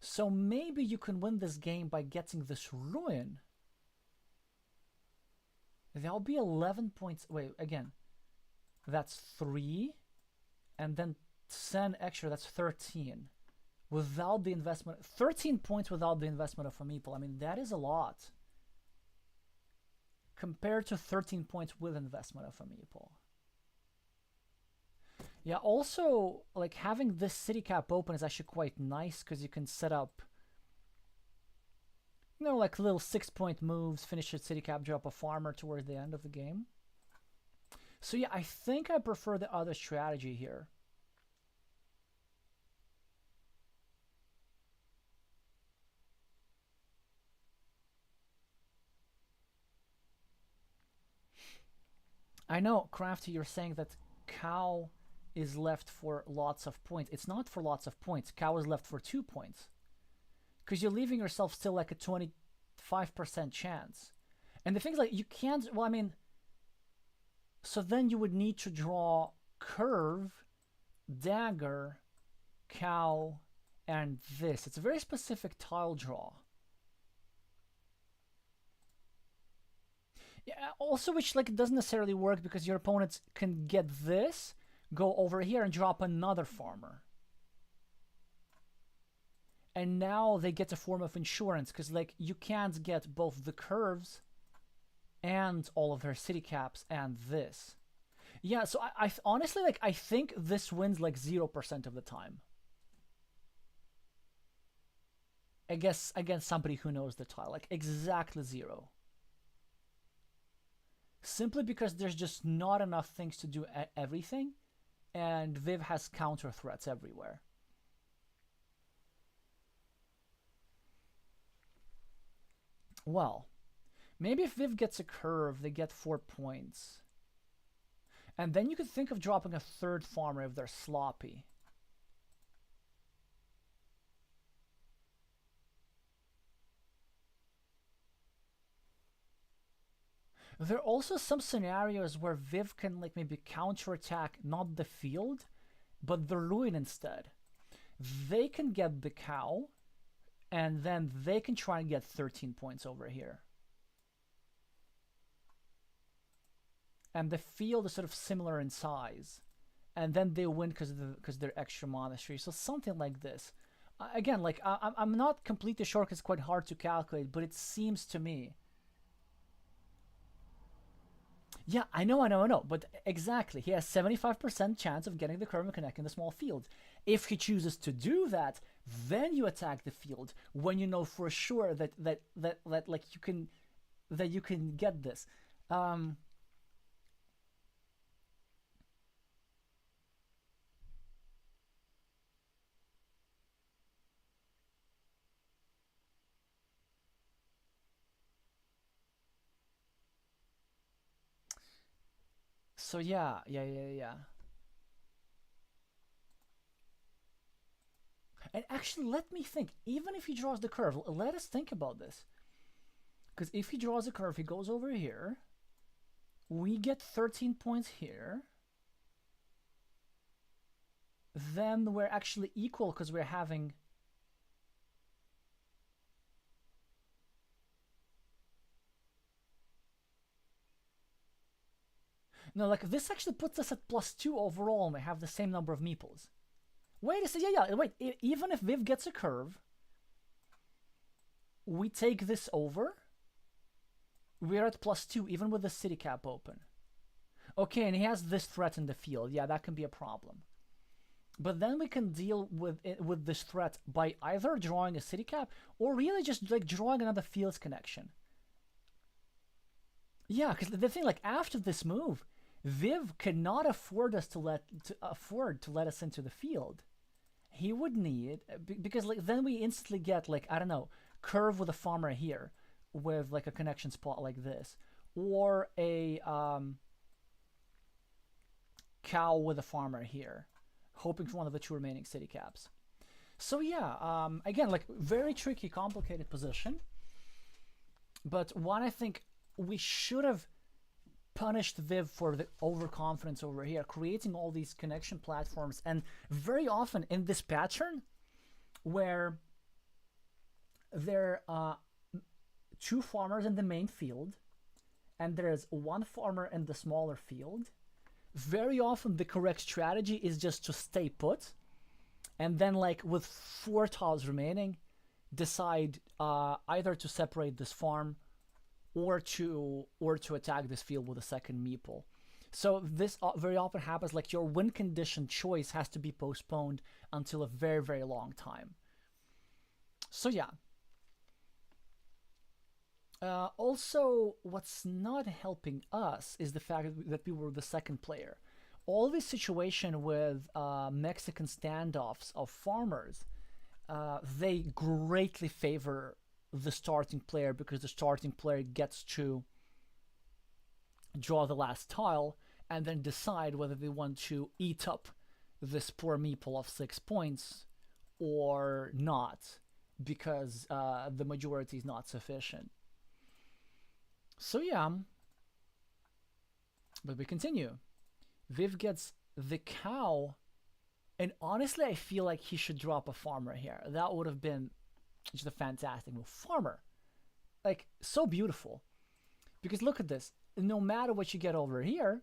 So maybe you can win this game by getting this ruin. There'll be 11 points. Wait, again, that's 3, and then 10 extra, that's 13. Without the investment, 13 points without the investment of a meeple. I mean, that is a lot compared to 13 points with investment of a meeple. Yeah, also, like, having this city cap open is actually quite nice because you can set up, like little 6 point moves, finish a city cap, drop a farmer towards the end of the game. So yeah, I think I prefer the other strategy here. I know, Crafty, you're saying that cow is left for lots of points. It's not for lots of points. Cow is left for 2 points. Because you're leaving yourself still like a 25% chance. And the thing is, like, you can't. Well, I mean, so then you would need to draw curve, dagger, cow, and this. It's a very specific tile draw. Yeah, also, which like doesn't necessarily work because your opponents can get this, go over here and drop another farmer. And now they get a form of insurance because like you can't get both the curves and all of their city caps and this. Yeah, so I honestly like I think this wins like 0% of the time. I guess against somebody who knows the tile, like exactly zero. Simply because there's just not enough things to do everything, and Viv has counter threats everywhere. Well, maybe if Viv gets a curve, they get 4 points. And then you could think of dropping a third farmer if they're sloppy. There are also some scenarios where Viv can like maybe counterattack not the field, but the ruin instead. They can get the cow, and then they can try and get 13 points over here. And the field is sort of similar in size. And then they win because they're extra monastery. So something like this. Again, like I'm not completely sure because it's quite hard to calculate, but it seems to me. Yeah, I know. But exactly, he has 75% chance of getting the curve and connecting the small field. If he chooses to do that, then you attack the field when you know for sure that like you can get this. Um, so yeah. And actually, let me think. Even if he draws the curve, let us think about this. Because if he draws a curve, he goes over here. We get 13 points here. Then we're actually equal because we're having. No, like this actually puts us at +2 overall, and we have the same number of meeples. Wait a second, yeah. Wait, even if Viv gets a curve, we take this over. We're at +2, even with the city cap open. Okay, and he has this threat in the field. Yeah, that can be a problem. But then we can deal with this threat by either drawing a city cap or really just like drawing another fields connection. Yeah, because the thing, like after this move, Viv cannot afford us to let us into the field. He would need because like then we instantly get like I don't know curve with a farmer here with like a connection spot like this, or a cow with a farmer here, hoping for one of the two remaining city caps. So yeah, again like very tricky, complicated position, but one I think we should have punished Viv for the overconfidence over here, creating all these connection platforms, and very often in this pattern where there are two farmers in the main field and there's one farmer in the smaller field, very often the correct strategy is just to stay put and then like with 4 tiles remaining decide either to separate this farm or to attack this field with a second meeple. So this very often happens, like your win condition choice has to be postponed until a very, very long time. So yeah. Also, what's not helping us is the fact that we were the second player. All this situation with Mexican standoffs of farmers, they greatly favor the starting player because the starting player gets to draw the last tile and then decide whether they want to eat up this poor meeple of 6 points or not, because the majority is not sufficient. So yeah, but we continue. Viv gets the cow, and honestly, I feel like he should drop a farmer here. That would have been just a fantastic move. Farmer, like, so beautiful. Because look at this. No matter what you get over here,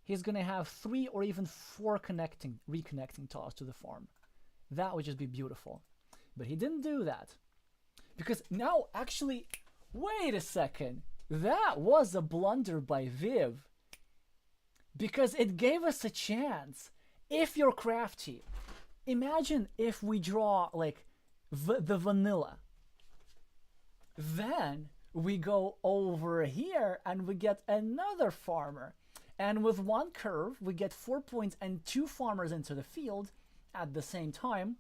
he's gonna have 3 or even 4 reconnecting tiles to the farm. That would just be beautiful. But he didn't do that. Because now, actually, wait a second. That was a blunder by Viv. Because it gave us a chance. If you're crafty, imagine if we draw like the vanilla. Then we go over here and we get another farmer. And with one curve, we get 4 points and 2 farmers into the field at the same time.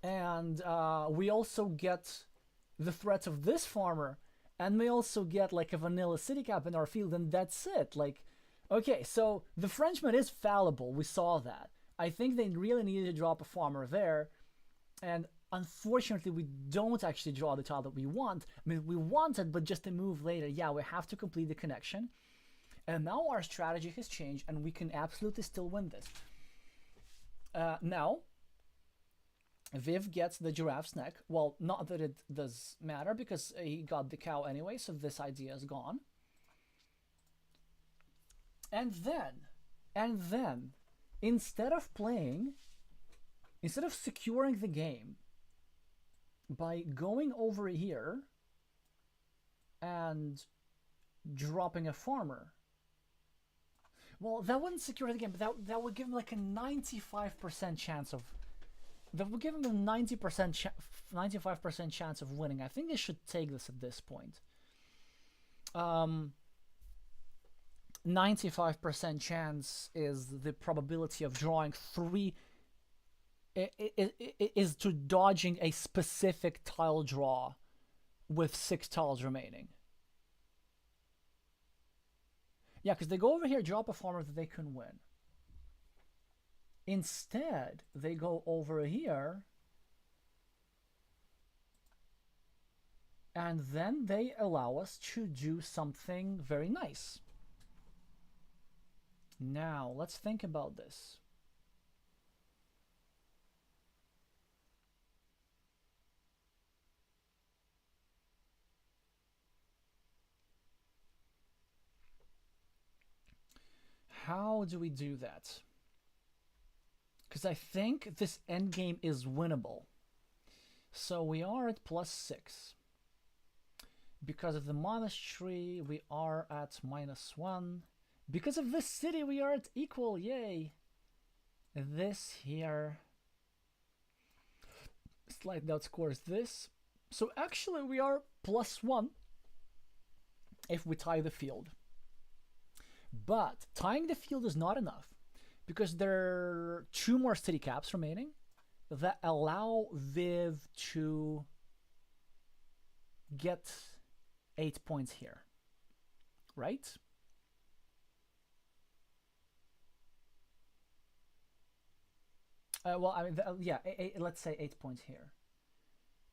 And we also get the threat of this farmer. And we also get like a vanilla city cap in our field, and that's it. Like, okay, so the Frenchman is fallible. We saw that. I think they really needed to drop a farmer there. And unfortunately, we don't actually draw the tile that we want. I mean, we want it, but just a move later. Yeah, we have to complete the connection. And now our strategy has changed, and we can absolutely still win this. Now, Viv gets the giraffe's neck. Well, not that it does matter, because he got the cow anyway, so this idea is gone. And then, instead of securing the game by going over here and dropping a farmer, well, that wouldn't secure the game, but that would give him like a 95% chance of... That would give him a 95% chance of winning. I think they should take this at this point. 95% chance is the probability of drawing 3... is to dodging a specific tile draw with 6 tiles remaining. Yeah, because they go over here, drop a farmer that they can win. Instead, they go over here, and then they allow us to do something very nice. Now, let's think about this. How do we do that? Because I think this endgame is winnable. So we are at +6. Because of the monastery, we are at -1. Because of this city, we are at equal. Yay! This here slightly outscores this. So actually, we are +1 if we tie the field. But tying the field is not enough, because there are 2 more city caps remaining that allow Viv to get 8 points here, right? Well, I mean, yeah, let's say 8 points here,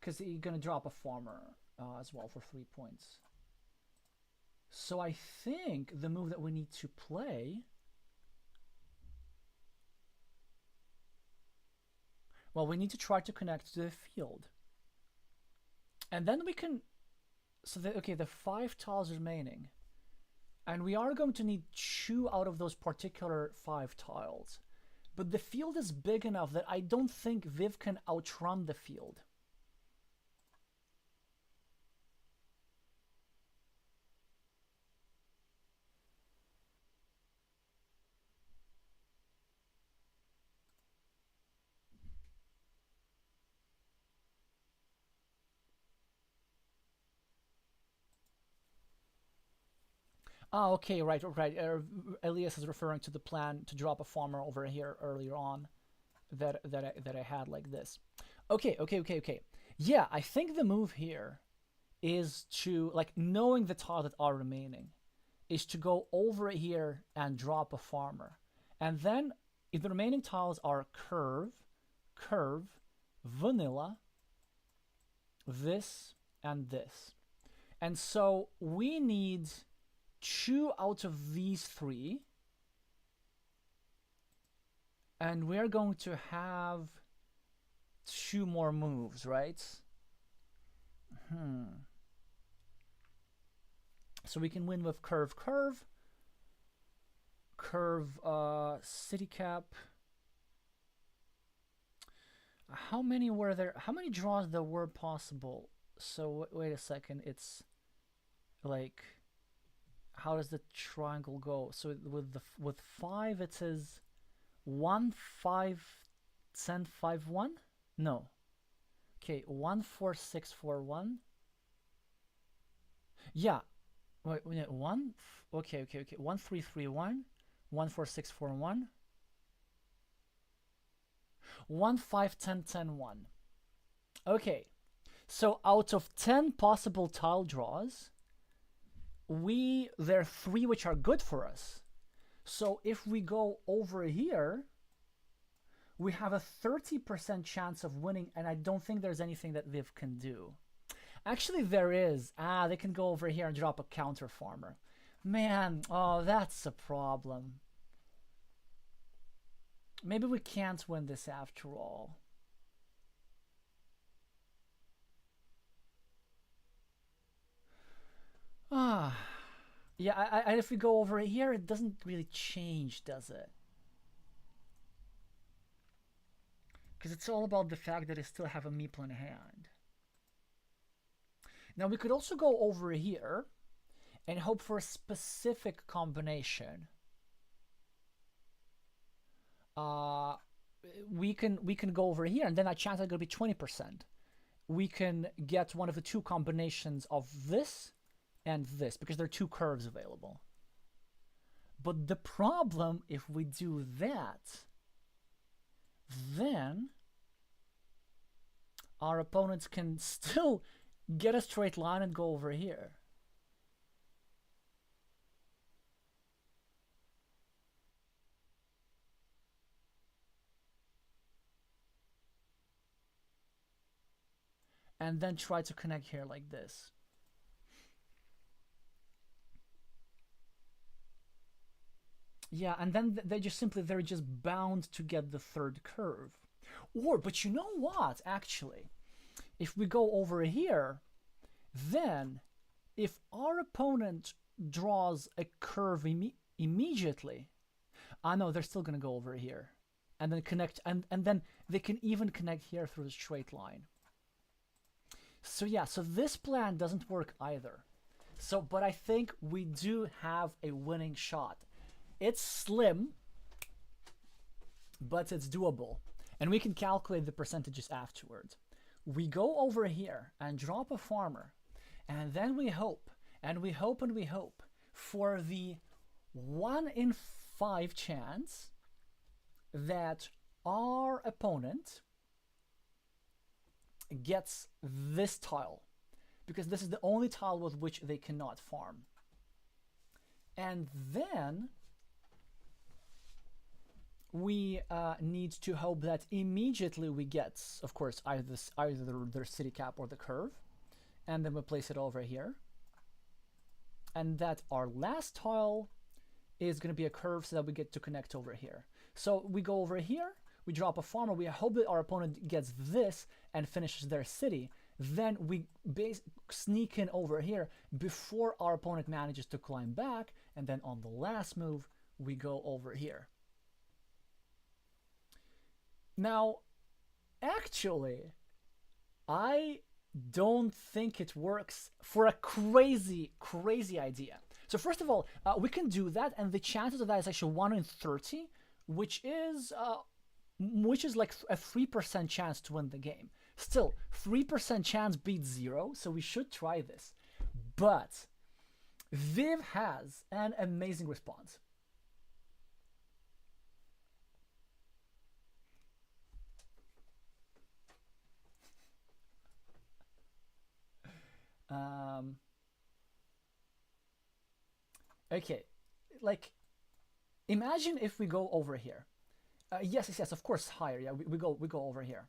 because you're gonna drop a farmer as well for 3 points. So I think the move that we need to play... Well, we need to try to connect to the field. And then we can... So, okay, the 5 tiles remaining. And we are going to need 2 out of those particular 5 tiles. But the field is big enough that I don't think Viv can outrun the field. Oh, okay, right, right. Elias is referring to the plan to drop a farmer over here earlier on that I had like this. Okay, okay, okay, okay. Yeah, I think the move here is to, like, knowing the tiles that are remaining, is to go over here and drop a farmer. And then if the remaining tiles are curve, curve, vanilla, this, and this. And so we need 2 out of these 3. And we're going to have 2 more moves, right? So we can win with curve, curve, curve, city cap. How many were there? How many draws there were possible? So wait a second. It's like, how does the triangle go? So with 5, it says 1 5 10 5 1. No. Okay, 1 4 6 4 1. Yeah. Wait, 1. Okay. 1 3 3 1. 1 4 6 4 1. 1 5 10 10 1. Okay. So out of 10 possible tile draws, there are 3 which are good for us. So if we go over here, we have a 30% chance of winning, and I don't think there's anything that Viv can do. Actually, there is. They can go over here and drop a counter farmer. Man, oh, that's a problem. Maybe we can't win this after all. Yeah, if we go over here, it doesn't really change, does it? Because it's all about the fact that I still have a meeple in hand. Now we could also go over here and hope for a specific combination. We can go over here, and then our chance is going to be 20%. We can get one of the 2 combinations of this and this, because there are 2 curves available. But the problem, if we do that, then our opponents can still get a straight line and go over here. And then try to connect here like this. Yeah, and then they're just bound to get the 3rd curve. But you know what, actually? If we go over here, then if our opponent draws a curve immediately, no, they're still going to go over here. And then connect, and then they can even connect here through the straight line. So yeah, so this plan doesn't work either. But I think we do have a winning shot. It's slim, but it's doable. And we can calculate the percentages afterwards. We go over here and drop a farmer, and then we hope, and we hope, and we hope for the 1 in 5 chance that our opponent gets this tile, because this is the only tile with which they cannot farm. And then we need to hope that immediately we get, of course, either their city cap or the curve, and then we place it over here, and that our last tile is going to be a curve so that we get to connect over here. So we go over here, we drop a farmer, we hope that our opponent gets this and finishes their city. Then we sneak in over here before our opponent manages to climb back, and then on the last move we go over here. Now, actually, I don't think it works for a crazy idea. So first of all, we can do that, and the chances of that is actually 1 in 30, which is like a 3% chance to win the game. Still, 3% chance beats 0, so we should try this. But Viv has an amazing response. Um, okay, like imagine if we go over here. Yes, of course, higher. Yeah, we go over here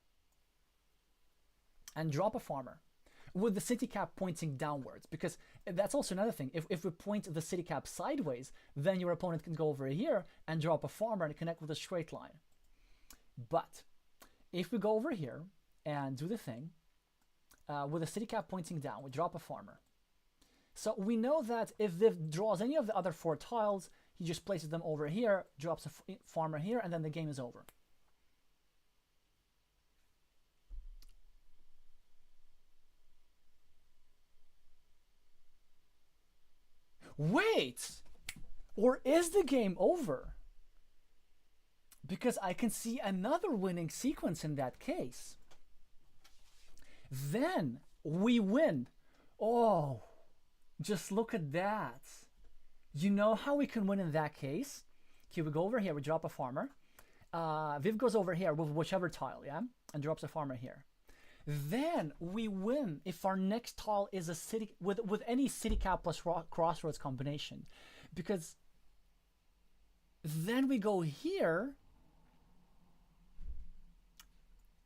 and drop a farmer with the city cap pointing downwards, because that's also another thing. If we point the city cap sideways, then your opponent can go over here and drop a farmer and connect with a straight line. But if we go over here and do the thing with the city cap pointing down, we drop a farmer. So we know that if Viv draws any of the other 4 tiles, he just places them over here, drops a farmer here, and then the game is over. Wait! Or is the game over? Because I can see another winning sequence in that case. Then we win. Oh, just look at that. You know how we can win in that case? Here we go over here, we drop a farmer. Viv goes over here with whichever tile, yeah? And drops a farmer here. Then we win if our next tile is a city with any city cap plus crossroads combination. Because then we go here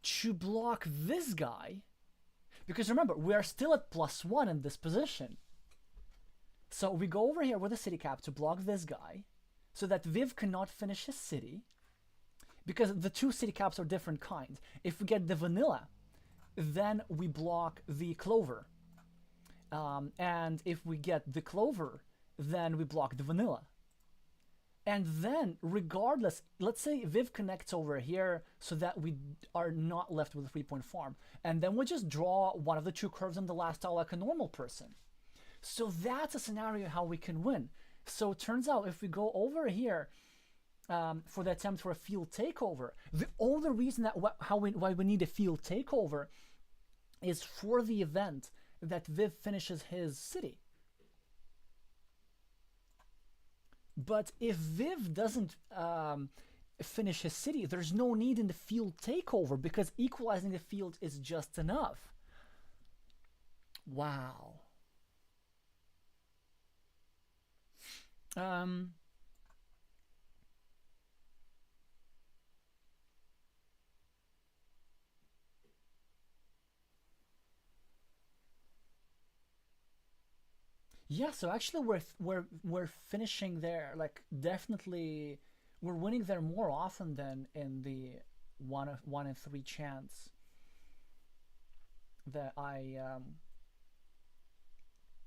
to block this guy. Because remember, we are still at +1 in this position. So we go over here with a city cap to block this guy so that Viv cannot finish his city. Because the 2 city caps are different kinds. If we get the vanilla, then we block the clover. And if we get the clover, then we block the vanilla. And then, regardless, let's say Viv connects over here so that we are not left with a 3-point farm. And then we just draw one of the 2 curves on the last tile like a normal person. So that's a scenario how we can win. So it turns out if we go over here for the attempt for a field takeover, the only reason that why we need a field takeover is for the event that Viv finishes his city. But if Viv doesn't finish his city, there's no need in the field takeover because equalizing the field is just enough. Wow. Yeah, so actually we're finishing there. Like definitely, we're winning there more often than in the 1 in 3 chance that I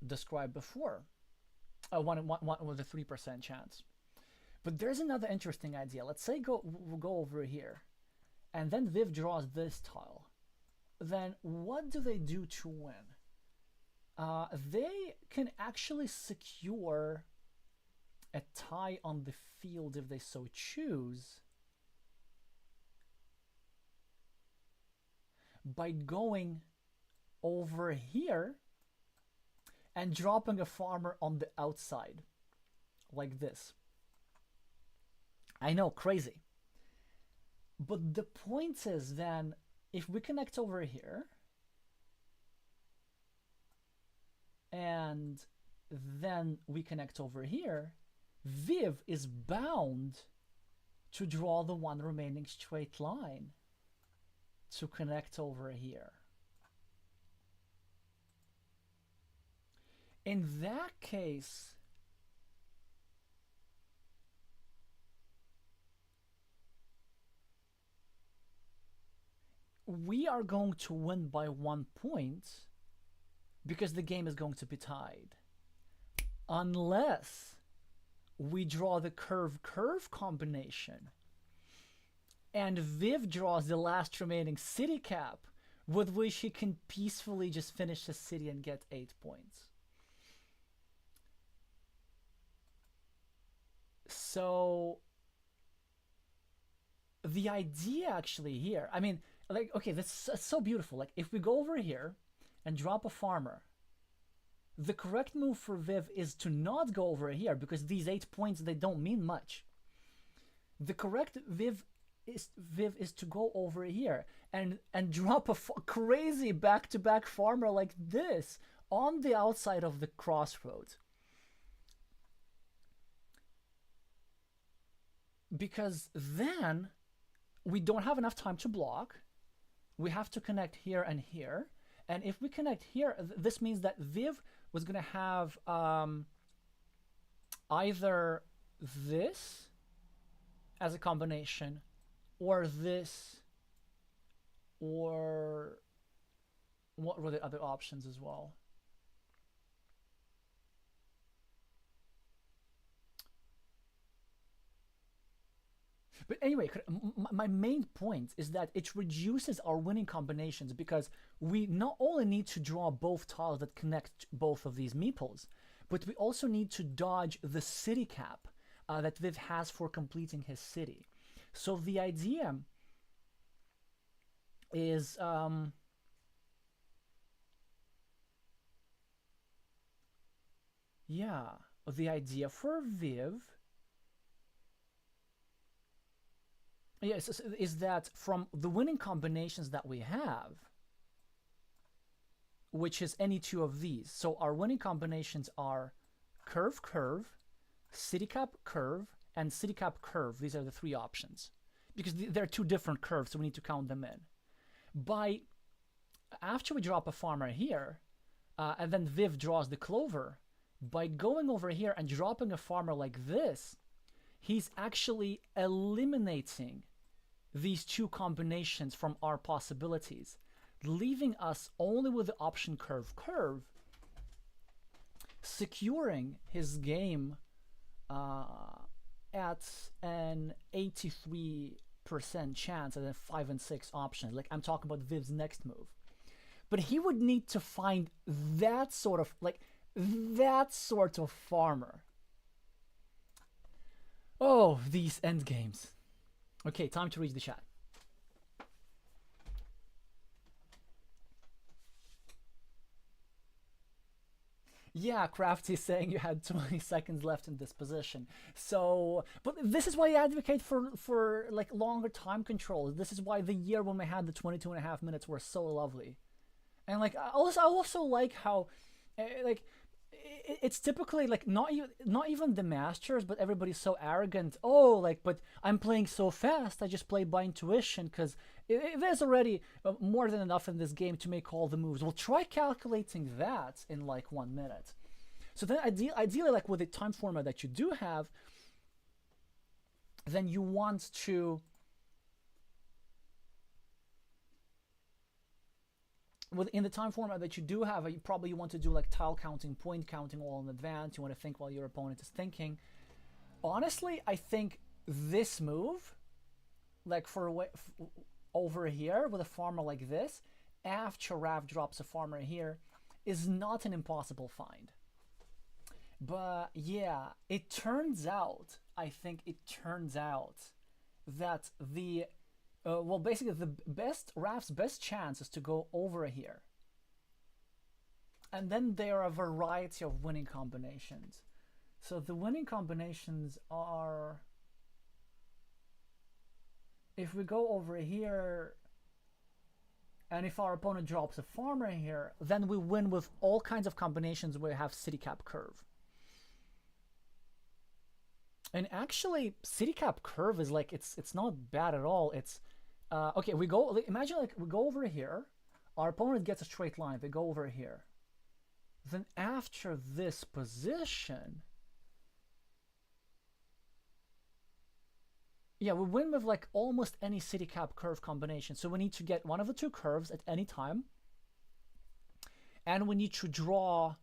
described before. 1 with a 3% chance. But there's another interesting idea. Let's say we'll go over here, and then Viv draws this tile. Then what do they do to win? They can actually secure a tie on the field if they so choose by going over here and dropping a farmer on the outside like this. I know, crazy. But the point is then, if we connect over here and then we connect over here, Viv is bound to draw the one remaining straight line to connect over here. In that case, we are going to win by 1 point because the game is going to be tied. Unless we draw the curve-curve combination and Viv draws the last remaining city cap with which he can peacefully just finish the city and get 8 points. So the idea actually here, I mean, like, okay, that's so beautiful. Like if we go over here and drop a farmer, The correct move for Viv is to not go over here because these 8 points, they don't mean much. The correct Viv is to go over here and drop a crazy back-to-back farmer like this on the outside of the crossroads. Because then we don't have enough time to block. We have to connect here and here. And if we connect here, this means that Viv was going to have either this as a combination, or this, or what were the other options as well? But anyway, my main point is that it reduces our winning combinations because we not only need to draw both tiles that connect both of these meeples, but we also need to dodge the city cap that Viv has for completing his city. So the idea is yeah, the idea for Viv yes, is that from the winning combinations that we have, which is any two of these. So our winning combinations are curve, curve, city cap, curve, and city cap, curve. These are the three options because they're two different curves, so we need to count them in. After we drop a farmer here, and then Viv draws the clover, by going over here and dropping a farmer like this, he's actually eliminating these two combinations from our possibilities, leaving us only with the option curve, curve, securing his game at an 83% chance at a 5 and 6 option. Like I'm talking about Viv's next move. But he would need to find that sort of farmer. Oh, these end games. Okay, time to read the chat. Yeah, Crafty is saying you had 20 seconds left in this position. So, but this is why I advocate for like longer time control. This is why the year when we had the 22 and a half minutes were so lovely. And like I also like how like it's typically like not even the masters, but everybody's so arrogant. Oh, like, but I'm playing so fast. I just play by intuition because there's already more than enough in this game to make all the moves. Well, try calculating that in like 1 minute. So then ideally, like with the time format that you do have, then you want to within the time format that you do have, you probably want to do like tile counting, point counting all in advance. You want to think while your opponent is thinking. Honestly, I think this move, like over here with a farmer like this, after Rav drops a farmer here, is not an impossible find. But yeah, it turns out, I think it turns out that the well, basically Rav's best chance is to go over here. And then there are a variety of winning combinations. So the winning combinations are, if we go over here, and if our opponent drops a farmer here, then we win with all kinds of combinations where we have city cap curve. And actually, city cap curve is like, it's not bad at all. It's okay, we go, imagine like we go over here, our opponent gets a straight line, they go over here. Then after this position, yeah, we win with like almost any city cap curve combination. So we need to get one of the two curves at any time. And we need to draw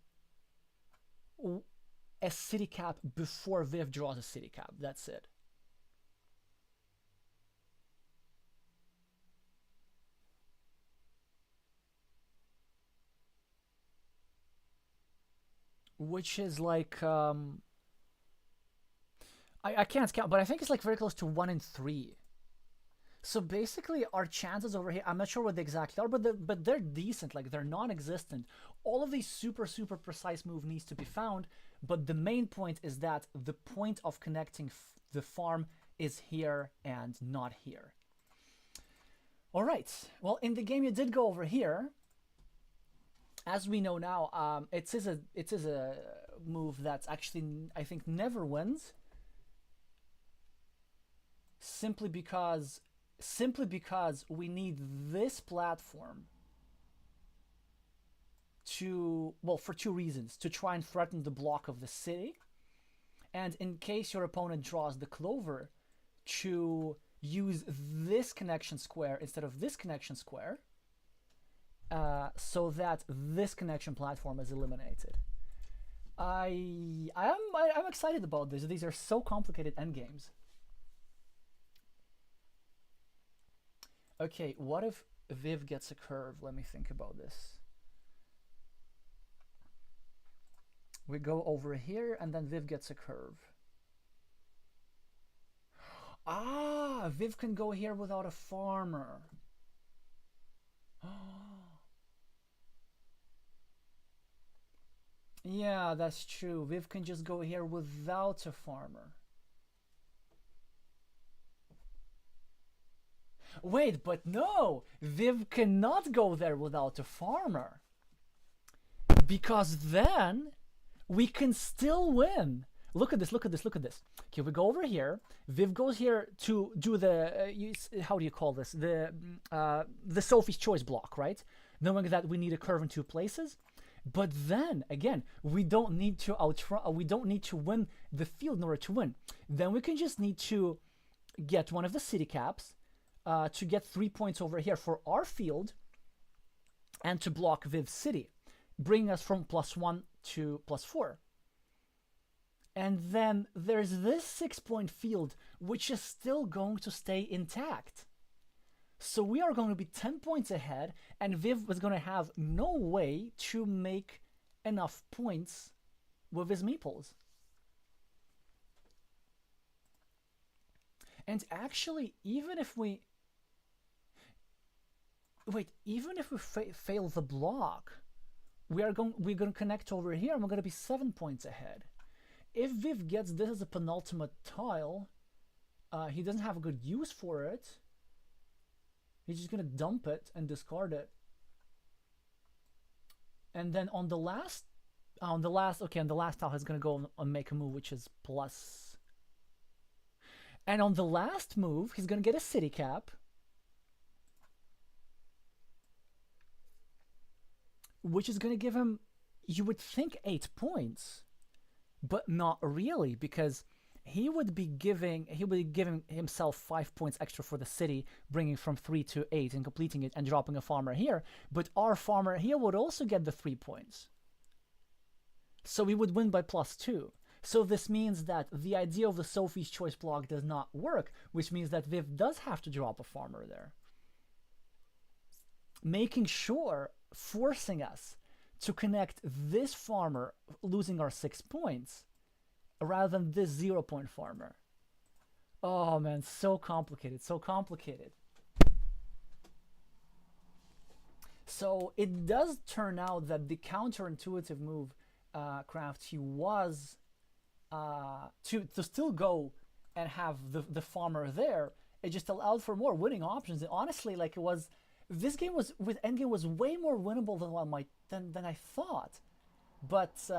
a city cap before Viv draws a city cap. That's it. Which is like I can't count, but I think it's like very close to 1 in 3. So basically, our chances over here, I'm not sure what they exactly are, but they're decent. Like they're non-existent. All of these super precise move needs to be found. But the main point is that the point of connecting the farm is here and not here. All right. Well, in the game you did go over here. As we know now, it is a move that's actually, I think, never wins. Simply because we need this platform to, well, for two reasons: to try and threaten the block of the city, and in case your opponent draws the clover, to use this connection square instead of this connection square, so that this connection platform is eliminated. I'm excited about this. These are so complicated endgames. Okay, what if Viv gets a curve? Let me think about this. We go over here and then Viv gets a curve. Ah, Viv can go here without a farmer. Yeah, that's true. Viv can just go here without a farmer. Wait, but no! Viv cannot go there without a farmer. Because then we can still win. Look at this, look at this, look at this. Okay, we go over here. Viv goes here to do the, how do you call this? The Sophie's Choice block, right? Knowing that we need a curve in two places. But then, again, we don't need to win the field in order to win. Then we can just need to get one of the city caps, to get 3 points over here for our field and to block Viv's city, bringing us from +1 to +4. And then there's this 6-point field, which is still going to stay intact. So we are going to be 10 points ahead, and Viv was going to have no way to make enough points with his meeples. And actually, even if we fail the block, we're going to connect over here, and we're going to be 7 points ahead. If Viv gets this as a penultimate tile, he doesn't have a good use for it. He's just going to dump it and discard it. And then on the last tile, he's going to go and make a move, which is plus. And on the last move, he's going to get a city cap, which is going to give him, you would think, 8 points, but not really, because he would be giving himself 5 points extra for the city, bringing from 3 to 8 and completing it and dropping a farmer here. But our farmer here would also get the 3 points. So we would win by +2. So this means that the idea of the Sophie's Choice block does not work, which means that Viv does have to drop a farmer there. Making sure, forcing us to connect this farmer, losing our 6 points, rather than this 0-point farmer. Oh man, so complicated, so complicated. So it does turn out that the counterintuitive move, Crafty, was to still go and have the farmer there. It just allowed for more winning options. And honestly, like, this game was, with endgame, was way more winnable than I thought. But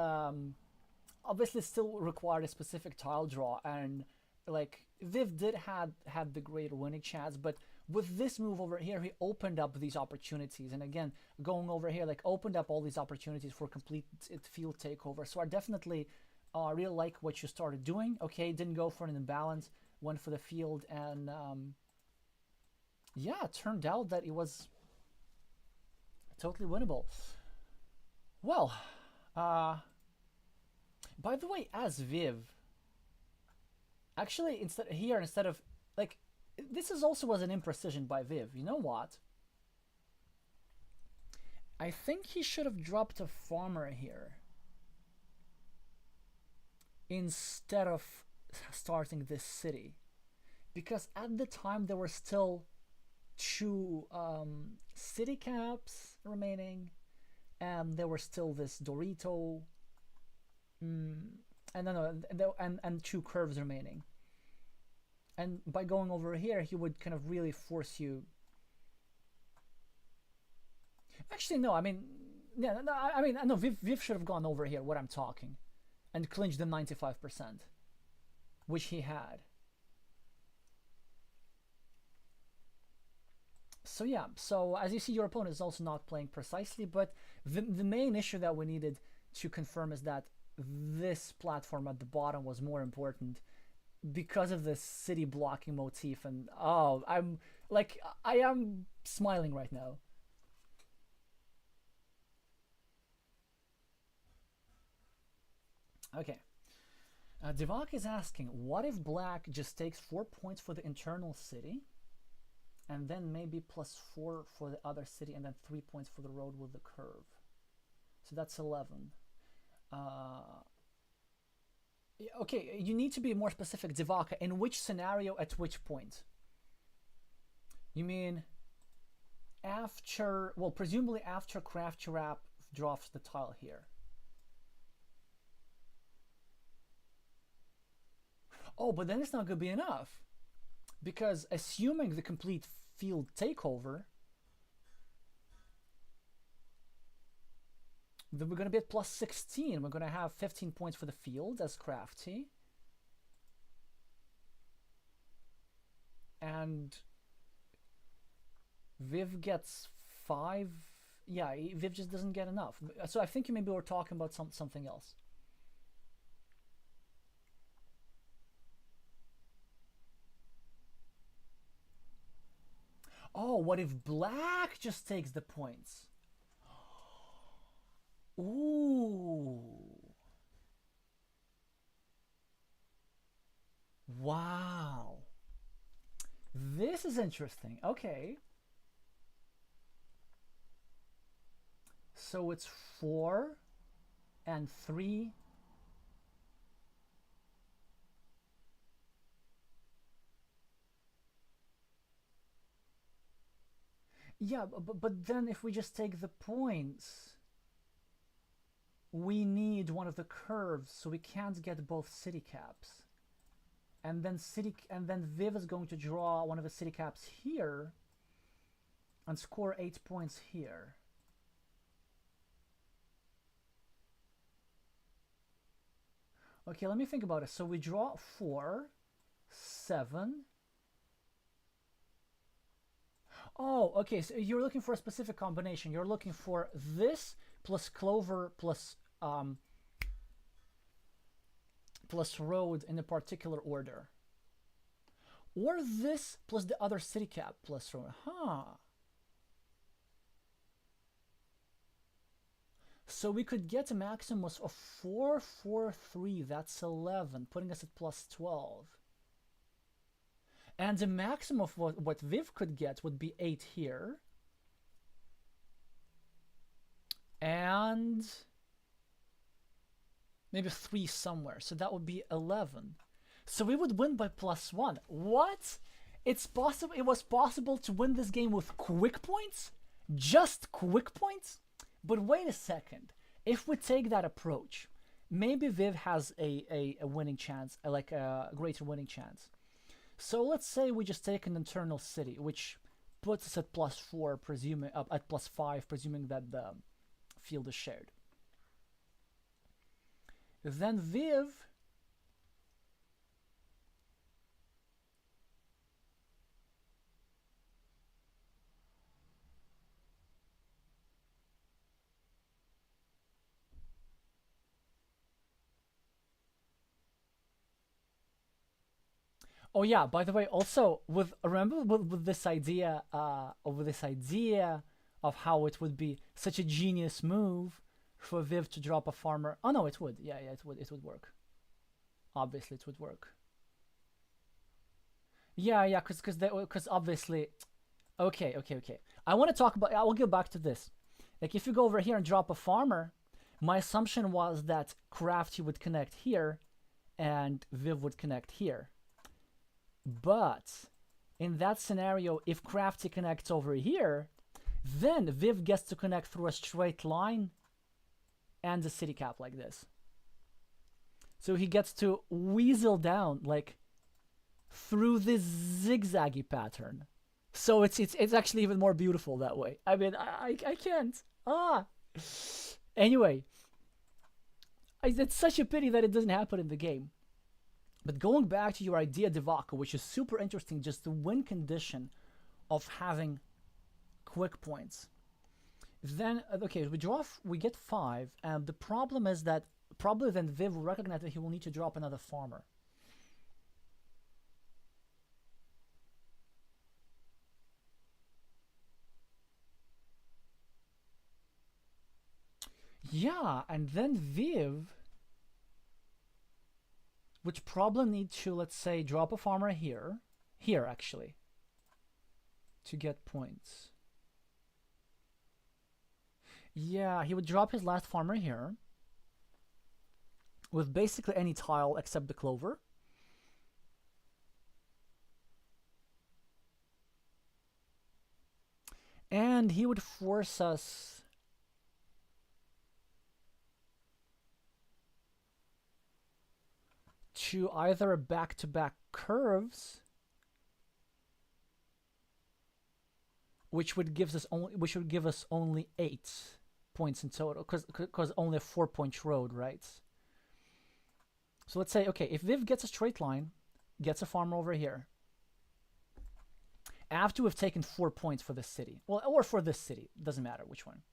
obviously still required a specific tile draw, and like Viv did had the greater winning chance, but with this move over here, he opened up these opportunities. And again, going over here, like, opened up all these opportunities for complete field takeover. So I definitely really like what you started doing. Okay, didn't go for an imbalance, went for the field, and yeah, it turned out that it was totally winnable. Well, by the way, as Viv, actually, instead of, like, this was an imprecision by Viv. You know what? I think he should have dropped a farmer here instead of starting this city, because at the time there were still 2 city caps remaining, and there were still this Dorito, and no, and 2 curves remaining. And by going over here, he would kind of really force you. Actually, no. I mean, yeah. No, I mean, no. Viv should have gone over here. What I'm talking, and clinched the 95%, which he had. So yeah. So as you see, your opponent is also not playing precisely. But the main issue that we needed to confirm is that this platform at the bottom was more important because of this city blocking motif. And oh, I am smiling right now. Okay. Divak is asking, what if black just takes 4 points for the internal city, and then maybe +4 for the other city, and then 3 points for the road with the curve? So that's 11. Okay, you need to be more specific, Divaka. In which scenario, at which point? You mean after, well, presumably after Craft Wrap drops the tile here. Oh, but then it's not going to be enough. Because assuming the complete field takeover, then we're going to be at +16. We're going to have 15 points for the field as Crafty. And Viv gets 5. Yeah, Viv just doesn't get enough. So I think maybe we're talking about something else. Oh, what if black just takes the points? Ooh. Wow. This is interesting. Okay. So it's 4 and 3. Yeah, but then if we just take the points, we need one of the curves, so we can't get both city caps. And then Viv is going to draw one of the city caps here and score 8 points here. Okay, let me think about it. So we draw 4, 7. Oh, okay, so you're looking for a specific combination. You're looking for this plus clover plus road in a particular order. Or this plus the other city cap plus road. Huh. So we could get a maximum of 4, 4, 3. That's 11, putting us at +12. And the maximum of what Viv could get would be 8 here. And maybe 3 somewhere. So that would be 11. So we would win by +1. What? It's possible. It was possible to win this game with quick points? Just quick points? But wait a second. If we take that approach, maybe Viv has a winning chance, like a greater winning chance. So let's say we just take an internal city, which puts us at +4, presuming at +5, presuming that the field is shared. Then Viv Oh yeah, by the way, also remember with this idea of how it would be such a genius move for Viv to drop a farmer. Oh no, it would. Yeah, it would work. Obviously it would work. Yeah, because obviously. Okay. I want to talk about. I will get back to this. Like if you go over here and drop a farmer, my assumption was that Crafty would connect here, and Viv would connect here. But in that scenario, if Crafty connects over here, then Viv gets to connect through a straight line and a city cap like this. So he gets to weasel down like through this zigzaggy pattern. So it's actually even more beautiful that way. I mean, I can't. Anyway, it's such a pity that it doesn't happen in the game. But going back to your idea, Devaka, which is super interesting, just the win condition of having quick points. Then, okay, we get 5, and the problem is that probably then Viv will recognize that he will need to drop another farmer. Yeah, and then Viv would probably need to, let's say, drop a farmer here actually, to get points. Yeah, he would drop his last farmer here with basically any tile except the clover. And he would force us to either back-to-back curves, which would give us only 8 points in total, because only a 4-point road, right? So let's say, okay, if Viv gets a straight line, gets a farmer over here, after we've taken 4 points for this city, well, or for this city, doesn't matter which one.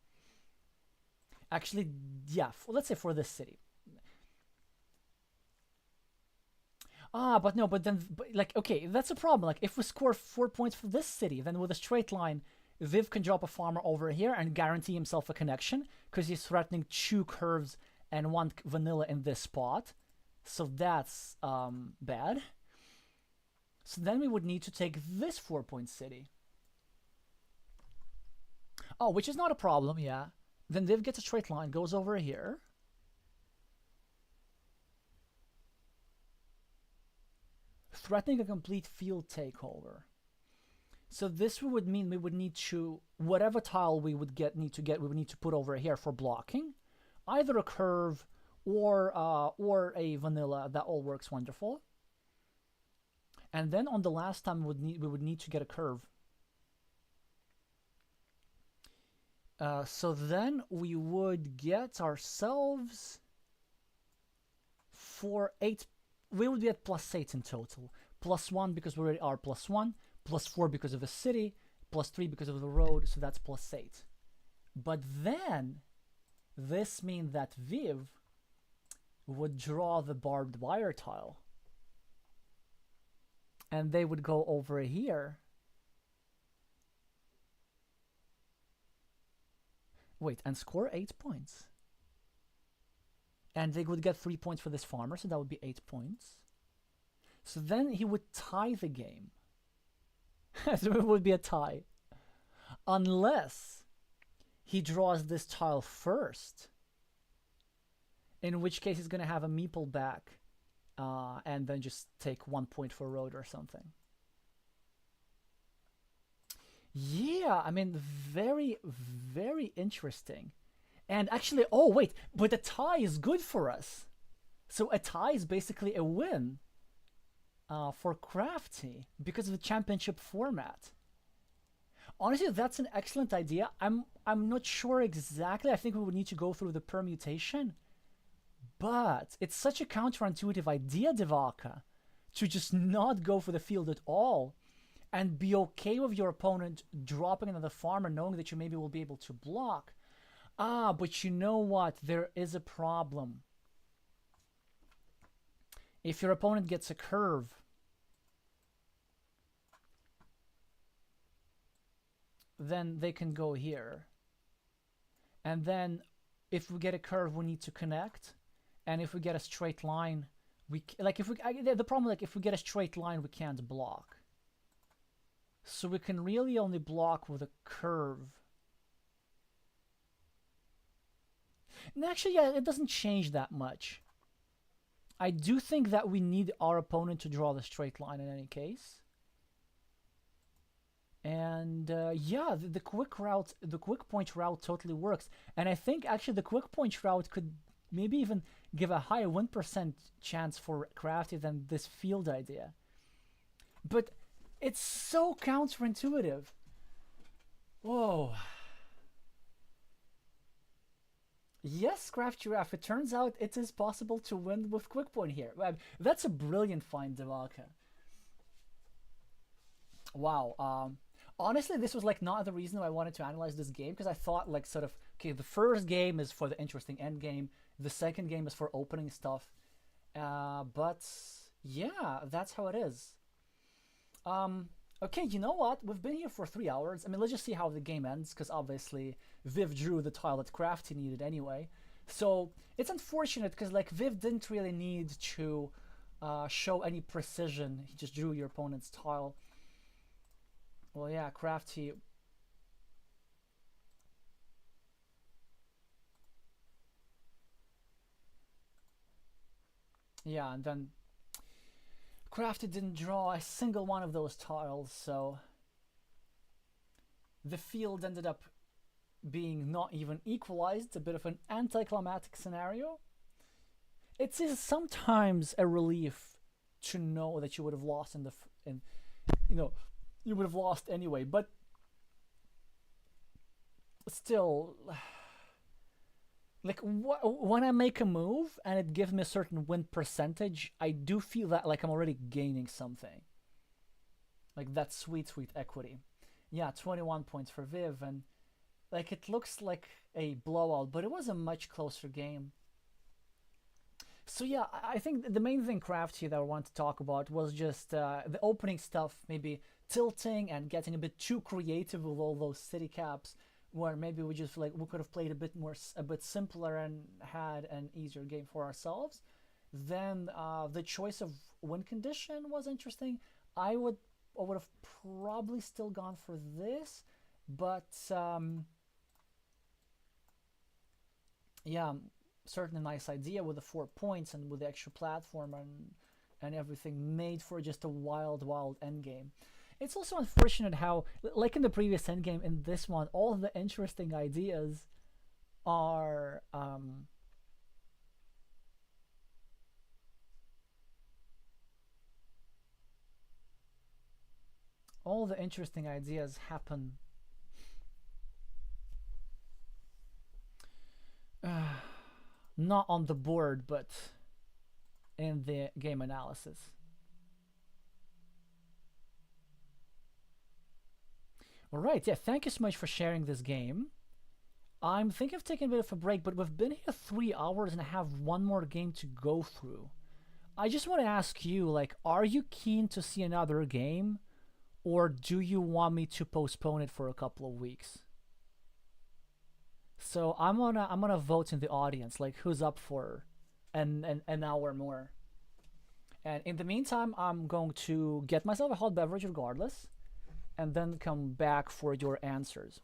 Actually, yeah, let's say for this city. But like, okay, that's a problem. Like, if we score 4 points for this city, then with a straight line, Viv can drop a farmer over here and guarantee himself a connection, because he's threatening 2 curves and 1 vanilla in this spot. So that's bad. So then we would need to take this 4-point city. Oh, which is not a problem, yeah. Then Viv gets a straight line, goes over here. Threatening a complete field takeover. So this would mean we would need to, whatever tile we would need to put over here for blocking, either a curve or a vanilla. That all works wonderful. And then on the last time we would need to get a curve. So then we would get ourselves for 8. We would be at +8 in total. +1 because we already are +1, +4 because of the city, +3 because of the road, so that's +8. But then this means that Viv would draw the barbed wire tile. And they would go over here. Wait, and score 8 points. And they would get 3 points for this farmer, so that would be 8 points. So then he would tie the game. So it would be a tie. Unless he draws this tile first. In which case he's going to have a meeple back. And then just take 1 point for road or something. Yeah, I mean, very, very interesting. And actually, oh wait, but a tie is good for us. So a tie is basically a win for Crafty because of the championship format. Honestly, that's an excellent idea. I'm not sure exactly. I think we would need to go through the permutation. But it's such a counterintuitive idea, Devaka, to just not go for the field at all and be okay with your opponent dropping another farmer, knowing that you maybe will be able to block. But you know what? There is a problem. If your opponent gets a curve, then they can go here. And then if we get a curve, we need to connect. And if we get a straight line, the problem, like, if we get a straight line, we can't block. So we can really only block with a curve. And actually, yeah, it doesn't change that much. I do think that we need our opponent to draw the straight line in any case. And yeah, the quick route, the quick point route totally works. And I think actually the quick point route could maybe even give a higher win% chance for Crafty than this field idea. But it's so counterintuitive. Whoa. Yes, Craft Giraffe, it turns out it is possible to win with quick point here. That's a brilliant find, Devaka. Wow. Honestly, this was like not the reason why I wanted to analyze this game, because I thought like sort of, okay, the first game is for the interesting end game, the second game is for opening stuff. But yeah, that's how it is. Okay, you know what? We've been here for 3 hours. I mean, let's just see how the game ends, because obviously Viv drew the tile that Crafty needed anyway. So it's unfortunate because like Viv didn't really need to show any precision. He just drew your opponent's tile. Well, yeah, Crafty. Yeah, and then Crafty didn't draw a single one of those tiles, so the field ended up being not even equalized, a bit of an anticlimactic scenario. It is sometimes a relief to know that you would have lost in you know, you would have lost anyway, but still, like when I make a move and it gives me a certain win percentage, I do feel that like I'm already gaining something. Like that sweet equity. Yeah, 21 points for Viv, and like it looks like a blowout, but it was a much closer game. So yeah, I think the main thing Crafty that I want to talk about was just the opening stuff, maybe tilting and getting a bit too creative with all those city caps, where maybe we just like we could have played a bit simpler and had an easier game for ourselves. Then the choice of win condition was interesting. I would have probably still gone for this, but yeah, certainly a nice idea with the 4 points and with the extra platform and everything made for just a wild endgame. It's also unfortunate how, like in the previous endgame, in this one, all the interesting ideas are all the interesting ideas happen not on the board, but in the game analysis. All right, yeah, thank you so much for sharing this game. I'm thinking of taking a bit of a break, but we've been here 3 hours and I have one more game to go through. I just want to ask you, like, are you keen to see another game, or do you want me to postpone it for a couple of weeks? So I'm gonna vote in the audience, like who's up for an hour more. And in the meantime, I'm going to get myself a hot beverage regardless, and then come back for your answers.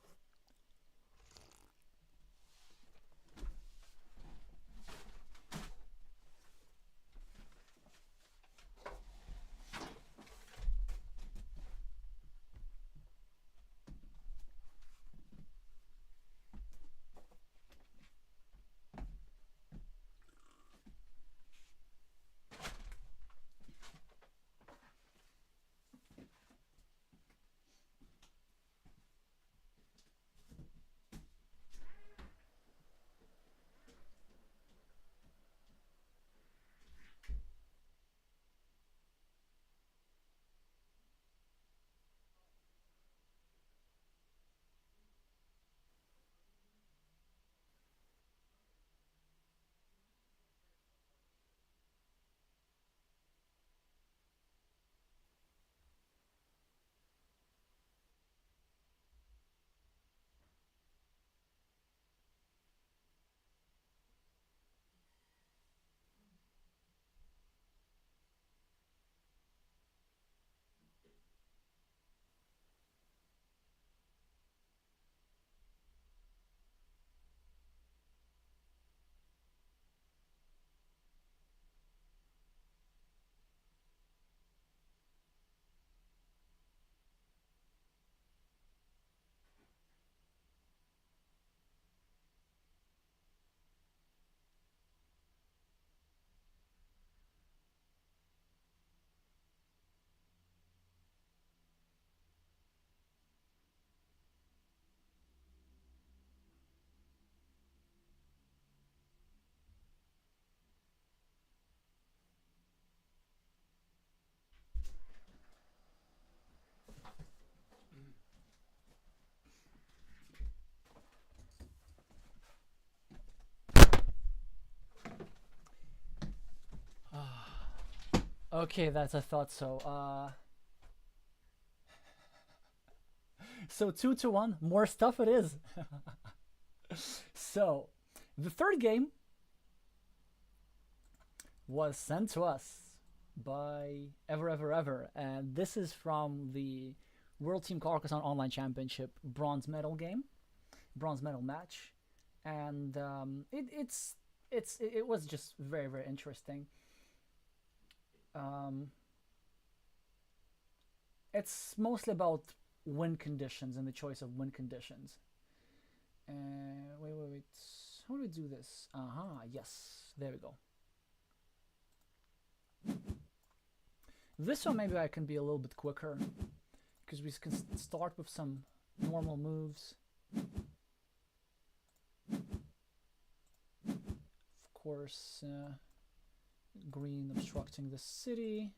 Okay, that's I thought so. So 2-1, more stuff it is. So, the third game was sent to us by Ever, and this is from the World Team Carcassonne Online Championship bronze medal game, bronze medal match, and it was just very interesting. Um, it's mostly about win conditions and the choice of win conditions. Wait. How do we do this? Yes. There we go. This one maybe I can be a little bit quicker because we can start with some normal moves. Of course, green obstructing the city.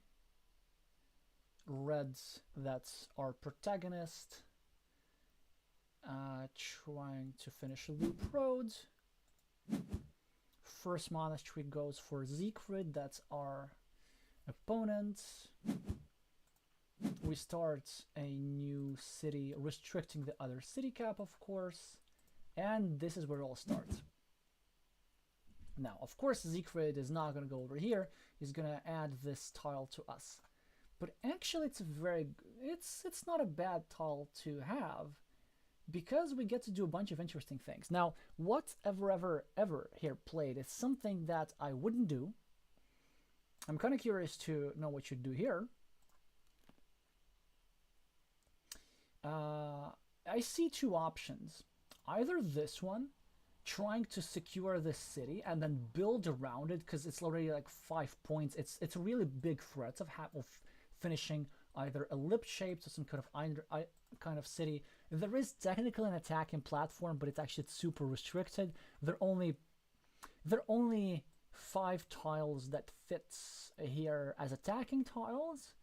Reds, that's our protagonist. Trying to finish Loop Road. First monastery goes for Siegfried, that's our opponent. We start a new city, restricting the other city cap, of course. And this is where it all starts. Now, of course, Siegfried is not going to go over here. He's going to add this tile to us. But actually, it's not a bad tile to have, because we get to do a bunch of interesting things. Now, what Ever here played is something that I wouldn't do. I'm kind of curious to know what you'd do here. I see two options. Either this one, trying to secure this city and then build around it, because it's already like 5 points. It's a really big threat of finishing either ellipse shaped or some kind of city. There is technically an attacking platform, but it's super restricted. There are only 5 tiles that fits here as attacking tiles,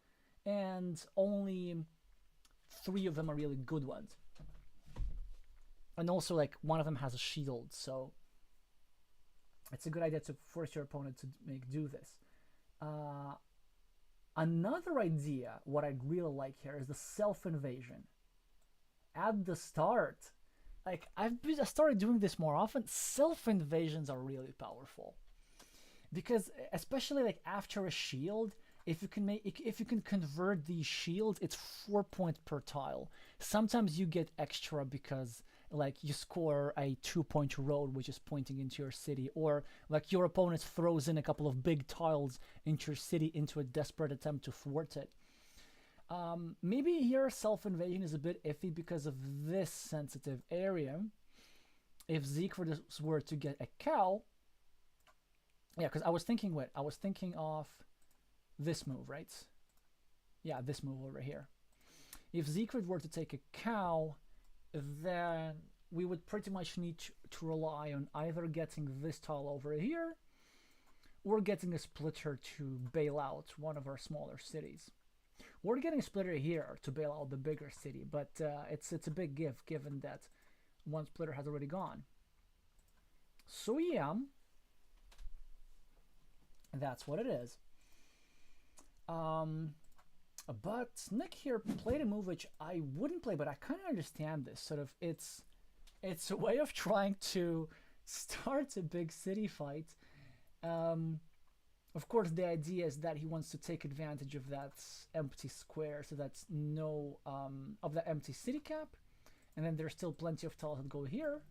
and only 3 of them are really good ones. And also, like, one of them has a shield, so it's a good idea to force your opponent to do this. Another idea, what I really like here, is the self-invasion. At the start, like, I started doing this more often. Self-invasions are really powerful, because especially like after a shield, if you can convert the shield, it's 4 points per tile. Sometimes you get extra because like you score a 2-point road which is pointing into your city, or like your opponent throws in a couple of big tiles into your city into a desperate attempt to thwart it. Maybe here self-invasion is a bit iffy because of this sensitive area. If Siegfried were to get a cow, yeah, because I was thinking of this move, right? Yeah, this move over here. If Siegfried were to take a cow, then we would pretty much need to rely on either getting this tile over here or getting a splitter to bail out one of our smaller cities. We're getting a splitter here to bail out the bigger city, but it's a big gift given that one splitter has already gone. So yeah, that's what it is. But Nick here played a move which I wouldn't play, but I kind of understand this. Sort of, it's a way of trying to start a big city fight. Of course, the idea is that he wants to take advantage of that empty square, so that's no of the empty city cap, and then there's still plenty of tiles that go here.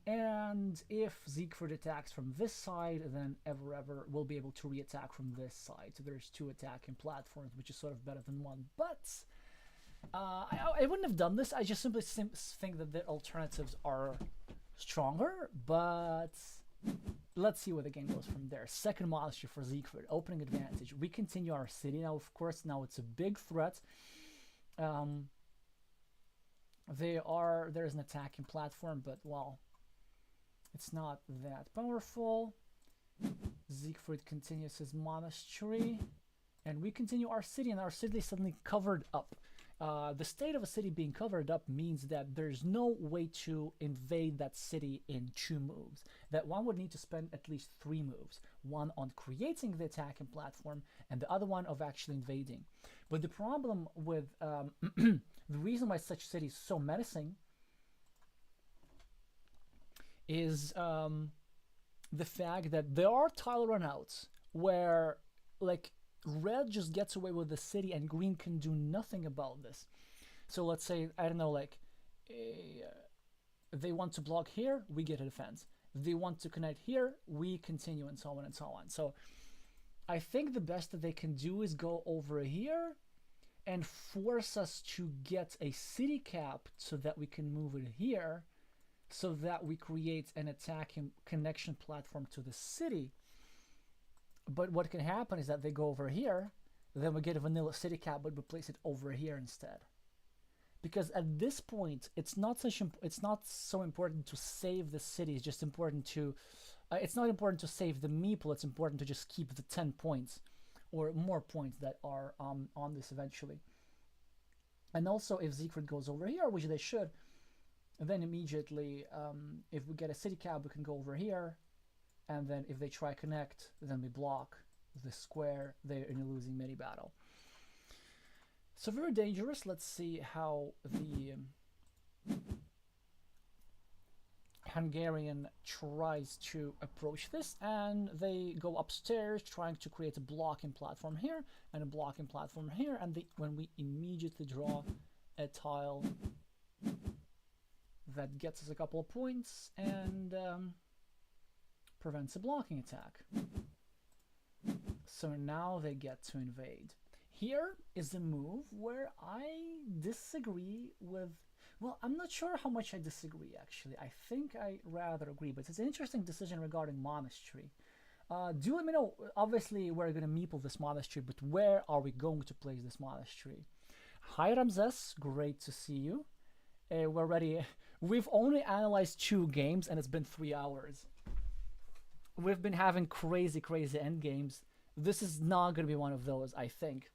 And if Siegfried attacks from this side, then Ever will be able to re-attack from this side. So there's 2 attacking platforms, which is sort of better than one. But I wouldn't have done this. I just simply think that the alternatives are stronger. But let's see where the game goes from there. Second monastery for Siegfried, opening advantage. We continue our city now. Of course, now it's a big threat. There's an attacking platform, but well, it's not that powerful. Siegfried continues his monastery, and we continue our city, and our city is suddenly covered up. The state of a city being covered up means that there's no way to invade that city in 2 moves. That one would need to spend at least 3 moves. One on creating the attacking platform and the other one of actually invading. But the problem with the reason why such cities so menacing is the fact that there are tile runouts where like red just gets away with the city and green can do nothing about this. So let's say, I don't know, like they want to block here, we get a defense. They want to connect here, we continue, and so on and so on. So I think the best that they can do is go over here and force us to get a city cap so that we can move it here, so that we create an attacking connection platform to the city. But what can happen is that they go over here, then we get a vanilla city cap, but we place it over here instead. Because at this point, it's not so important to save the city. It's just important to, it's not important to save the meeple. It's important to just keep the 10 points or more points that are on this eventually. And also, if Siegfried goes over here, which they should, then immediately, if we get a city cap, we can go over here. And then if they try connect, then we block the square. They're in a losing mini battle. So very dangerous. Let's see how the Hungarian tries to approach this. And they go upstairs trying to create a blocking platform here and a blocking platform here. And when we immediately draw a tile that gets us a couple of points and prevents a blocking attack. So now they get to invade. Here is a move where I disagree with, well, I'm not sure how much I disagree actually. I think I rather agree, but it's an interesting decision regarding monastery. Do let me know, obviously we're going to meeple this monastery, but where are we going to place this monastery? Hi Ramses, great to see you. We're ready. We've only analyzed 2 games and it's been 3 hours. We've been having crazy end games. This is not going to be one of those, I think.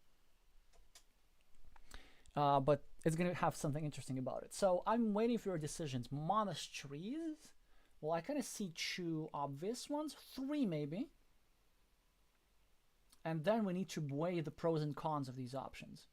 But it's going to have something interesting about it. So I'm waiting for your decisions. Monasteries. Well, I kind of see 2 obvious ones. 3 maybe. And then we need to weigh the pros and cons of these options.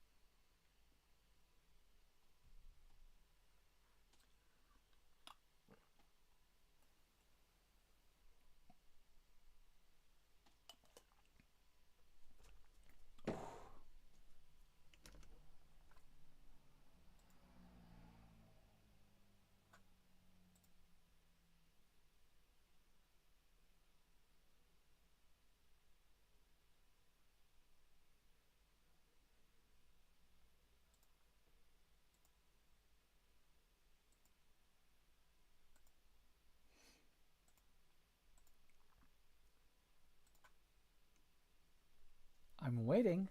I'm waiting.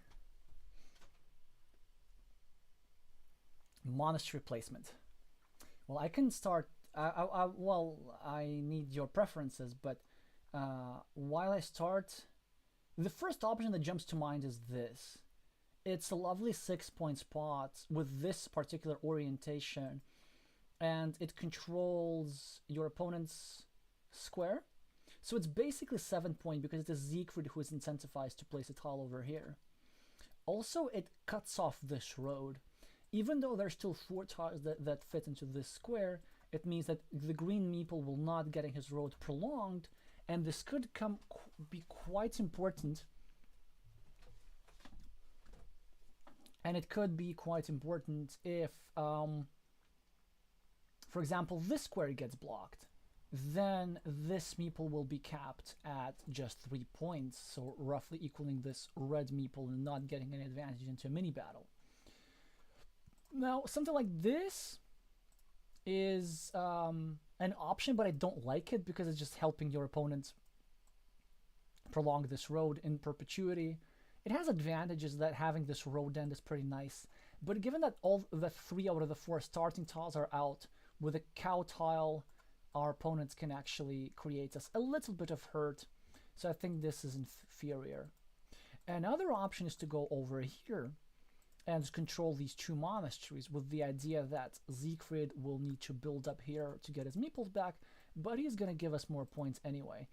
Monastery placement. Well, I can start. Well, I need your preferences, but while I start, the first option that jumps to mind is this. It's a lovely 6-point spot with this particular orientation, and it controls your opponent's square. So it's basically 7-point because it is Siegfried who is incentivized to place a tile over here. Also, it cuts off this road. Even though there's still 4 tiles that fit into this square, it means that the green meeple will not getting his road prolonged, and this could be quite important. And it could be quite important if, for example, this square gets blocked. Then this meeple will be capped at just 3 points, so roughly equaling this red meeple and not getting an advantage into a mini battle. Now, something like this is an option, but I don't like it because it's just helping your opponent prolong this road in perpetuity. It has advantages that having this road end is pretty nice, but given that all the 3 out of the 4 starting tiles are out, with a cow tile, our opponents can actually create us a little bit of hurt. So I think this is inferior. Another option is to go over here and control these two monasteries, with the idea that Siegfried will need to build up here to get his meeples back, but he's going to give us more points anyway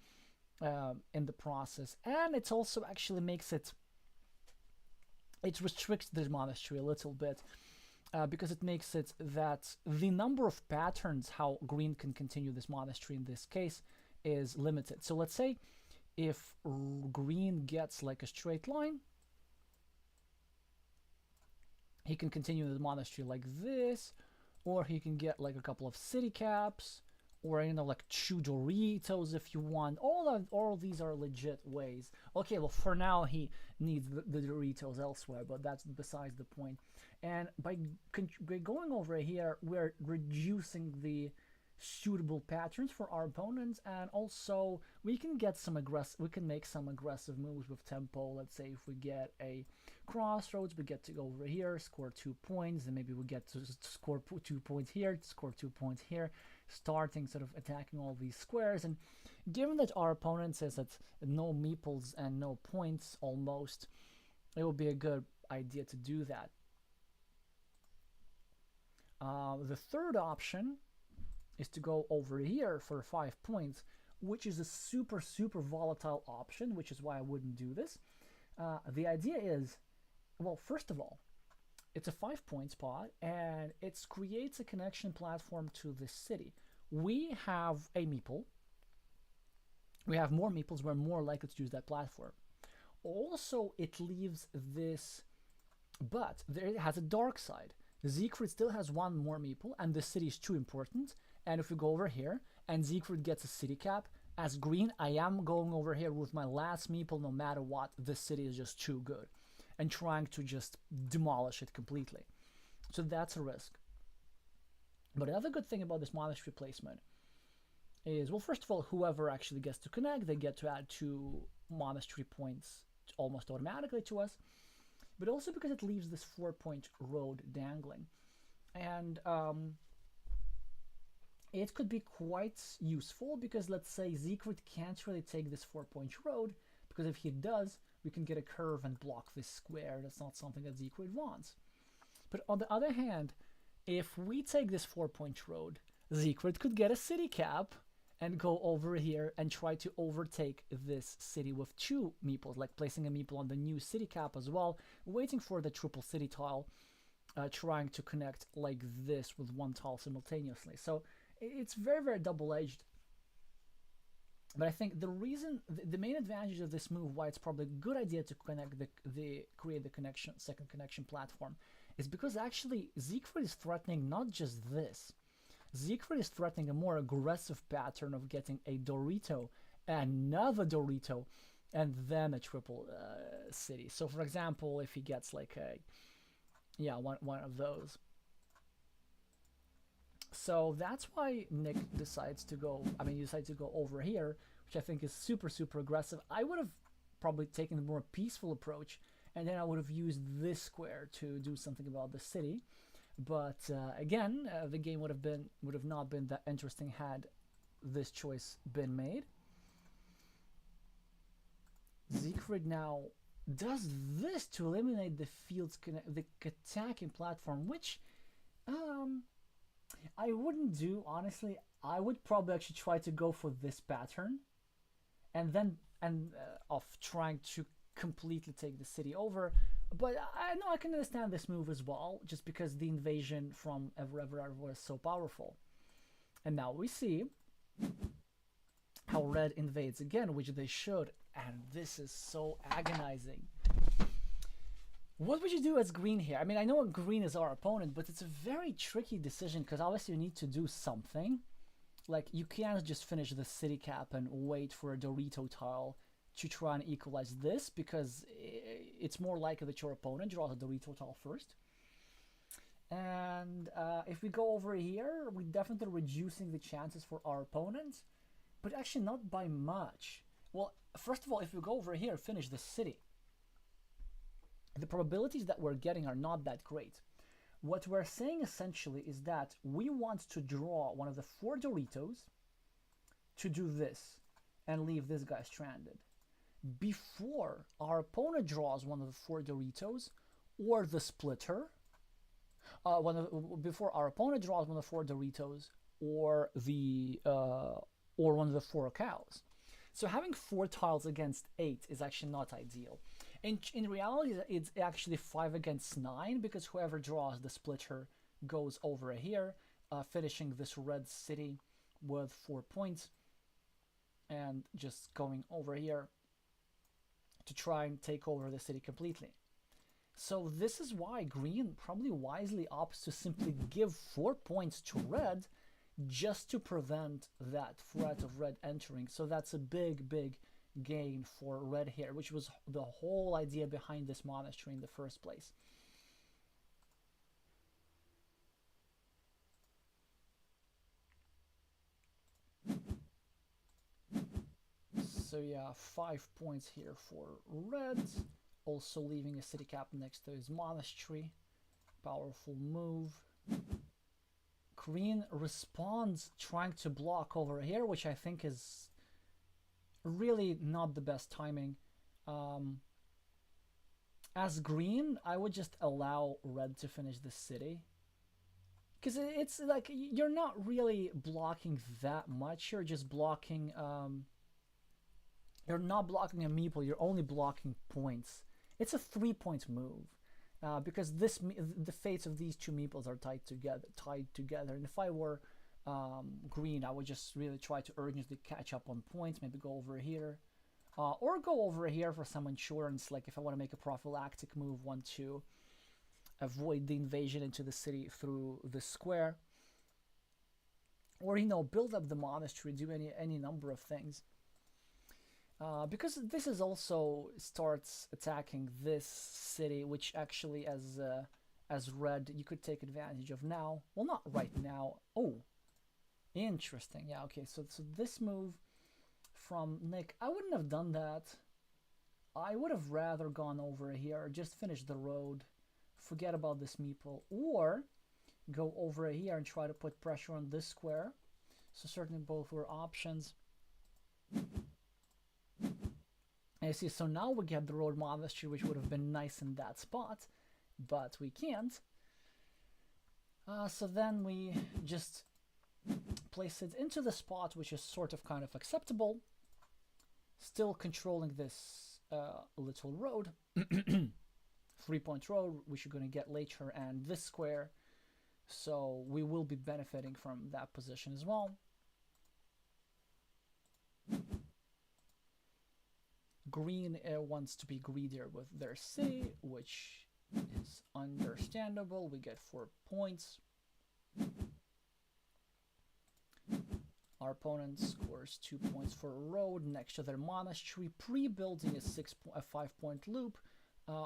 in the process. And it also actually makes it restricts the monastery a little bit, because it makes it that the number of patterns how green can continue this monastery in this case is limited. So let's say if green gets like a straight line, he can continue the monastery like this, or he can get like a couple of city caps, or like 2 Doritos if you want. All of these are legit ways. Okay, well for now he needs the Doritos elsewhere, but that's besides the point. And by going over here, we're reducing the suitable patterns for our opponents, and also we can make some aggressive moves with tempo. Let's say if we get a crossroads, we get to go over here, score 2 points, and maybe we get to score 2 points here, score 2 points here, starting sort of attacking all these squares. And given that our opponent says that no meeples and no points almost, it would be a good idea to do that. The third option is to go over here for 5 points, which is a super volatile option, which is why I wouldn't do this. The idea is, well, first of all, it's a 5-point spot, and it creates a connection platform to the city. We have a meeple. We have more meeples. We're more likely to use that platform. Also, it leaves this, but it has a dark side. Siegfried still has 1 more meeple, and the city is too important. And if we go over here, and Siegfried gets a city cap, as green, I am going over here with my last meeple no matter what. The city is just too good, and trying to just demolish it completely. So that's a risk. But another good thing about this monastery placement is, well, first of all, whoever actually gets to connect, they get to add 2 monastery points almost automatically to us. But also because it leaves this 4-point road dangling. And it could be quite useful, because let's say Siegfried can't really take this 4-point road, because if he does, we can get a curve and block this square. That's not something that Siegfried wants. But on the other hand, if we take this 4-point road, Siegfried could get a city cap and go over here and try to overtake this city with 2 meeples, like placing a meeple on the new city cap as well, waiting for the triple city tile, trying to connect like this with 1 tile simultaneously. So it's very double-edged. But I think the main advantage of this move, why it's probably a good idea to connect create the second connection platform, is because actually Siegfried is threatening not just this. Siegfried is threatening a more aggressive pattern of getting a Dorito, another Dorito, and then a triple city. So for example, if he gets like one of those. So that's why Nick decides to go over here, which I think is super aggressive. I would have probably taken the more peaceful approach, and then I would have used this square to do something about the city. But again, the game would have not been that interesting had this choice been made. Siegfried now does this to eliminate the field's the attacking platform, which I wouldn't do, honestly. I would probably actually try to go for this pattern, and then of trying to completely take the city over. But I know I can understand this move as well, just because the invasion from Ever was so powerful. And now we see how red invades again, which they should, and this is so agonizing. What would you do as green here? I mean, I know green is our opponent, but it's a very tricky decision, because obviously you need to do something. Like, you can't just finish the city cap and wait for a Dorito tile to try and equalize this, because it's more likely that your opponent draws a Dorito tile first. And if we go over here, we're definitely reducing the chances for our opponents, but actually not by much. Well, first of all, if we go over here, finish the city, the probabilities that we're getting are not that great. What we're saying essentially is that we want to draw one of the 4 Doritos to do this and leave this guy stranded. Before our opponent draws one of the 4 Doritos, or the splitter, before our opponent draws one of the 4 Doritos, or one of the 4 cows. So having 4 tiles against 8 is actually not ideal. And in reality, it's actually 5 against 9, because whoever draws the splitter goes over here, finishing this red city with 4 points, and just going over here to try and take over the city completely. So this is why green probably wisely opts to simply give 4 points to red, just to prevent that threat of red entering. So that's a big gain for red here, which was the whole idea behind this monastery in the first place. So yeah, 5 points here for red, also leaving a city cap next to his monastery. Powerful move. Green responds trying to block over here, which I think is really not the best timing. As green, I would just allow red to finish the city, because it's like you're not really blocking that much. You're just blocking you're not blocking a meeple, you're only blocking points. It's a 3-point move. Because the fates of these 2 meeples are tied together. And if I were green, I would just really try to urgently catch up on points, maybe go over here, or go over here for some insurance, like if I want to make a prophylactic move, want to avoid the invasion into the city through the square, or build up the monastery, do any number of things. Because this is also starts attacking this city, which actually as red you could take advantage of now. Well, not right now. Oh, interesting. Yeah, okay, so this move from Nick, I wouldn't have done that. I would have rather gone over here, just finish the road, forget about this meeple, or go over here and try to put pressure on this square. So certainly both were options. And you see, so now we get the road monastery, which would have been nice in that spot, but we can't. So then we just place it into the spot, which is sort of kind of acceptable, still controlling this little road, 3-point road, which you're going to get later, and this square. So we will be benefiting from that position as well. Green wants to be greedier with their city, which is understandable. We get 4 points. Our opponent scores 2 points for a road next to their monastery, pre-building a 5-point loop,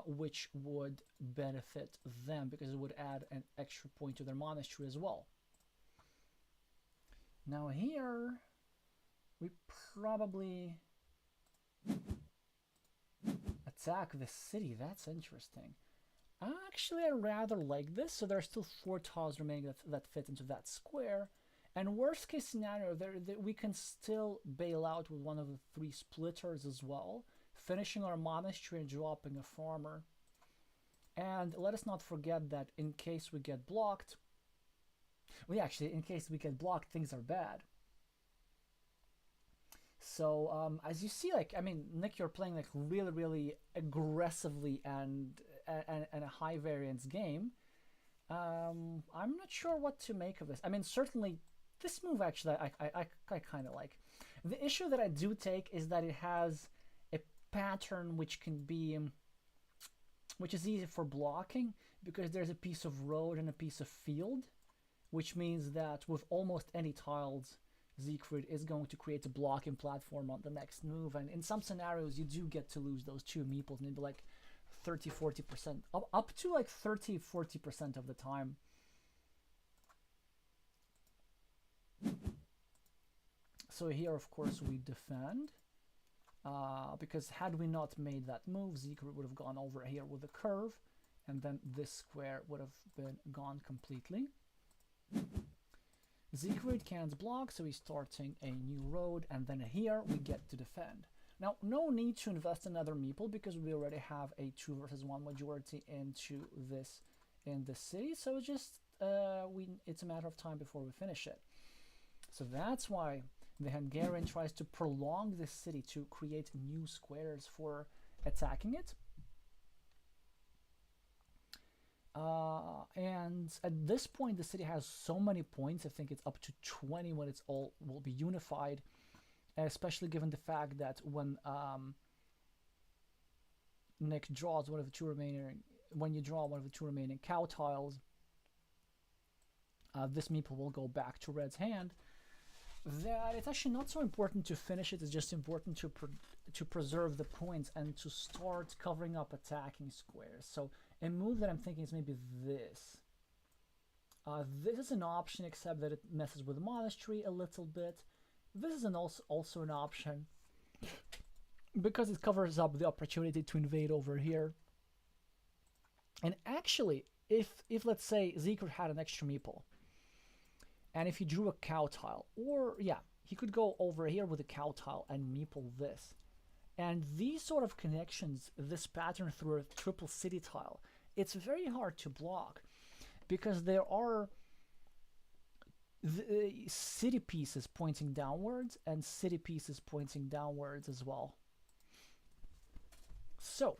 which would benefit them because it would add an extra point to their monastery as well. Now here, we probably attack the city. That's interesting. Actually, I rather like this. So there are still 4 tiles remaining that fit into that square. And worst case scenario, we can still bail out with one of the 3 splitters as well, finishing our monastery and dropping a farmer. And let us not forget that in case we get blocked, in case we get blocked, things are bad. So as you see, Nick, you're playing really aggressively and a high variance game. I'm not sure what to make of this. Certainly this move actually I kind of like. The issue that I do take is that it has a pattern which is easy for blocking, because there's a piece of road and a piece of field, which means that with almost any tiles, Siegfried is going to create a blocking platform on the next move, and in some scenarios you do get to lose those 2 meeples, maybe 30-40%, up to 30-40% of the time. So here, of course, we defend, because had we not made that move, Siegfried would have gone over here with a curve, and then this square would have been gone completely. Siegfried can't block, so he's starting a new road, and then here we get to defend. Now, no need to invest another meeple because we already have a 2 versus 1 majority into this in the city. So just it's a matter of time before we finish it. So that's why the Hungarian tries to prolong this city to create new squares for attacking it. And at this point, the city has so many points. I think it's up to 20 when it's all will be unified, especially given the fact that when Nick draws one of the two remaining, when you draw one of the two remaining cow tiles, this meeple will go back to Red's hand. That it's actually not so important to finish it. It's just important to preserve the points and to start covering up attacking squares. So a move that I'm thinking is maybe this. This is an option, except that it messes with the monastery a little bit. This is also an option because it covers up the opportunity to invade over here. And actually, if let's say Siegfried had an extra meeple, and if he drew a cow tile, or yeah, he could go over here with a cow tile and meeple this. And these sort of connections, this pattern through a triple city tile, it's very hard to block because there are the city pieces pointing downwards and city pieces pointing downwards as well. So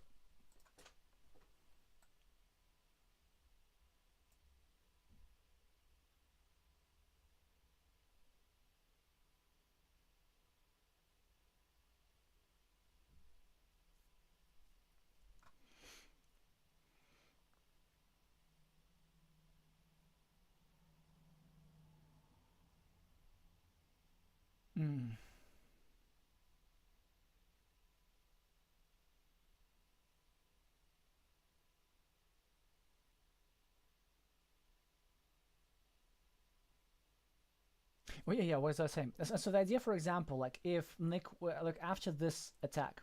well, yeah, what was I saying? So the idea, for example, like if Nick, like after this attack,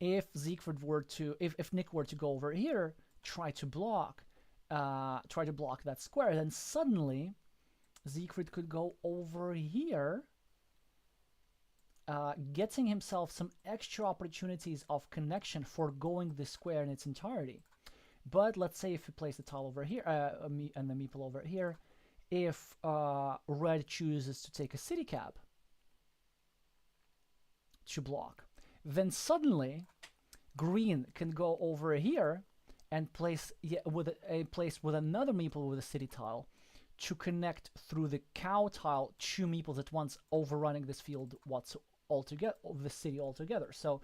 if Siegfried were to, if Nick were to go over here, try to block that square, then suddenly Siegfried could go over here, getting himself some extra opportunities of connection, foregoing the square in its entirety. But let's say if you place the tile over here, and the meeple over here, if Red chooses to take a city cap to block, then suddenly Green can go over here and place with another meeple with a city tile to connect through the cow tile 2 meeples at once, overrunning this field altogether, the city altogether. So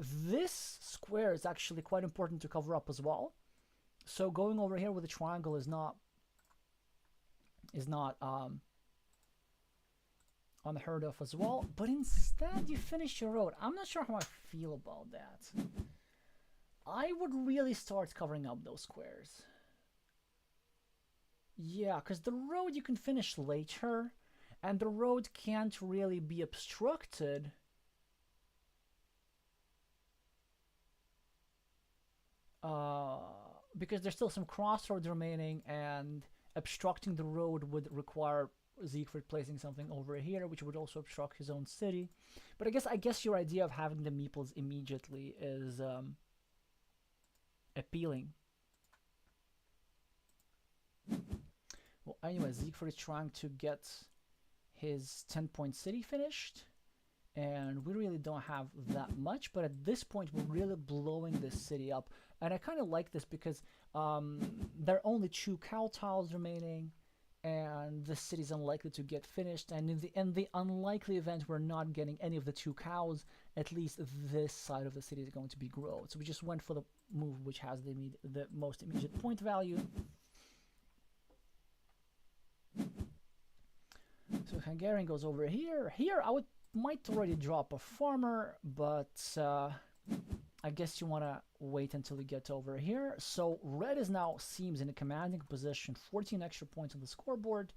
this square is actually quite important to cover up as well. So going over here with a triangle is not unheard of as well. But instead you finish your road. I'm not sure how I feel about that. I would really start covering up those squares. Yeah, because the road you can finish later, and the road can't really be obstructed. Because there's still some crossroads remaining, and obstructing the road would require Siegfried placing something over here, which would also obstruct his own city. But I guess your idea of having the meeples immediately is appealing. Well, anyway, Siegfried is trying to get his 10-point city finished, and we really don't have that much, but at this point we're really blowing this city up. And I kind of like this because there are only 2 cow tiles remaining, and the city's unlikely to get finished. And in the unlikely event we're not getting any of the 2 cows, at least this side of the city is going to be growed. So we just went for the move which has the most immediate point value. So Hungarian goes over here. Here I might already drop a farmer, but I guess you want to wait until we get over here. So Red seems in a commanding position, 14 extra points on the scoreboard.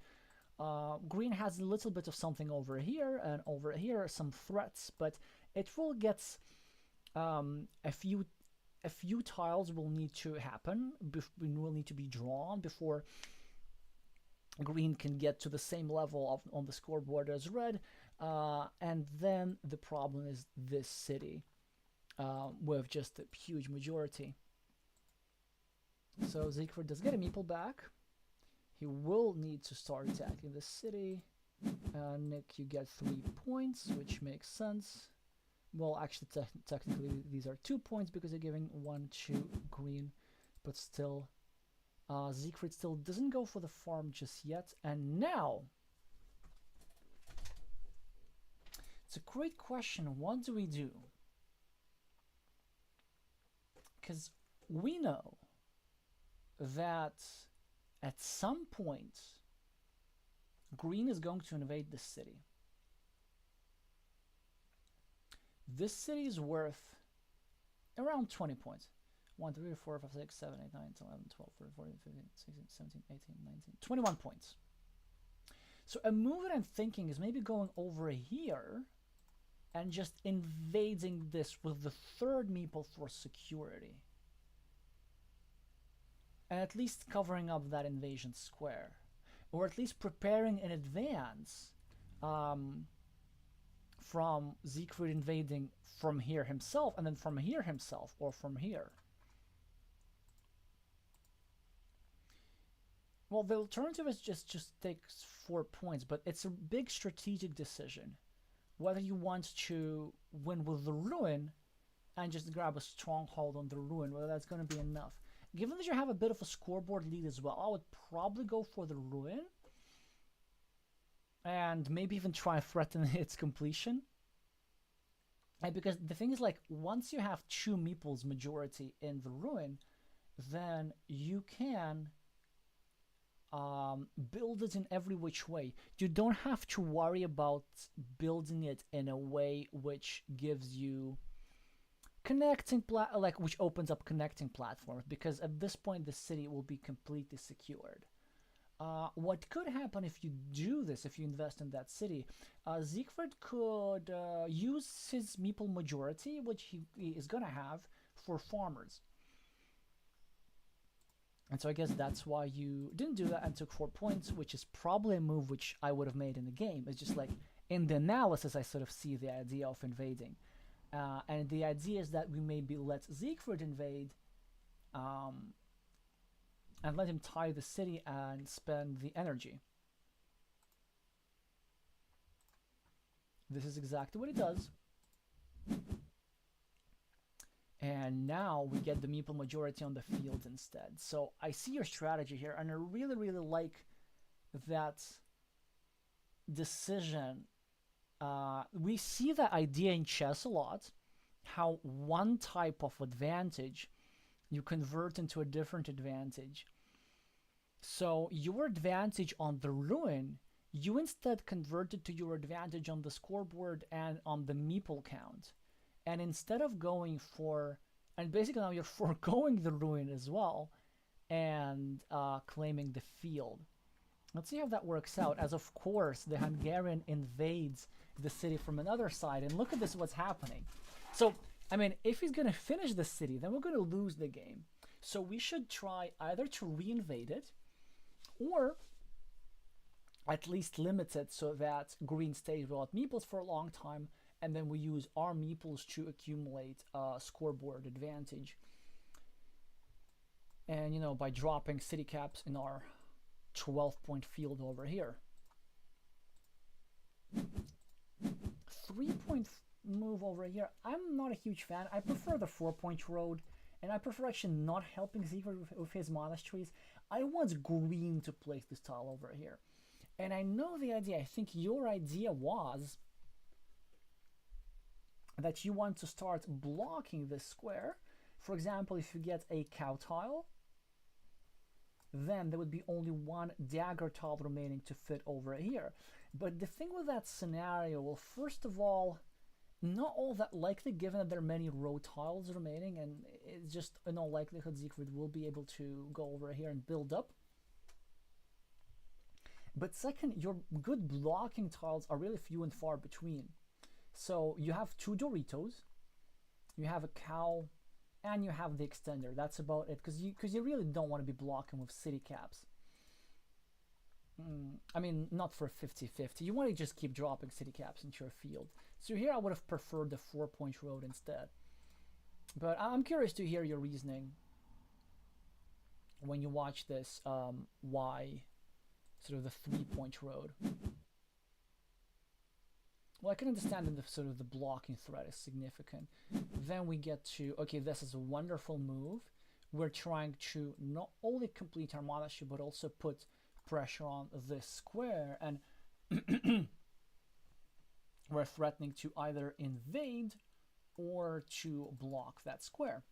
Green has a little bit of something over here, and over here some threats, but it will get a few tiles will need to happen, will need to be drawn before Green can get to the same level on the scoreboard as Red. And then the problem is this city with just a huge majority. So Siegfried does get a meeple back. He will need to start attacking the city. Nick, you get 3 points, which makes sense. Well, actually, technically, these are 2 points because you're giving 1 to green, but still, Siegfried still doesn't go for the farm just yet. And now, it's a great question. What do we do? Because we know that at some point, green is going to invade this city. This city is worth around 20 points. 1, 2, 3, 4, 5, 6, 7, 8, 9, 10, 11, 12, 13, 14, 15, 16, 17, 18, 19, 21 points. So a move that I'm thinking is maybe going over here and just invading this with the third meeple for security. And at least covering up that invasion square. Or at least preparing in advance from Siegfried invading from here himself, and then from here himself, or from here. Well, the alternative is just takes 4 points, but it's a big strategic decision. Whether you want to win with the ruin and just grab a stronghold on the ruin, whether that's going to be enough. Given that you have a bit of a scoreboard lead as well, I would probably go for the ruin. And maybe even try and threaten its completion. And because the thing is, like, once you have 2 meeples majority in the ruin, then you can build it in every which way. You don't have to worry about building it in a way which gives you connecting which opens up connecting platforms, because at this point the city will be completely secured. What could happen if you do this, if you invest in that city, Siegfried could use his meeple majority, which he is going to have, for farmers. And so I guess that's why you didn't do that and took 4 points, which is probably a move which I would have made in the game. It's just like, in the analysis, I sort of see the idea of invading. And the idea is that we maybe let Siegfried invade, and let him tie the city and spend the energy. This is exactly what he does. And now we get the meeple majority on the field instead. So I see your strategy here, and I really, really like that decision. We see that idea in chess a lot, how one type of advantage you convert into a different advantage. So your advantage on the ruin, you instead converted to your advantage on the scoreboard and on the meeple count. And instead of going for, and basically now you're foregoing the ruin as well, and claiming the field. Let's see how that works out, as of course the Hungarian invades the city from another side, and look at this, what's happening. So, I mean, if he's going to finish the city, then we're going to lose the game. So we should try either to re-invade it, or at least limit it so that green stays without meeples for a long time, and then we use our meeples to accumulate scoreboard advantage. And, you know, by dropping city caps in our 12-point field over here. 3-point move over here, I'm not a huge fan. I prefer the 4-point road, and I prefer actually not helping Siegfried with his monasteries. I want green to place this tile over here. And I know the idea. I think your idea was that you want to start blocking this square. For example, if you get a cow tile, then there would be only 1 dagger tile remaining to fit over here. But the thing with that scenario, well, first of all, not all that likely, given that there are many row tiles remaining, and it's just in all likelihood Siegfried will be able to go over here and build up. But second, your good blocking tiles are really few and far between. So you have 2 Doritos, you have a cow, and you have the extender. That's about it, because you really don't want to be blocking with city caps. I mean, not for 50-50. You want to just keep dropping city caps into your field. So here I would have preferred the 4-point road instead. But I'm curious to hear your reasoning when you watch this, why sort of the 3-point road. Well, I can understand that the sort of the blocking threat is significant. Then we get to, okay, this is a wonderful move. We're trying to not only complete our monastery, but also put pressure on this square, and we're threatening to either invade or to block that square.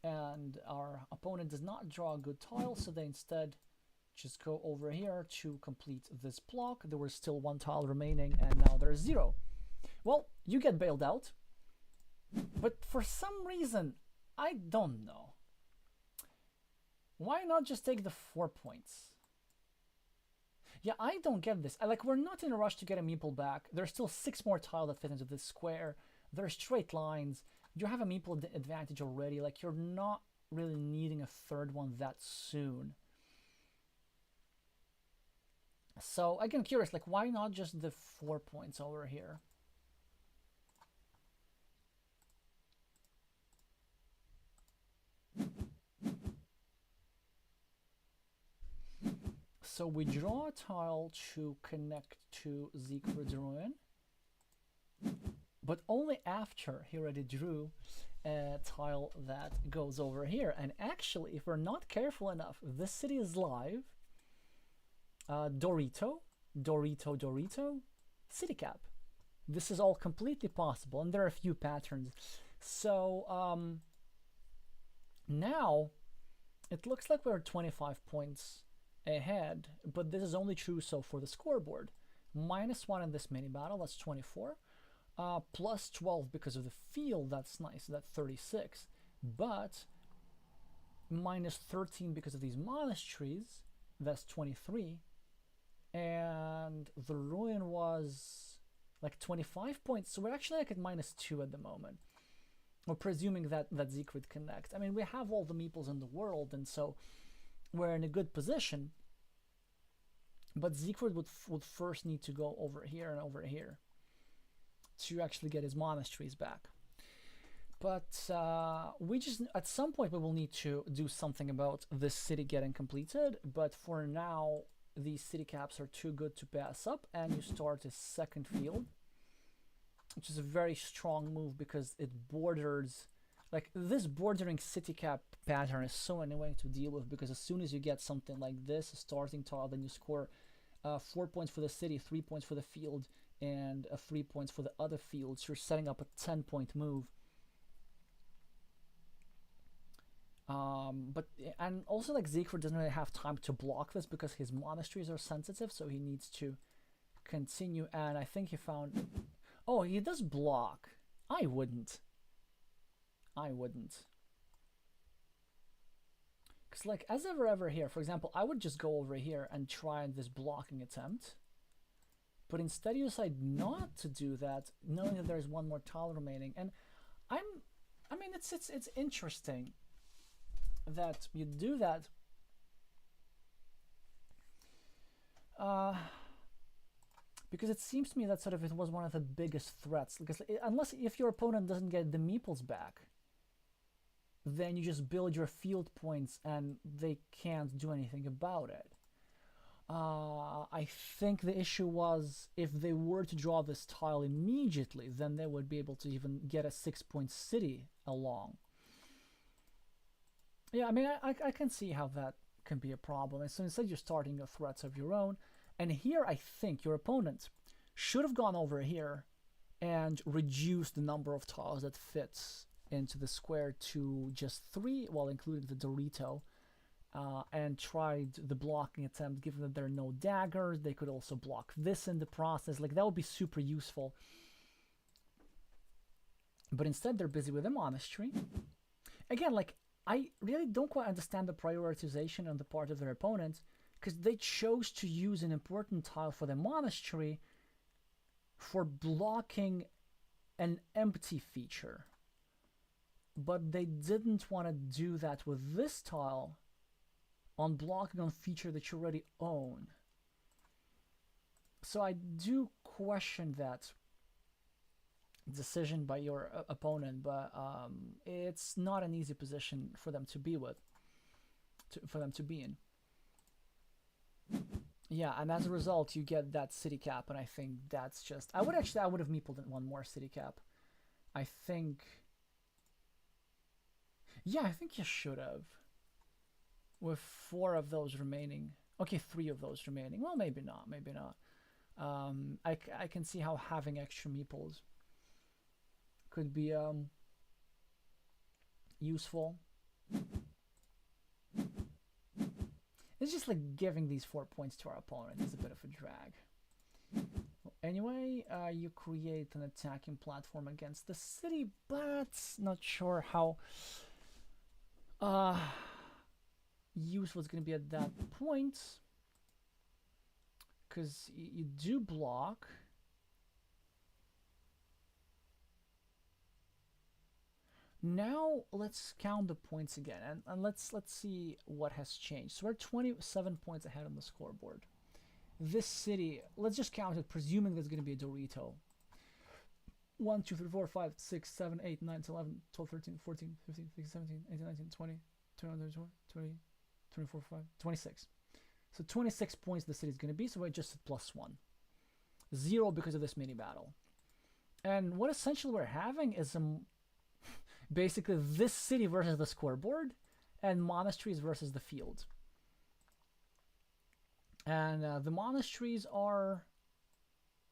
And our opponent does not draw a good tile, so they instead just go over here to complete this block. There was still 1 tile remaining, and now there's 0. Well, you get bailed out, but for some reason, I don't know. Why not just take the 4 points? Yeah, I don't get this. We're not in a rush to get a meeple back. There's still 6 more tiles that fit into this square. There's straight lines. You have a meeple advantage already. Like, you're not really needing a third one that soon. So, again, curious, like, why not just the 4 points over here? So we draw a tile to connect to Siegfried's ruin, but only after he already drew a tile that goes over here. And actually, if we're not careful enough, this city is live. Dorito, city cap. This is all completely possible, and there are a few patterns. So now it looks like we're 25 points ahead, but this is only true so for the scoreboard. -1 in this mini battle, that's 24. Plus 12 because of the field, that's nice, that's 36. But -13 because of these monasteries, that's 23. And the ruin was like 25 points, so we're actually like at -2 at the moment. We're presuming that Siegfried connects. I mean, we have all the meeples in the world, and so we're in a good position. But Siegfried would first need to go over here and over here to actually get his monasteries back. But we just, at some point, we will need to do something about this city getting completed. But for now, these city caps are too good to pass up, and you start a second field, which is a very strong move because it borders, like, this bordering city cap pattern is so annoying to deal with, because as soon as you get something like this, a starting tile, then you score 4 points for the city, 3 points for the field, and 3 points for the other fields. You're setting up a 10-point move. And also, like, Siegfried doesn't really have time to block this because his monasteries are sensitive, so he needs to continue. And I think he found, oh, he does block. I wouldn't. Because, like, as ever here, for example, I would just go over here and try this blocking attempt. But instead you decide not to do that, knowing that there's 1 more tile remaining. And I mean, it's interesting that you do that. Because it seems to me that sort of it was one of the biggest threats. Because unless if your opponent doesn't get the meeples back, then you just build your field points and they can't do anything about it. I think the issue was if they were to draw this tile immediately, then they would be able to even get a 6-point city along. Yeah, I mean, I can see how that can be a problem. And so instead you're starting your threats of your own. And here I think your opponent should have gone over here and reduced the number of tiles that fits into the square to just 3, well, including the Dorito, and tried the blocking attempt. Given that there are no daggers, they could also block this in the process. Like, that would be super useful. But instead they're busy with a monastery. Again, like, I really don't quite understand the prioritization on the part of their opponents, because they chose to use an important tile for the monastery for blocking an empty feature. But they didn't want to do that with this tile on blocking on feature that you already own. So I do question that decision by your opponent, but it's not an easy position for them to be in. Yeah, and as a result, you get that city cap, and I think that's just. I would have meepled in one more city cap. I think. Yeah, I think you should have. With 4 of those remaining. Okay, 3 of those remaining. Well, maybe not. Maybe not. I can see how having extra meeples could be useful. It's just like giving these 4 points to our opponent is a bit of a drag. Anyway, you create an attacking platform against the city, but not sure how useful it's going to be at that point, because you do block. Now let's count the points again, and let's see what has changed. So we're 27 points ahead on the scoreboard. This city, let's just count it, presuming there's going to be a Dorito. 1, 2, 3, 4, 5, 6, 7, 8, 9, 10, 11, 12, 13, 14, 15, 16, 17, 18, 19, 20, 21, 22, 20, 24, 5, 26. So 26 points the city is going to be, so we're just at +1. 0 because of this mini battle. And what essentially we're having is basically this city versus the scoreboard, and monasteries versus the field. And the monasteries are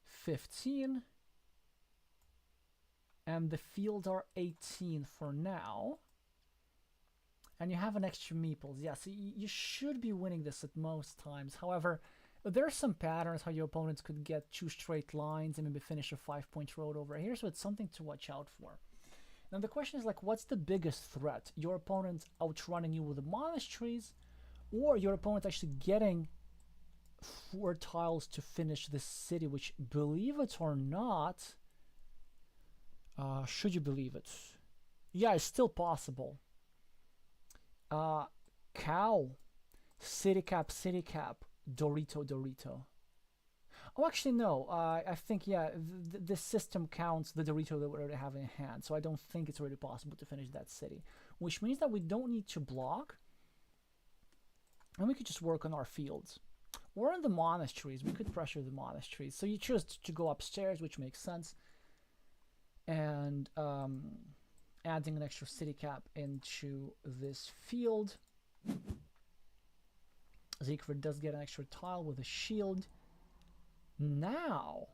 15, and the fields are 18 for now. And you have an extra meeples. Yeah, so you should be winning this at most times. However, there are some patterns how your opponents could get 2 straight lines and maybe finish a 5-point road over here, so it's something to watch out for. Now the question is, like, what's the biggest threat? Your opponent outrunning you with the monasteries, or your opponent actually getting 4 tiles to finish this city, which, believe it or not, should you believe it? Yeah, it's still possible. Cow, city cap, Dorito. Oh, actually, no. I think, yeah, the system counts the Dorito that we already have in hand, so I don't think it's really possible to finish that city, which means that we don't need to block, and we could just work on our fields. Or in the monasteries, we could pressure the monasteries. So you choose to go upstairs, which makes sense, and adding an extra city cap into this field. Siegfried does get an extra tile with a shield. Now,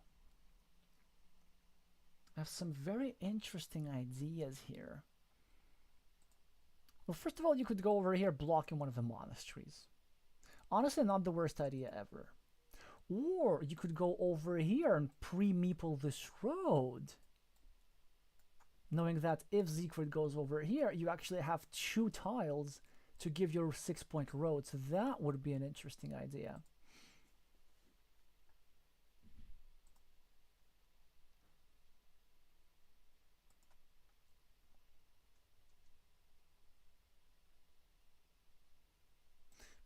I have some very interesting ideas here. Well, first of all, you could go over here blocking one of the monasteries. Honestly, not the worst idea ever. Or you could go over here and pre-meeple this road, knowing that if Siegfried goes over here, you actually have 2 tiles to give your 6-point road. So that would be an interesting idea.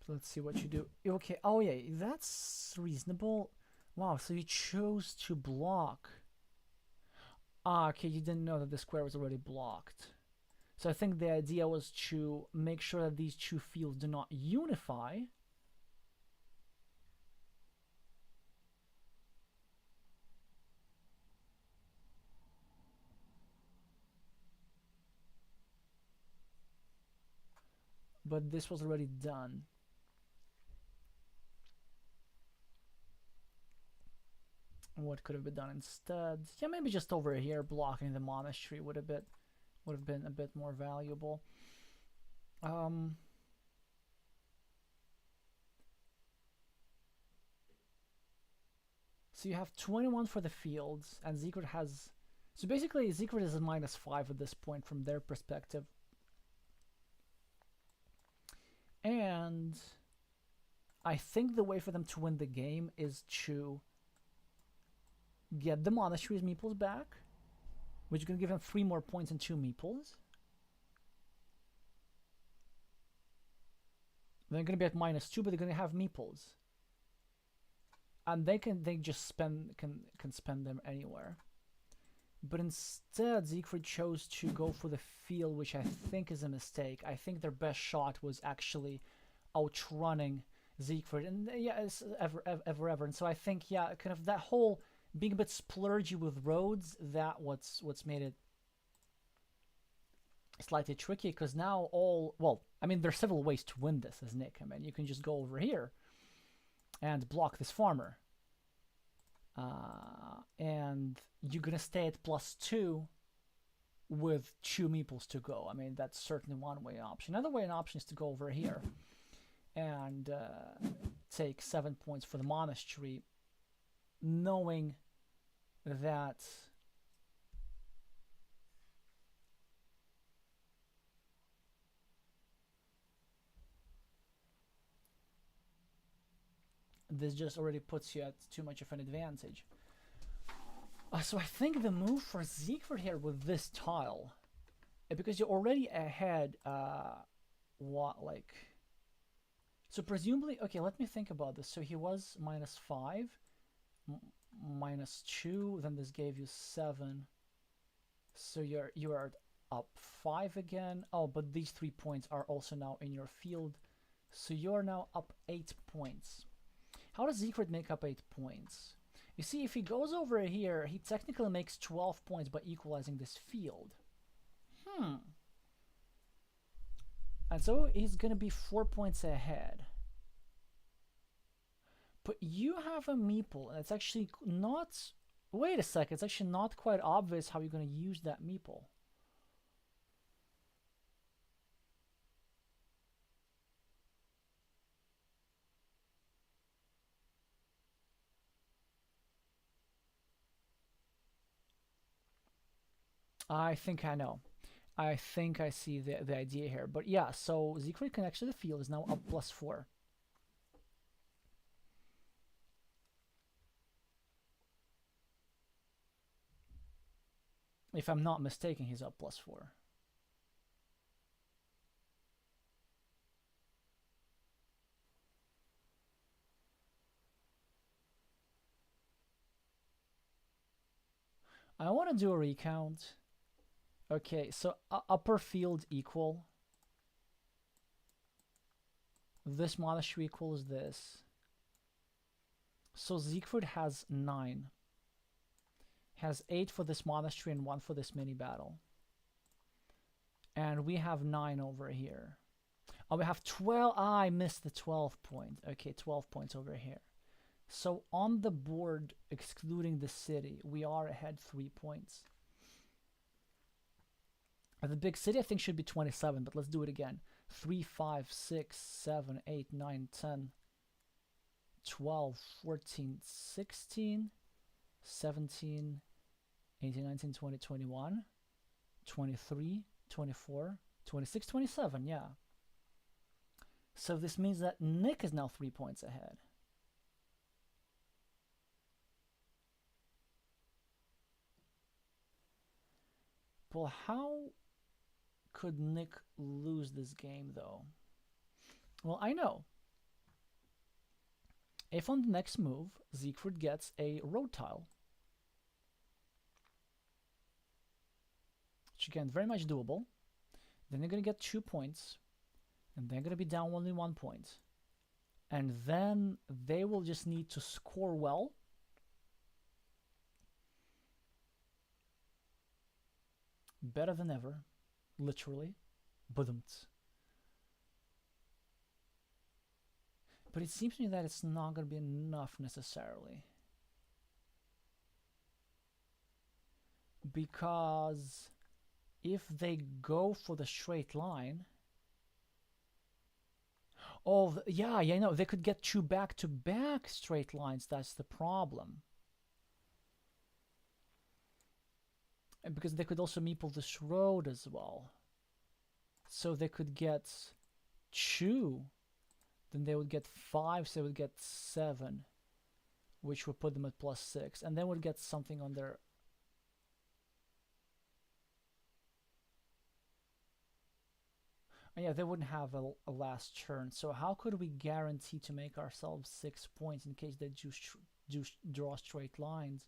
Let's see what you do. Okay, oh yeah, that's reasonable. Wow, so you chose to block. Ah, okay, you didn't know that the square was already blocked. So I think the idea was to make sure that these 2 fields do not unify. But this was already done. What could have been done instead? Yeah, maybe just over here blocking the monastery would have been a bit more valuable. So you have 21 for the fields, and Siegfried has. So basically, Siegfried is a -5 at this point from their perspective. And I think the way for them to win the game is to get the monastery's meeples back, which is going to give them 3 more points and 2 meeples. They're gonna be at -2, but they're gonna have meeples, and they just can spend them anywhere. But instead, Siegfried chose to go for the field, which I think is a mistake. I think their best shot was actually outrunning Siegfried, and yeah, it's ever. And so I think, yeah, kind of that whole being a bit splurgy with roads, that what's made it slightly tricky, because now well, I mean, there's several ways to win this as Nick. I mean, you can just go over here and block this farmer. And you're gonna stay at +2 with 2 meeples to go. I mean, that's certainly one way option. Another way an option is to go over here and take 7 points for the monastery, knowing that this just already puts you at too much of an advantage. So I think the move for Siegfried here with this tile, because you're already ahead, so presumably, okay, let me think about this. So he was -5, -2, then this gave you 7. So you're up 5 again. Oh, but these 3 points are also now in your field. So you're now up 8 points. How does Siegfried make up 8 points? You see, if he goes over here, he technically makes 12 points by equalizing this field. And so he's going to be 4 points ahead. But you have a meeple, and it's actually not... Wait a second, it's actually not quite obvious how you're going to use that meeple. I think I know. I think I see the idea here. But yeah, so Siegfried connects to the field, is now up +4. If I'm not mistaken, he's up +4. I want to do a recount. Okay, so upper field equal. This monastery equals this. So Siegfried has 9. Has 8 for this monastery and 1 for this mini battle. And we have 9 over here. Oh, we have 12. Ah, I missed the 12 point. Okay, 12 points over here. So on the board, excluding the city, we are ahead 3 points. The big city, I think, should be 27, but let's do it again. 3, 5, 6, 7, 8, 9, 10, 12, 14, 16, 17, 18, 19, 20, 21, 23, 24, 26, 27, yeah. So this means that Nick is now 3 points ahead. Well, how could Nick lose this game, though? Well, I know. If on the next move, Siegfried gets a road tile, which again, very much doable, then they're going to get 2 points, and they're going to be down only 1 point. And then they will just need to score well. Better than ever, literally. Badumts. But it seems to me that it's not going to be enough necessarily. Because if they go for the straight line... Oh, yeah, no, they could get 2 back-to-back straight lines. That's the problem. And because they could also meeple this road as well. So they could get 2. Then they would get 5, so they would get 7. Which would put them at +6. And then would get something on their... Yeah, they wouldn't have a last turn. So how could we guarantee to make ourselves 6 points in case they draw straight lines?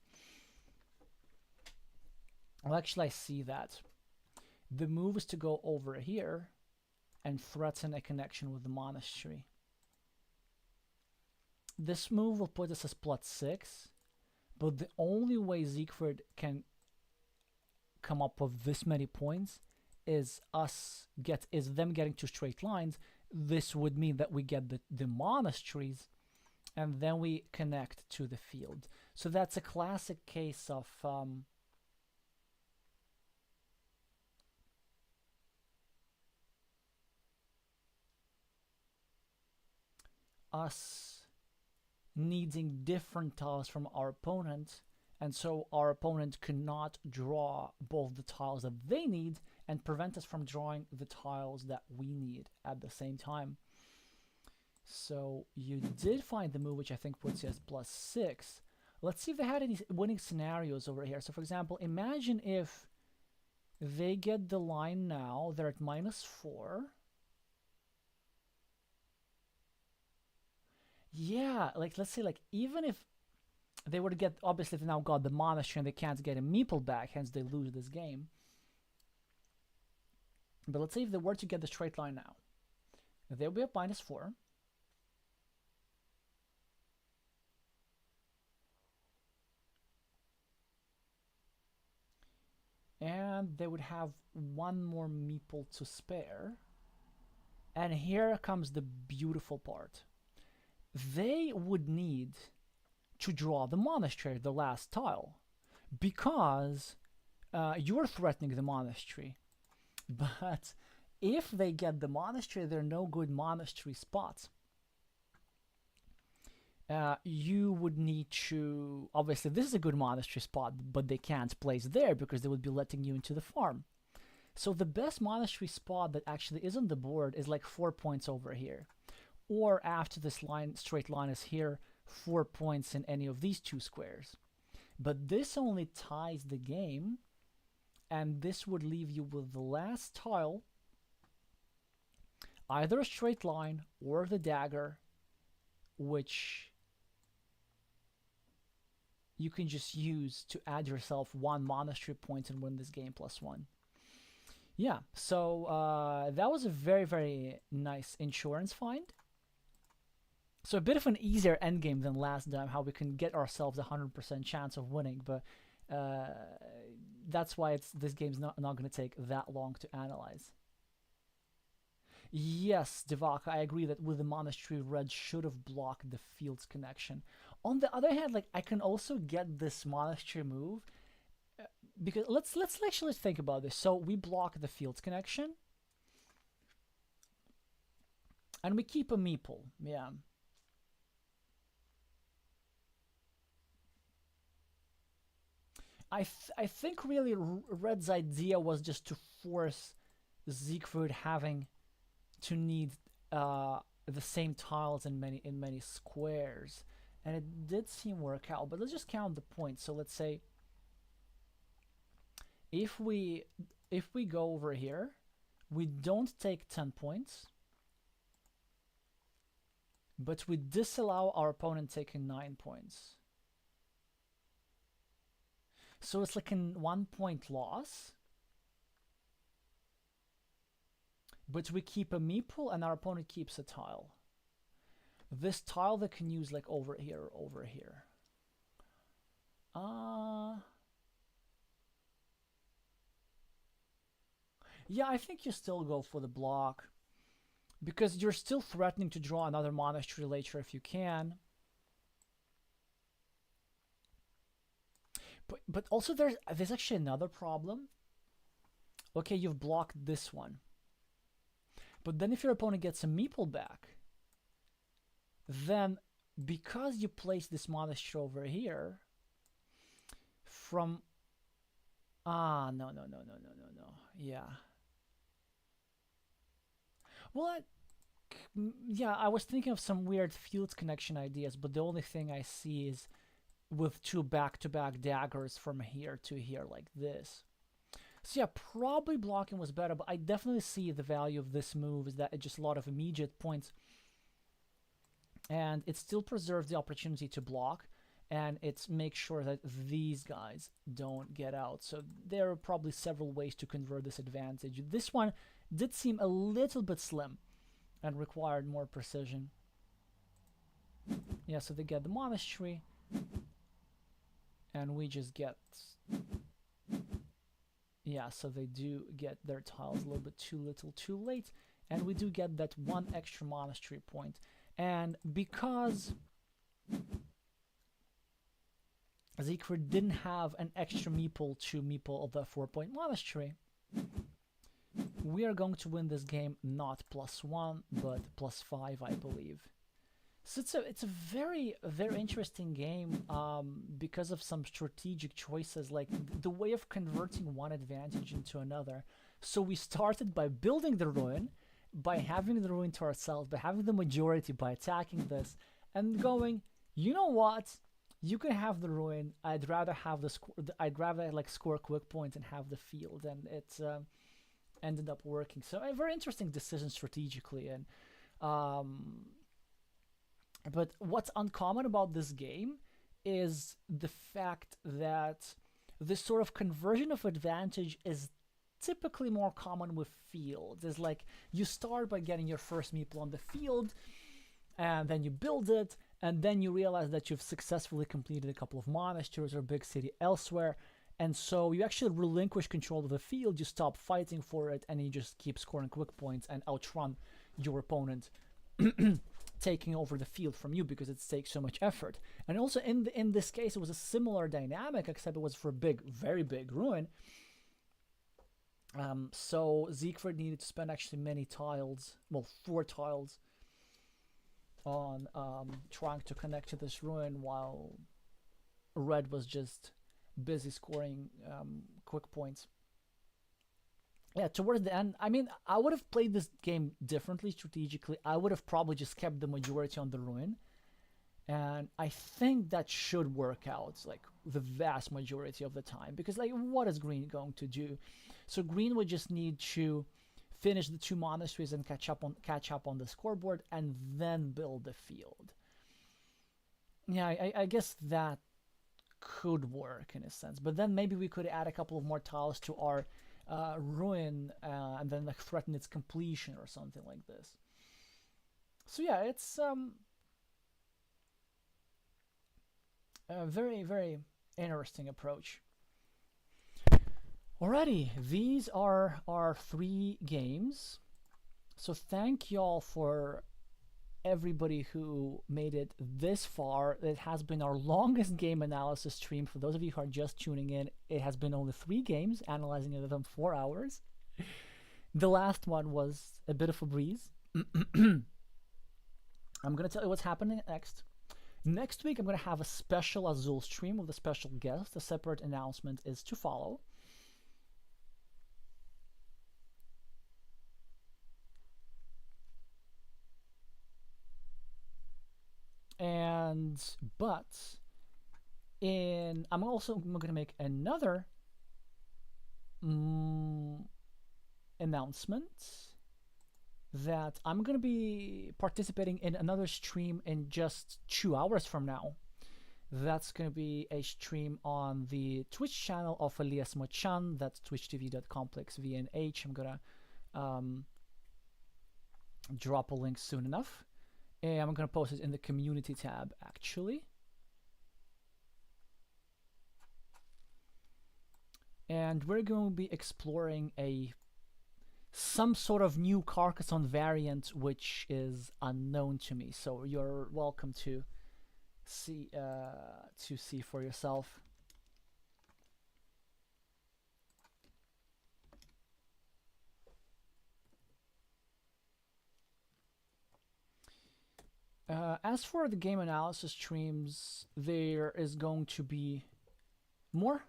Well, actually, I see that. The move is to go over here and threaten a connection with the monastery. This move will put us as +6, but the only way Siegfried can come up with this many points is them getting to straight lines. This would mean that we get the monasteries, and then we connect to the field. So that's a classic case of us needing different tiles from our opponent, and so our opponent cannot draw both the tiles that they need and prevent us from drawing the tiles that we need at the same time. So you did find the move, which I think puts you as +6. Let's see if they had any winning scenarios over here. So for example, imagine if they get the line now, they're at -4. Yeah, like let's say like even if they were to get, obviously they now got the monastery and they can't get a meeple back, hence they lose this game. But let's say if they were to get the straight line now, they'll be at -4. And they would have one more meeple to spare. And here comes the beautiful part. They would need to draw the monastery, the last tile, because you're threatening the monastery. But if they get the monastery, there are no good monastery spots. You would need to, obviously this is a good monastery spot, but they can't place there because they would be letting you into the farm. So the best monastery spot that actually is on the board is like 4 points over here, or after this straight line is here, 4 points in any of these 2 squares. But this only ties the game, and this would leave you with the last tile, either a straight line or the dagger, which you can just use to add yourself 1 monastery point and win this game +1. Yeah, so that was a very, very nice insurance find. So a bit of an easier endgame than last time, how we can get ourselves a 100% chance of winning, but that's why this game's not going to take that long to analyze. Yes, Devaka, I agree that with the monastery, red should have blocked the field's connection. On the other hand, like I can also get this monastery move because let's actually think about this. So we block the field's connection, and we keep a meeple. Yeah. I think really Red's idea was just to force Siegfried having to need the same tiles in many squares, and it did seem work out. But let's just count the points. So let's say if we go over here, we don't take 10 points, but we disallow our opponent taking 9 points. So it's like a 1 point loss, but we keep a meeple and our opponent keeps a tile. This tile they can use like over here or over here. Yeah, I think you still go for the block because you're still threatening to draw another monastery later if you can. But also there's actually another problem. Okay, you've blocked this one. But then if your opponent gets a meeple back, then because you place this monastery over here, from no. Yeah. Well, yeah, I was thinking of some weird fields connection ideas, but the only thing I see is with 2 back-to-back daggers from here to here like this. So yeah, probably blocking was better, but I definitely see the value of this move is that it's just a lot of immediate points, and it still preserves the opportunity to block, and it's make sure that these guys don't get out. So there are probably several ways to convert this advantage. This one did seem a little bit slim and required more precision. Yeah, so they get the monastery, and we just get, yeah, so they do get their tiles a little bit too little too late, and we do get that one extra monastery point. And because Siegfried didn't have an extra meeple to meeple of the 4-point monastery, we are going to win this game not +1 but +5, I believe. So it's a very interesting game because of some strategic choices, like the way of converting one advantage into another. So we started by building the ruin, by having the ruin to ourselves, by having the majority, by attacking this, and going, you know what? You can have the ruin. I'd rather have I'd rather like score quick points and have the field, and it ended up working. So a very interesting decision strategically, and but what's uncommon about this game is the fact that this sort of conversion of advantage is typically more common with fields. It's like you start by getting your first meeple on the field, and then you build it, and then you realize that you've successfully completed a couple of monasteries or big city elsewhere, and so you actually relinquish control of the field, you stop fighting for it, and you just keep scoring quick points and outrun your opponent taking over the field from you because it takes so much effort. And also in this case, it was a similar dynamic, except it was for a big, very big ruin. So Siegfried needed to spend actually many tiles, well, 4 tiles, on trying to connect to this ruin, while Red was just busy scoring quick points. Yeah, towards the end, I mean, I would have played this game differently strategically. I would have probably just kept the majority on the ruin, and I think that should work out like the vast majority of the time, because like, what is green going to do? So green would just need to finish the 2 monasteries and catch up on the scoreboard, and then build the field. Yeah, I guess that could work in a sense, but then maybe we could add a couple of more tiles to our ruin, and then like threaten its completion or something like this. So yeah, it's a very, very interesting approach. Alrighty, these are our 3 games. So thank y'all for everybody who made it this far. It has been our longest game analysis stream. For those of you who are just tuning in, it has been only 3 games, analyzing it in 4 hours. The last one was a bit of a breeze. I'm going to tell you what's happening next. Next week, I'm going to have a special Azul stream with a special guest. A separate announcement is to follow. I'm also going to make another announcement that I'm going to be participating in another stream in just 2 hours from now. That's going to be a stream on the Twitch channel of Elias Mochan. That's twitchtv.complexvnh. I'm going to drop a link soon enough. And I'm going to post it in the community tab, actually. And we're going to be exploring some sort of new Carcassonne variant, which is unknown to me. So you're welcome to see for yourself. As for the game analysis streams, there is going to be more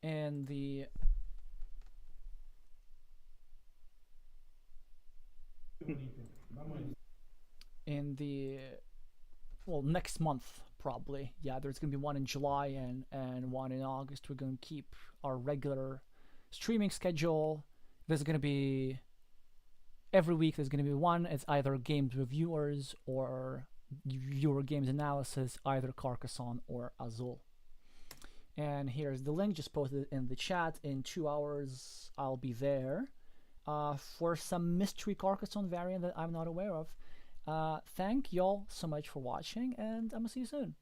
in the next month probably. Yeah, there's gonna be one in July and one in August. We're gonna keep our regular streaming schedule. There's gonna be every week. There's gonna be one. It's either games reviewers or viewer games analysis, either Carcassonne or Azul. And here's the link, just posted in the chat. In 2 hours, I'll be there for some mystery Carcassonne variant that I'm not aware of. Thank y'all so much for watching, and I'm gonna see you soon.